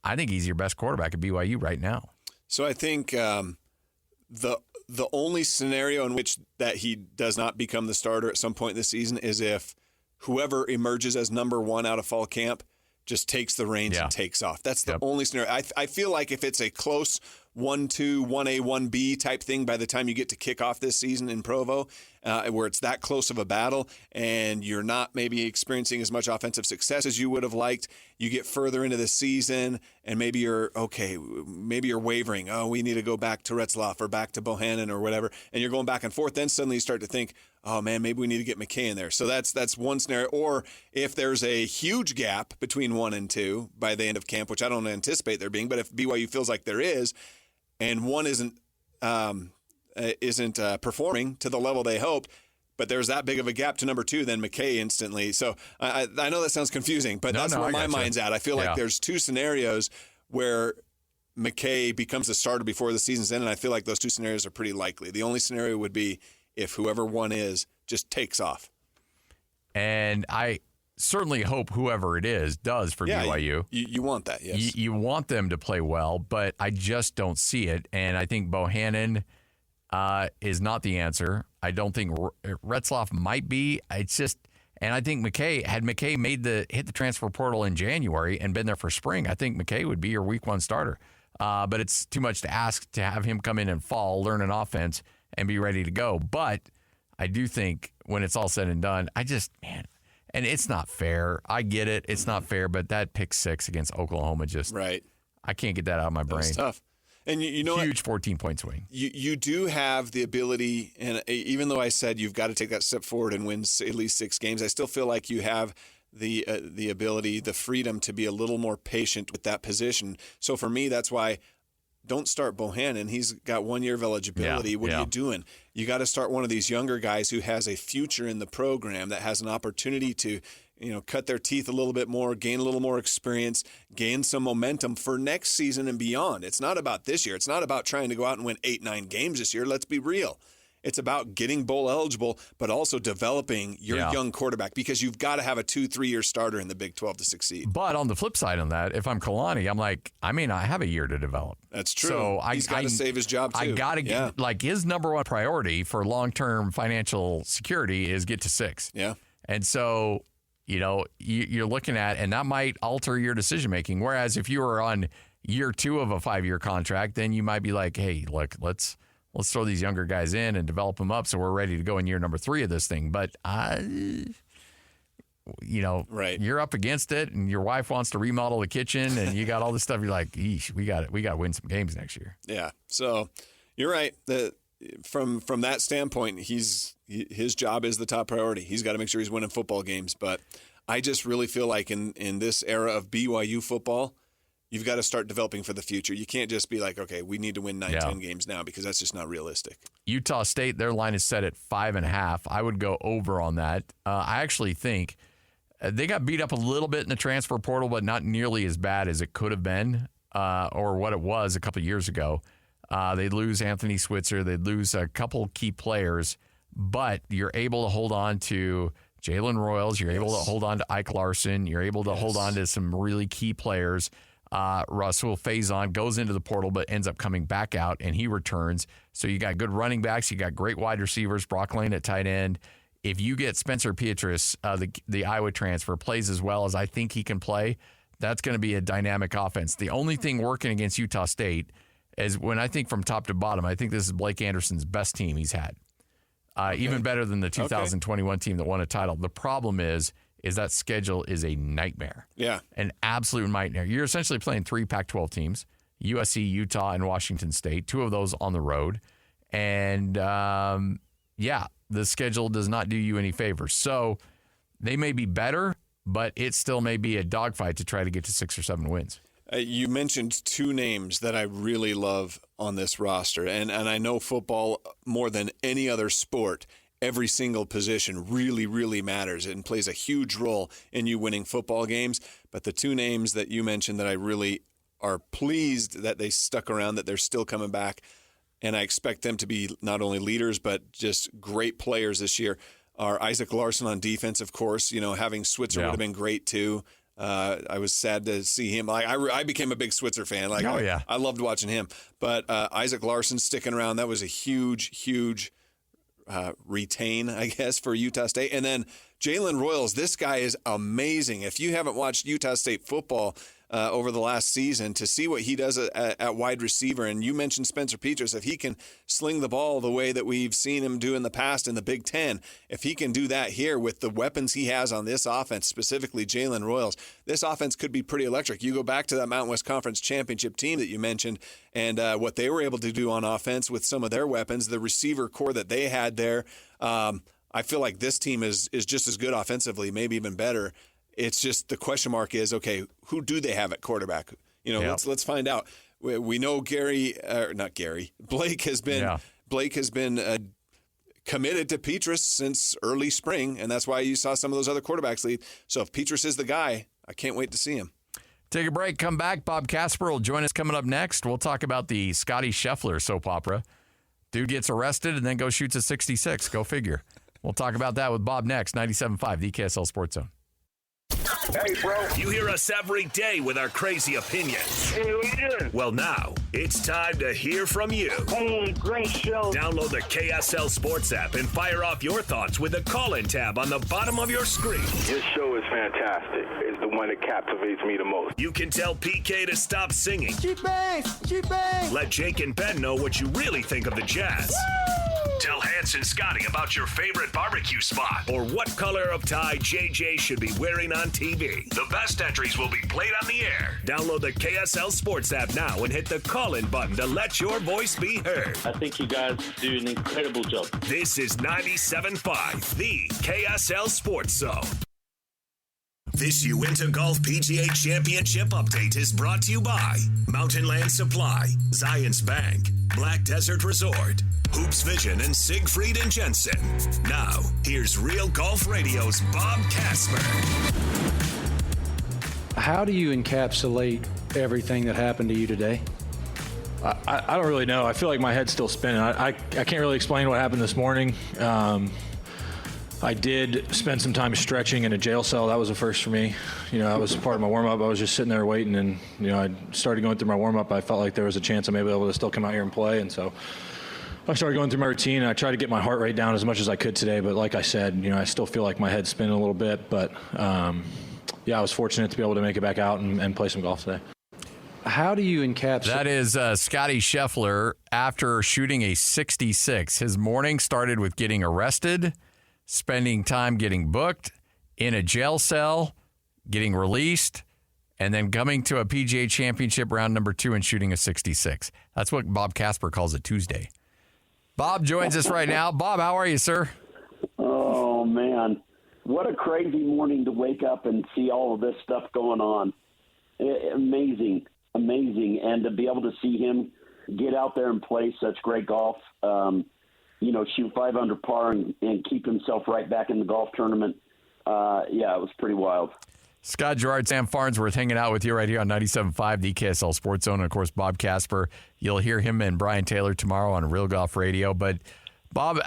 I think he's your best quarterback at BYU right now. So I think the only scenario in which that he does not become the starter at some point this season is if whoever emerges as number 1 out of fall camp just takes the reins and takes off. That's the only scenario. I feel like if it's a close 1-2, 1A, 1B type thing by the time you get to kick off this season in Provo, where it's that close of a battle and you're not maybe experiencing as much offensive success as you would have liked, you get further into the season and maybe you're wavering. Oh, we need to go back to Retzlaff or back to Bohannon or whatever, and you're going back and forth. Then suddenly you start to think, oh man, maybe we need to get McKay in there. So that's one scenario. Or if there's a huge gap between 1 and 2 by the end of camp, which I don't anticipate there being, but if BYU feels like there is, and 1 isn't performing to the level they hoped, but there's that big of a gap to number 2, then McKay instantly. So I know that sounds confusing, but that's where my mind's at. I feel like there's 2 scenarios where McKay becomes a starter before the season's end, and I feel like those 2 scenarios are pretty likely. The only scenario would be if whoever one is just takes off. And I certainly hope whoever it is does for BYU. You want that, yes. You want them to play well, but I just don't see it. And I think Bohannon is not the answer. I don't think Retzloff might be. It's just, and I think McKay, had McKay hit the transfer portal in January and been there for spring, I think McKay would be your week 1 starter. But it's too much to ask to have him come in and fall, learn an offense, and be ready to go. But I do think when it's all said and done, and it's not fair. I get it. It's not fair, but that pick 6 against Oklahoma I can't get that out of my brain. That's tough. And you know, huge 14-point swing. You do have the ability, and even though I said you've got to take that step forward and win at least 6 games, I still feel like you have the ability, the freedom to be a little more patient with that position. So for me, that's why don't start Bohannon. He's got 1 year of eligibility. What are you doing? You got to start one of these younger guys who has a future in the program, that has an opportunity to, cut their teeth a little bit more, gain a little more experience, gain some momentum for next season and beyond. It's not about this year. It's not about trying to go out and win 8-9 games this year. Let's be real. It's about getting bowl eligible, but also developing your young quarterback, because you've got to have a 2-3 year starter in the Big 12 to succeed. But on the flip side on that, if I'm Kalani, I'm like, I may not have a year to develop. That's true. So he's got to save his job too. I got to get, his number 1 priority for long-term financial security is get to 6. Yeah. And so, you're looking at, and that might alter your decision-making. Whereas if you were on year 2 of a 5-year contract, then you might be like, hey, look, let's throw these younger guys in and develop them up so we're ready to go in year number 3 of this thing. But, you're up against it, and your wife wants to remodel the kitchen, and you got all this stuff. You're like, eesh, we got to win some games next year. Yeah. So you're right. From that standpoint, his job is the top priority. He's got to make sure he's winning football games. But I just really feel like in this era of BYU football, you've got to start developing for the future. You can't just be like, okay, we need to win 9-10 games now, because that's just not realistic. Utah State, their line is set at 5.5. I would go over on that. I actually think they got beat up a little bit in the transfer portal, but not nearly as bad as it could have been or what it was a couple of years ago. They lose Anthony Switzer. They lose a couple key players, but you're able to hold on to Jalen Royals. You're able to hold on to Ike Larson. You're able to hold on to some really key players. Rasul Faison goes into the portal but ends up coming back out, and he returns. So you got good running backs. You got great wide receivers. Brock Lane at tight end. If you get Spencer Petras, the Iowa transfer, plays as well as I think he can play, that's going to be a dynamic offense. The only thing working against Utah State is, when I think from top to bottom, I think this is Blake Anderson's best team he's had. Even better than the 2021 team that won a title. The problem is that schedule is a nightmare. Yeah. An absolute nightmare. You're essentially playing 3 Pac-12 teams, USC, Utah, and Washington State, 2 of those on the road. And, the schedule does not do you any favors. So they may be better, but it still may be a dogfight to try to get to 6 or 7 wins. You mentioned 2 names that I really love on this roster, and I know football more than any other sport. Every single position really, really matters and plays a huge role in you winning football games. But the 2 names that you mentioned that I really are pleased that they stuck around, that they're still coming back, and I expect them to be not only leaders but just great players this year, are Isaac Larson on defense, of course. Having Switzer would have been great too. I was sad to see him. I became a big Switzer fan. I loved watching him. But Isaac Larson sticking around, that was a huge retain, I guess, for Utah State. And then Jalen Royals, this guy is amazing. If you haven't watched Utah State football over the last season, to see what he does at wide receiver, and you mentioned Spencer Petras, if he can sling the ball the way that we've seen him do in the past in the Big Ten, if he can do that here with the weapons he has on this offense, specifically Jalen Royals, this offense could be pretty electric. You go back to that Mountain West Conference championship team that you mentioned, and what they were able to do on offense with some of their weapons, the receiver core that they had there. I feel like this team is just as good offensively, maybe even better. It's just the question mark is, okay, who do they have at quarterback? Let's find out. We know Blake has been committed to Petrus since early spring, and that's why you saw some of those other quarterbacks leave. So if Petrus is the guy, I can't wait to see him. Take a break, come back. Bob Casper will join us coming up next. We'll talk about the Scottie Scheffler soap opera. Dude gets arrested and then goes shoots a 66. Go figure. We'll talk about that with Bob next. 97.5, the KSL Sports Zone. Hey, bro. You hear us every day with our crazy opinions. Hey, what you doing? Well, now it's time to hear from you. Hey, great show. Download the KSL Sports app and fire off your thoughts with the call-in tab on the bottom of your screen. This show is fantastic. It's the one that captivates me the most. You can tell PK to stop singing. She-bangs! Let Jake and Ben know what you really think of the Jazz. Woo! Tell Hans and Scotty about your favorite barbecue spot or what color of tie JJ should be wearing on TV. The best entries will be played on the air. Download the KSL Sports app now and hit the call-in button to let your voice be heard. I think you guys do an incredible job. This is 97.5, the KSL Sports Zone. This Uinta Golf PGA Championship update is brought to you by Mountain Land Supply, Zions Bank, Black Desert Resort, Hoops Vision, and Siegfried and Jensen. Now, here's Real Golf Radio's Bob Casper. How do you encapsulate everything that happened to you today? I don't really know. I feel like my head's still spinning. I can't really explain what happened this morning. I did spend some time stretching in a jail cell. That was a first for me. That was part of my warm-up. I was just sitting there waiting, and, I started going through my warm-up. I felt like there was a chance I may be able to still come out here and play, and so I started going through my routine, and I tried to get my heart rate down as much as I could today. But like I said, I still feel like my head's spinning a little bit. But, I was fortunate to be able to make it back out and play some golf today. How do you encapsulate? That is Scottie Scheffler after shooting a 66. His morning started with getting arrested, spending time getting booked, in a jail cell, getting released, and then coming to a PGA Championship round number 2 and shooting a 66. That's what Bob Casper calls a Tuesday. Bob joins us right now. Bob, how are you, sir? Oh, man. What a crazy morning to wake up and see all of this stuff going on. Amazing. And to be able to see him get out there and play such great golf, shoot 5 under par and keep himself right back in the golf tournament. It was pretty wild. Scott Gerard, Sam Farnsworth hanging out with you right here on 97.5, the KSL Sports Zone. And, of course, Bob Casper. You'll hear him and Brian Taylor tomorrow on Real Golf Radio. But, Bob,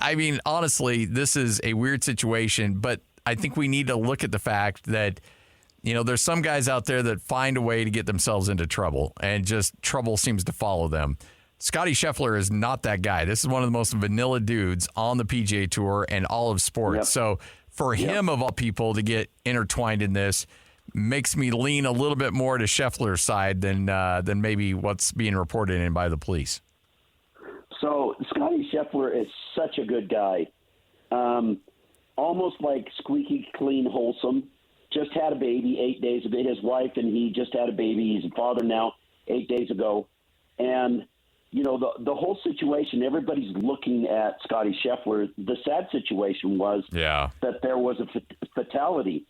honestly, this is a weird situation, but I think we need to look at the fact that, there's some guys out there that find a way to get themselves into trouble, and just trouble seems to follow them. Scottie Scheffler is not that guy. This is one of the most vanilla dudes on the PGA Tour and all of sports. Yep. So for him, of all people, to get intertwined in this makes me lean a little bit more to Scheffler's side than maybe what's being reported in by the police. So Scottie Scheffler is such a good guy. Almost like squeaky clean, wholesome. Just had a baby 8 days ago. His wife and he just had a baby. He's a father now 8 days ago. And the whole situation, everybody's looking at Scottie Scheffler. The sad situation was that there was a fatality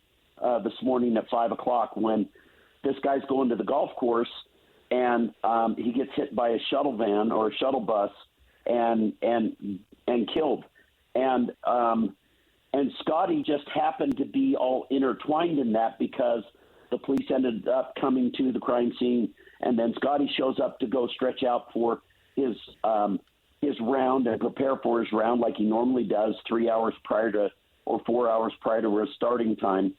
this morning at 5 o'clock when this guy's going to the golf course and he gets hit by a shuttle van or a shuttle bus and killed. And Scottie just happened to be all intertwined in that because the police ended up coming to the crime scene, and then Scottie shows up to go stretch out for his round and prepare for his round like he normally does 3 hours prior to or 4 hours prior to his starting time,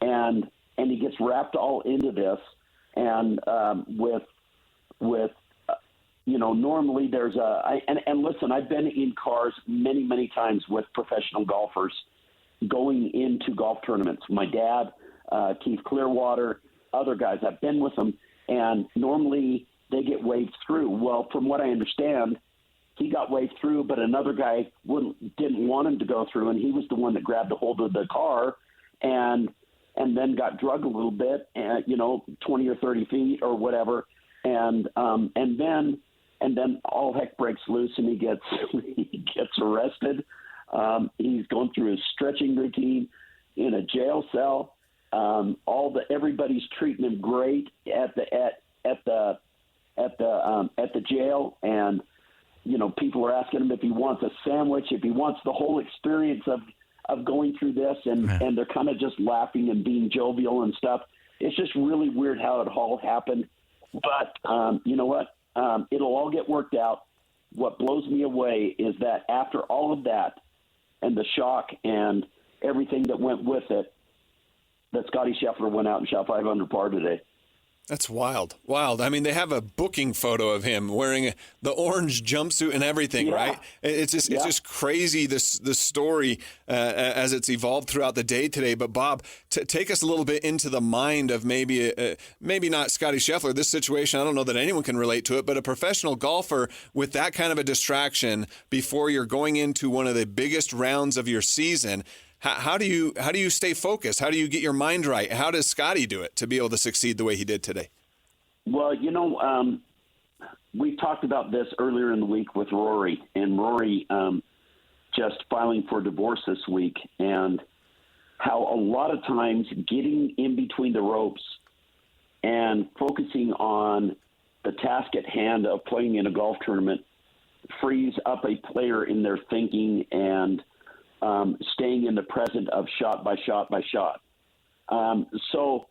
and he gets wrapped all into this, and normally there's and listen, I've been in cars many times with professional golfers going into golf tournaments. My dad, Keith Clearwater, other guys, I've been with them, and normally they get waved through. Well, from what I understand, he got waved through, but another guy didn't want him to go through, and he was the one that grabbed a hold of the car and then got drugged a little bit, 20 or 30 feet or whatever, and then all heck breaks loose, and he gets arrested. He's going through his stretching routine in a jail cell. Everybody's treating him great at the jail, and people are asking him if he wants a sandwich, if he wants the whole experience of going through this, and they're kind of just laughing and being jovial and stuff. It's just really weird how it all happened. But you know what? It'll all get worked out. What blows me away is that after all of that and the shock and everything that went with it, that Scottie Scheffler went out and shot 5 under par today. That's wild. I mean, they have a booking photo of him wearing the orange jumpsuit and everything, right? It's just crazy, this story as it's evolved throughout the day today. But Bob, take us a little bit into the mind of maybe not Scottie Scheffler. This situation, I don't know that anyone can relate to it, but a professional golfer with that kind of a distraction before you're going into one of the biggest rounds of your season. How do you stay focused? How do you get your mind right? How does Scottie do it to be able to succeed the way he did today? Well, we talked about this earlier in the week with Rory, and Rory just filing for divorce this week, and how a lot of times getting in between the ropes and focusing on the task at hand of playing in a golf tournament frees up a player in their thinking and staying in the present of shot by shot by shot. So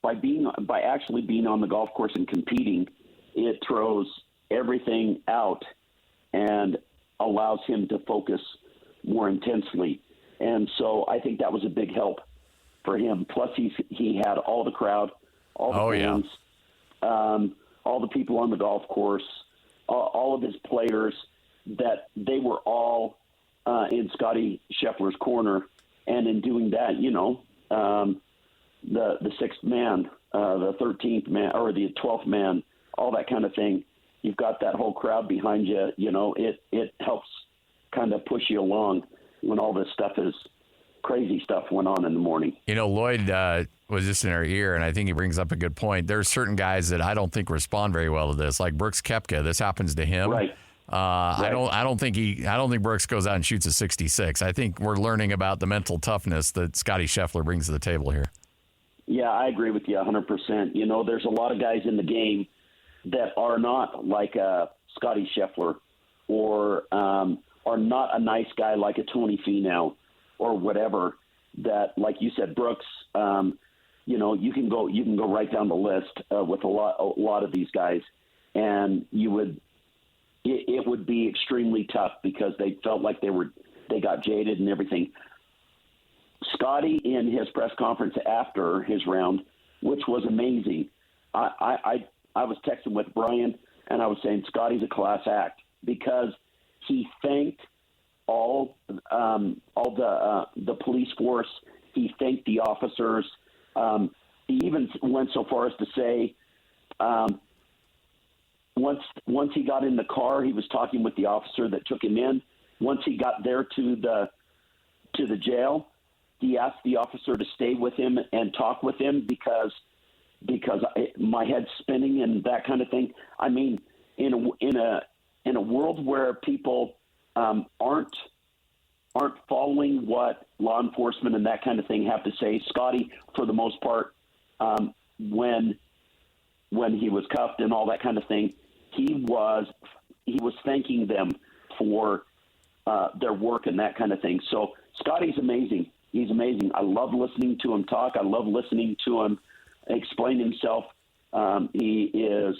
by actually being on the golf course and competing, it throws everything out and allows him to focus more intensely. And so I think that was a big help for him. Plus he had all the crowd, all the fans, all the people on the golf course, all of his players, that they were all in Scottie Scheffler's corner, and in doing that, the sixth man, the 13th man, or the 12th man, all that kind of thing. You've got that whole crowd behind you. It helps kind of push you along when all this crazy stuff went on in the morning. Lloyd was just in our ear, and I think he brings up a good point. There's certain guys that I don't think respond very well to this, like Brooks Koepka. This happens to him. Right. I don't think Brooks goes out and shoots a 66. I think we're learning about the mental toughness that Scottie Scheffler brings to the table here. Yeah, I agree with you 100%. There's a lot of guys in the game that are not like Scottie Scheffler, or are not a nice guy like a Tony Finau or whatever. That, like you said, Brooks. You can go right down the list with a lot of these guys, and it would be extremely tough because they felt like they got jaded and everything. Scottie, in his press conference after his round, which was amazing, I was texting with Brian, and I was saying Scottie's a class act, because he thanked all the police force. He thanked the officers. He even went so far as to say, once he got in the car, he was talking with the officer that took him in. Once he got there to the jail, he asked the officer to stay with him and talk with him because my head's spinning and that kind of thing. I mean, in a world where people aren't following what law enforcement and that kind of thing have to say, Scottie, for the most part, when he was cuffed and all that kind of thing, he was thanking them for their work and that kind of thing. So Scottie's amazing. He's amazing. I love listening to him talk. I love listening to him explain himself. He is,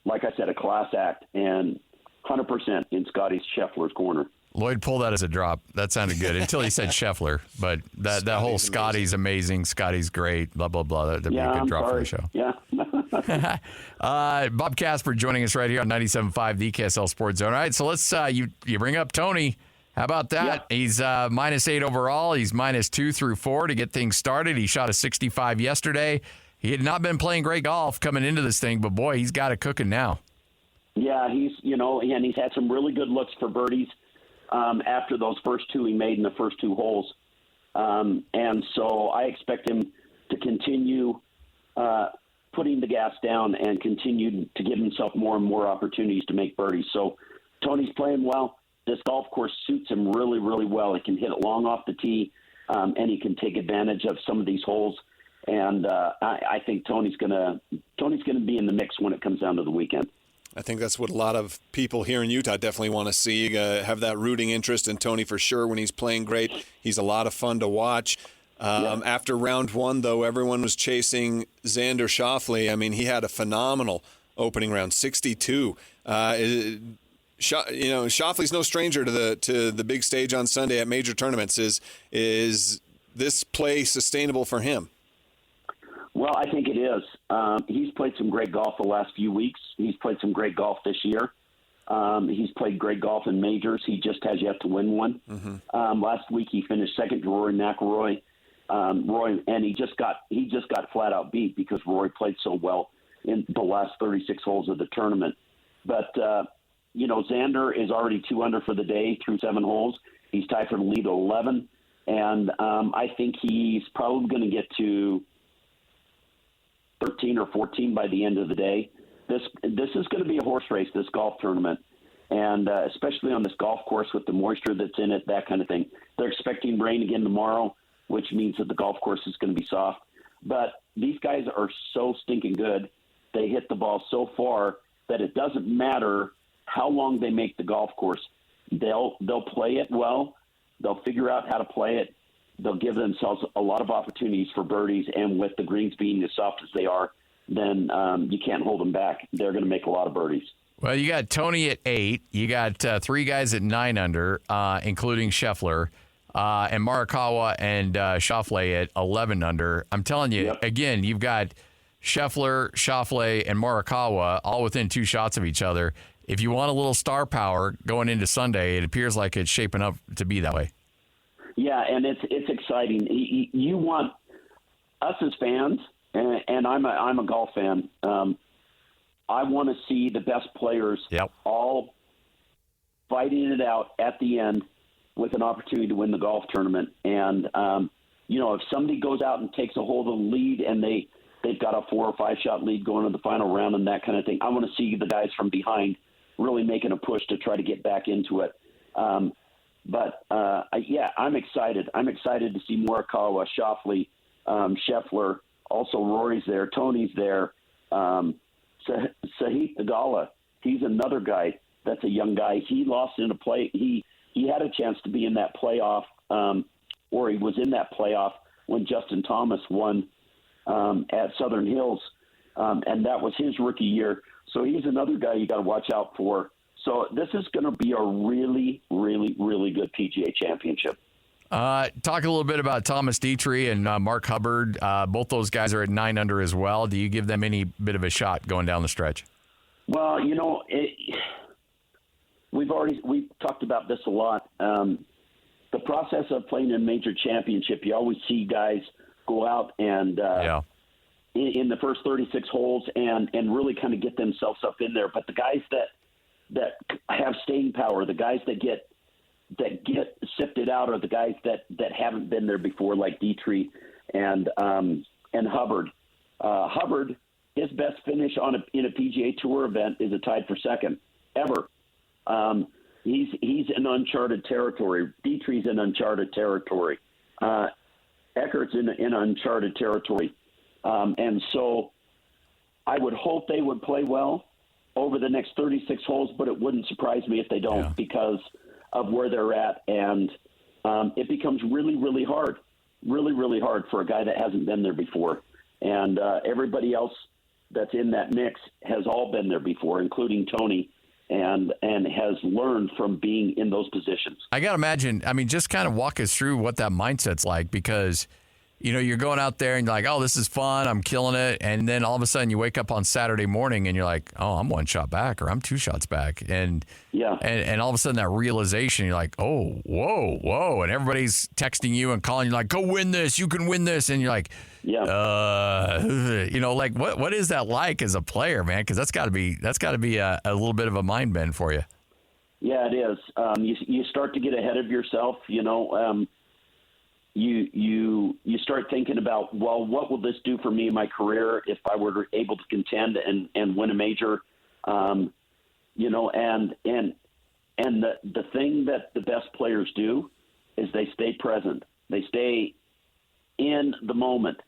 like I said, a class act, and 100% in Scottie Scheffler's corner. Lloyd pulled that as a drop. That sounded good until he said Scheffler. But that whole Scottie's amazing. Scottie's great. Blah, blah, blah. That'd be a good drop for the show. Yeah. Bob Casper joining us right here on 97.5, the KSL Sports Zone. All right, so let's you bring up Tony. How about that? Yeah. He's -8 overall. He's -2 through 4 to get things started. He shot a 65 yesterday. He had not been playing great golf coming into this thing, but boy, he's got it cooking now. Yeah, he's had some really good looks for birdies after those first two he made in the first two holes. And so I expect him to continue putting the gas down and continue to give himself more and more opportunities to make birdies. So Tony's playing well. This golf course suits him really, really well. He can hit it long off the tee, and he can take advantage of some of these holes. And I think Tony's gonna be in the mix when it comes down to the weekend. I think that's what a lot of people here in Utah definitely want to see, have that rooting interest in Tony for sure when he's playing great. He's a lot of fun to watch. After round one, though, everyone was chasing Xander Schauffele. I mean, he had a phenomenal opening round, 62. Schauffele's no stranger to the big stage on Sunday at major tournaments. Is this play sustainable for him? Well, I think it is. He's played some great golf the last few weeks. He's played some great golf this year. He's played great golf in majors. He just has yet to win one. Mm-hmm. Last week he finished second to Rory McIlroy. And he just got flat out beat because Rory played so well in the last 36 holes of the tournament. But Xander is already 2 under for the day through 7 holes. He's tied for the lead at 11, and I think he's probably going to get to 13 or 14 by the end of the day. This is going to be a horse race, this golf tournament, and especially on this golf course with the moisture that's in it, that kind of thing. They're expecting rain again tomorrow, which means that the golf course is going to be soft. But these guys are so stinking good. They hit the ball so far that it doesn't matter how long they make the golf course. They'll play it well. They'll figure out how to play it. They'll give themselves a lot of opportunities for birdies, and with the greens being as soft as they are, then you can't hold them back. They're going to make a lot of birdies. Well, you got Tony at 8. You got 3 guys at 9 under, including Scheffler, and Morikawa and Schauffele at 11 under. I'm telling you, again, you've got Scheffler, and Morikawa all within 2 shots of each other. If you want a little star power going into Sunday, it appears like it's shaping up to be that way. Yeah, and it's exciting. You want us as fans, and I'm a golf fan. I want to see the best players all fighting it out at the end with an opportunity to win the golf tournament. And if somebody goes out and takes a hold of the lead and they've got a 4 or 5 shot lead going to the final round and that kind of thing, I want to see the guys from behind really making a push to try to get back into it. I'm excited. I'm excited to see Morikawa, Schauffele, Scheffler. Also, Rory's there. Tony's there. Sahith Theegala, he's another guy that's a young guy. He lost in a play. He had a chance to be in that playoff, or he was in that playoff when Justin Thomas won at Southern Hills, and that was his rookie year. So he's another guy you got to watch out for. So this is going to be a really, really, really good PGA Championship. Talk a little bit about Thomas Dietrich and Mark Hubbard. Both those guys are at 9 under as well. Do you give them any bit of a shot going down the stretch? Well, we've talked about this a lot. The process of playing a major championship, you always see guys go out and in the first 36 holes and really kind of get themselves up in there. But the guys that have staying power, the guys that get sifted out are the guys that haven't been there before, like Dietrich and Hubbard. Hubbard, his best finish in a PGA Tour event is a tied for second ever. He's in uncharted territory. Dietrich's in uncharted territory. Eckert's in uncharted territory. And so I would hope they would play well over the next 36 holes, but it wouldn't surprise me if they don't because of where they're at. And it becomes really, really hard for a guy that hasn't been there before. And everybody else that's in that mix has all been there before, including Tony, and has learned from being in those positions. I got to imagine, just kind of walk us through what that mindset's like, because you're going out there and you're like, oh, this is fun, I'm killing it. And then all of a sudden you wake up on Saturday morning and you're like, oh, I'm 1 shot back or I'm 2 shots back. And all of a sudden that realization, you're like, oh, whoa. And everybody's texting you and calling you like, go win this, you can win this. And you're like, what is that like as a player, man? Because that's got to be a little bit of a mind bend for you. Yeah, it is. You start to get ahead of yourself, You start thinking about, well, what will this do for me in my career if I were able to contend and win a major, and the thing that the best players do is they stay present. They stay in the moment,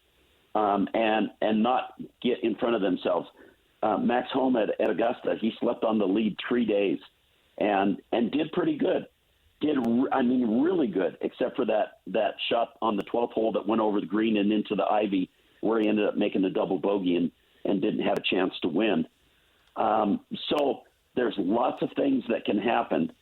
and not get in front of themselves. Max Home at Augusta. He slept on the lead 3 days and did pretty good. Really good, except for that shot on the 12th hole that went over the green and into the ivy, where he ended up making a double bogey and didn't have a chance to win. So there's lots of things that can happen.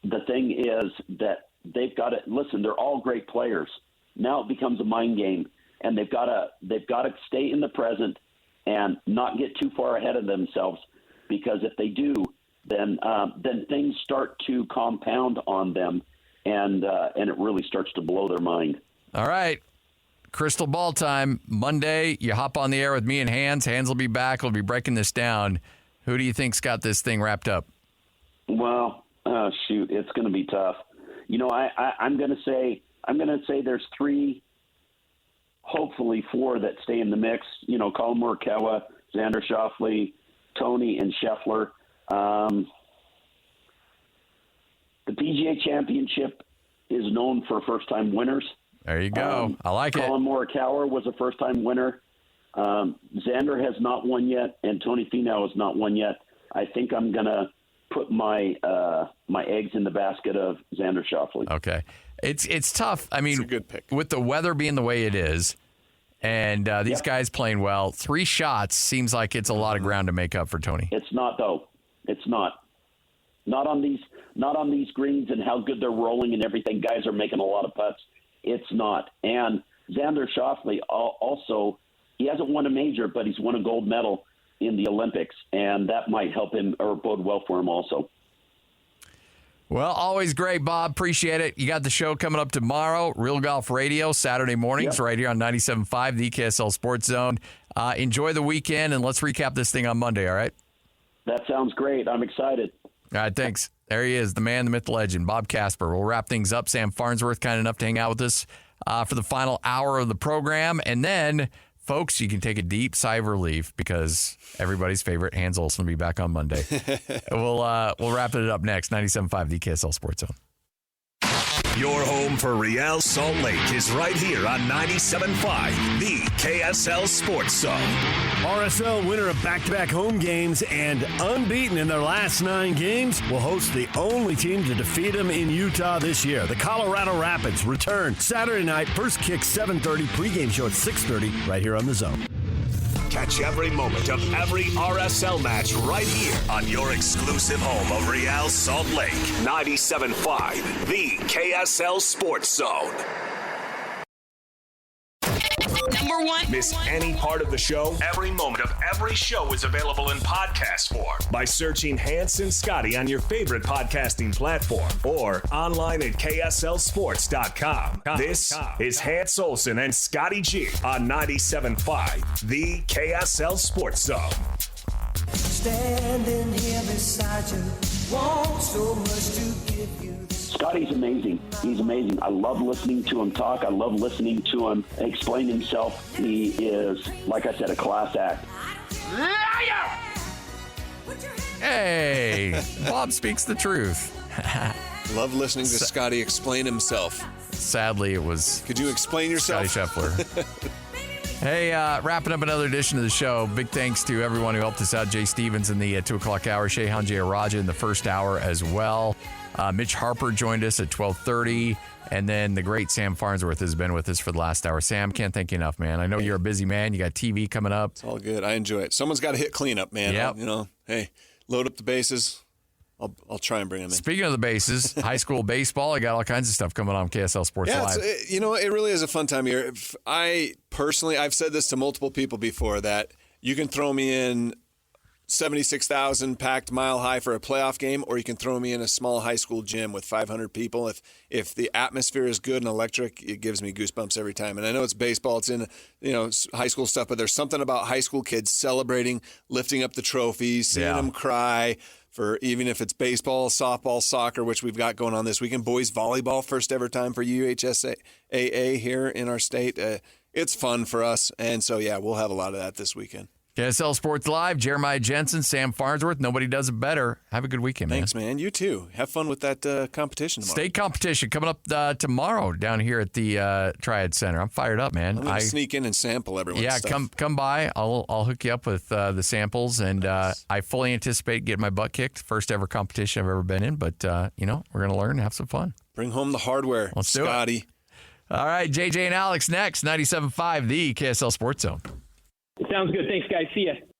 The thing is that they've got to listen. They're all great players. Now it becomes a mind game, and they've got to stay in the present and not get too far ahead of themselves, because if they do, then things start to compound on them, and it really starts to blow their mind. All right. Crystal ball time. Monday, you hop on the air with me and Hans. Hans will be back. We'll be breaking this down. Who do you think's got this thing wrapped up? Well, it's going to be tough. I'm going to say there's 3, hopefully 4 that stay in the mix. Colin Morikawa, Xander Schauffele, Tony, and Scheffler. The PGA Championship is known for first-time winners. There you go. I like Colin Morikawa was a first-time winner. Xander has not won yet, and Tony Finau has not won yet. I think I'm going to put my eggs in the basket of Xander Schauffele. Okay. It's tough. I mean, it's a good pick. With the weather being the way it is, and these guys playing well, 3 shots seems like it's a lot of ground to make up for Tony. It's not, though. It's not. Not on these greens and how good they're rolling and everything. Guys are making a lot of putts. It's not. And Xander Schauffele also, he hasn't won a major, but he's won a gold medal in the Olympics, and that might help him or bode well for him also. Well, always great, Bob. Appreciate it. You got the show coming up tomorrow, Real Golf Radio, Saturday mornings, right here on 97.5, the KSL Sports Zone. Enjoy the weekend, and let's recap this thing on Monday, all right? That sounds great. I'm excited. All right, thanks. There he is, the man, the myth, the legend, Bob Casper. We'll wrap things up. Sam Farnsworth, kind enough to hang out with us for the final hour of the program. And then, folks, you can take a deep sigh of relief because everybody's favorite Hans Olsen will be back on Monday. We'll wrap it up next. 97.5, the KSL Sports Zone. Your home for Real Salt Lake is right here on 97.5, the KSL Sports Zone. RSL, winner of back-to-back home games and unbeaten in their last 9 games, will host the only team to defeat them in Utah this year. The Colorado Rapids return Saturday night, first kick 7:30, pregame show at 6:30, right here on The Zone. Catch every moment of every RSL match right here on your exclusive home of Real Salt Lake. 97.5, the KSL Sports Zone. Number 1. Miss any part of the show? Every moment of every show is available in podcast form by searching Hans and Scottie on your favorite podcasting platform or online at KSLSports.com. This is Hans Olsen and Scottie G on 97.5, the KSL Sports Zone. Standing here beside you, want so much to give you. Scottie's amazing. He's amazing. I love listening to him talk. I love listening to him explain himself. He is, like I said, a class act. Liar! Hey, Bob speaks the truth. Love listening to Scottie explain himself. Sadly, it was... Could you explain yourself? Scottie Scheffler. Hey, wrapping up another edition of the show. Big thanks to everyone who helped us out. Jay Stevens in the 2 o'clock hour. Shehan Jeyarajah in the first hour as well. Mitch Harper joined us at 12:30. And then the great Sam Farnsworth has been with us for the last hour. Sam, can't thank you enough, man. I know you're a busy man. You got TV coming up. It's all good. I enjoy it. Someone's got to hit cleanup, man. Yep. Hey, load up the bases. I'll try and bring them in. Speaking of the bases, high school baseball, I got all kinds of stuff coming on KSL Sports Live. It really is a fun time here. I've said this to multiple people before, that you can throw me in 76,000 packed Mile High for a playoff game, or you can throw me in a small high school gym with 500 people. If the atmosphere is good and electric, it gives me goosebumps every time. And I know it's baseball, it's in high school stuff, but there's something about high school kids celebrating, lifting up the trophies, seeing them cry. For even if it's baseball, softball, soccer, which we've got going on this weekend, boys volleyball, first ever time for UHSAA here in our state. It's fun for us, and so we'll have a lot of that this weekend. KSL Sports Live, Jeremiah Jensen, Sam Farnsworth. Nobody does it better. Have a good weekend, man. Thanks, man. You too. Have fun with that competition tomorrow. State competition coming up tomorrow down here at the Triad Center. I'm fired up, man. I'm going to sneak in and sample everyone's stuff. Yeah, come by. I'll hook you up with the samples, and I fully anticipate getting my butt kicked. First ever competition I've ever been in, but, we're going to learn and have some fun. Bring home the hardware, Let's do it. Scottie. All right, JJ and Alex next, 97.5, the KSL Sports Zone. Sounds good. Thanks, guys. See ya.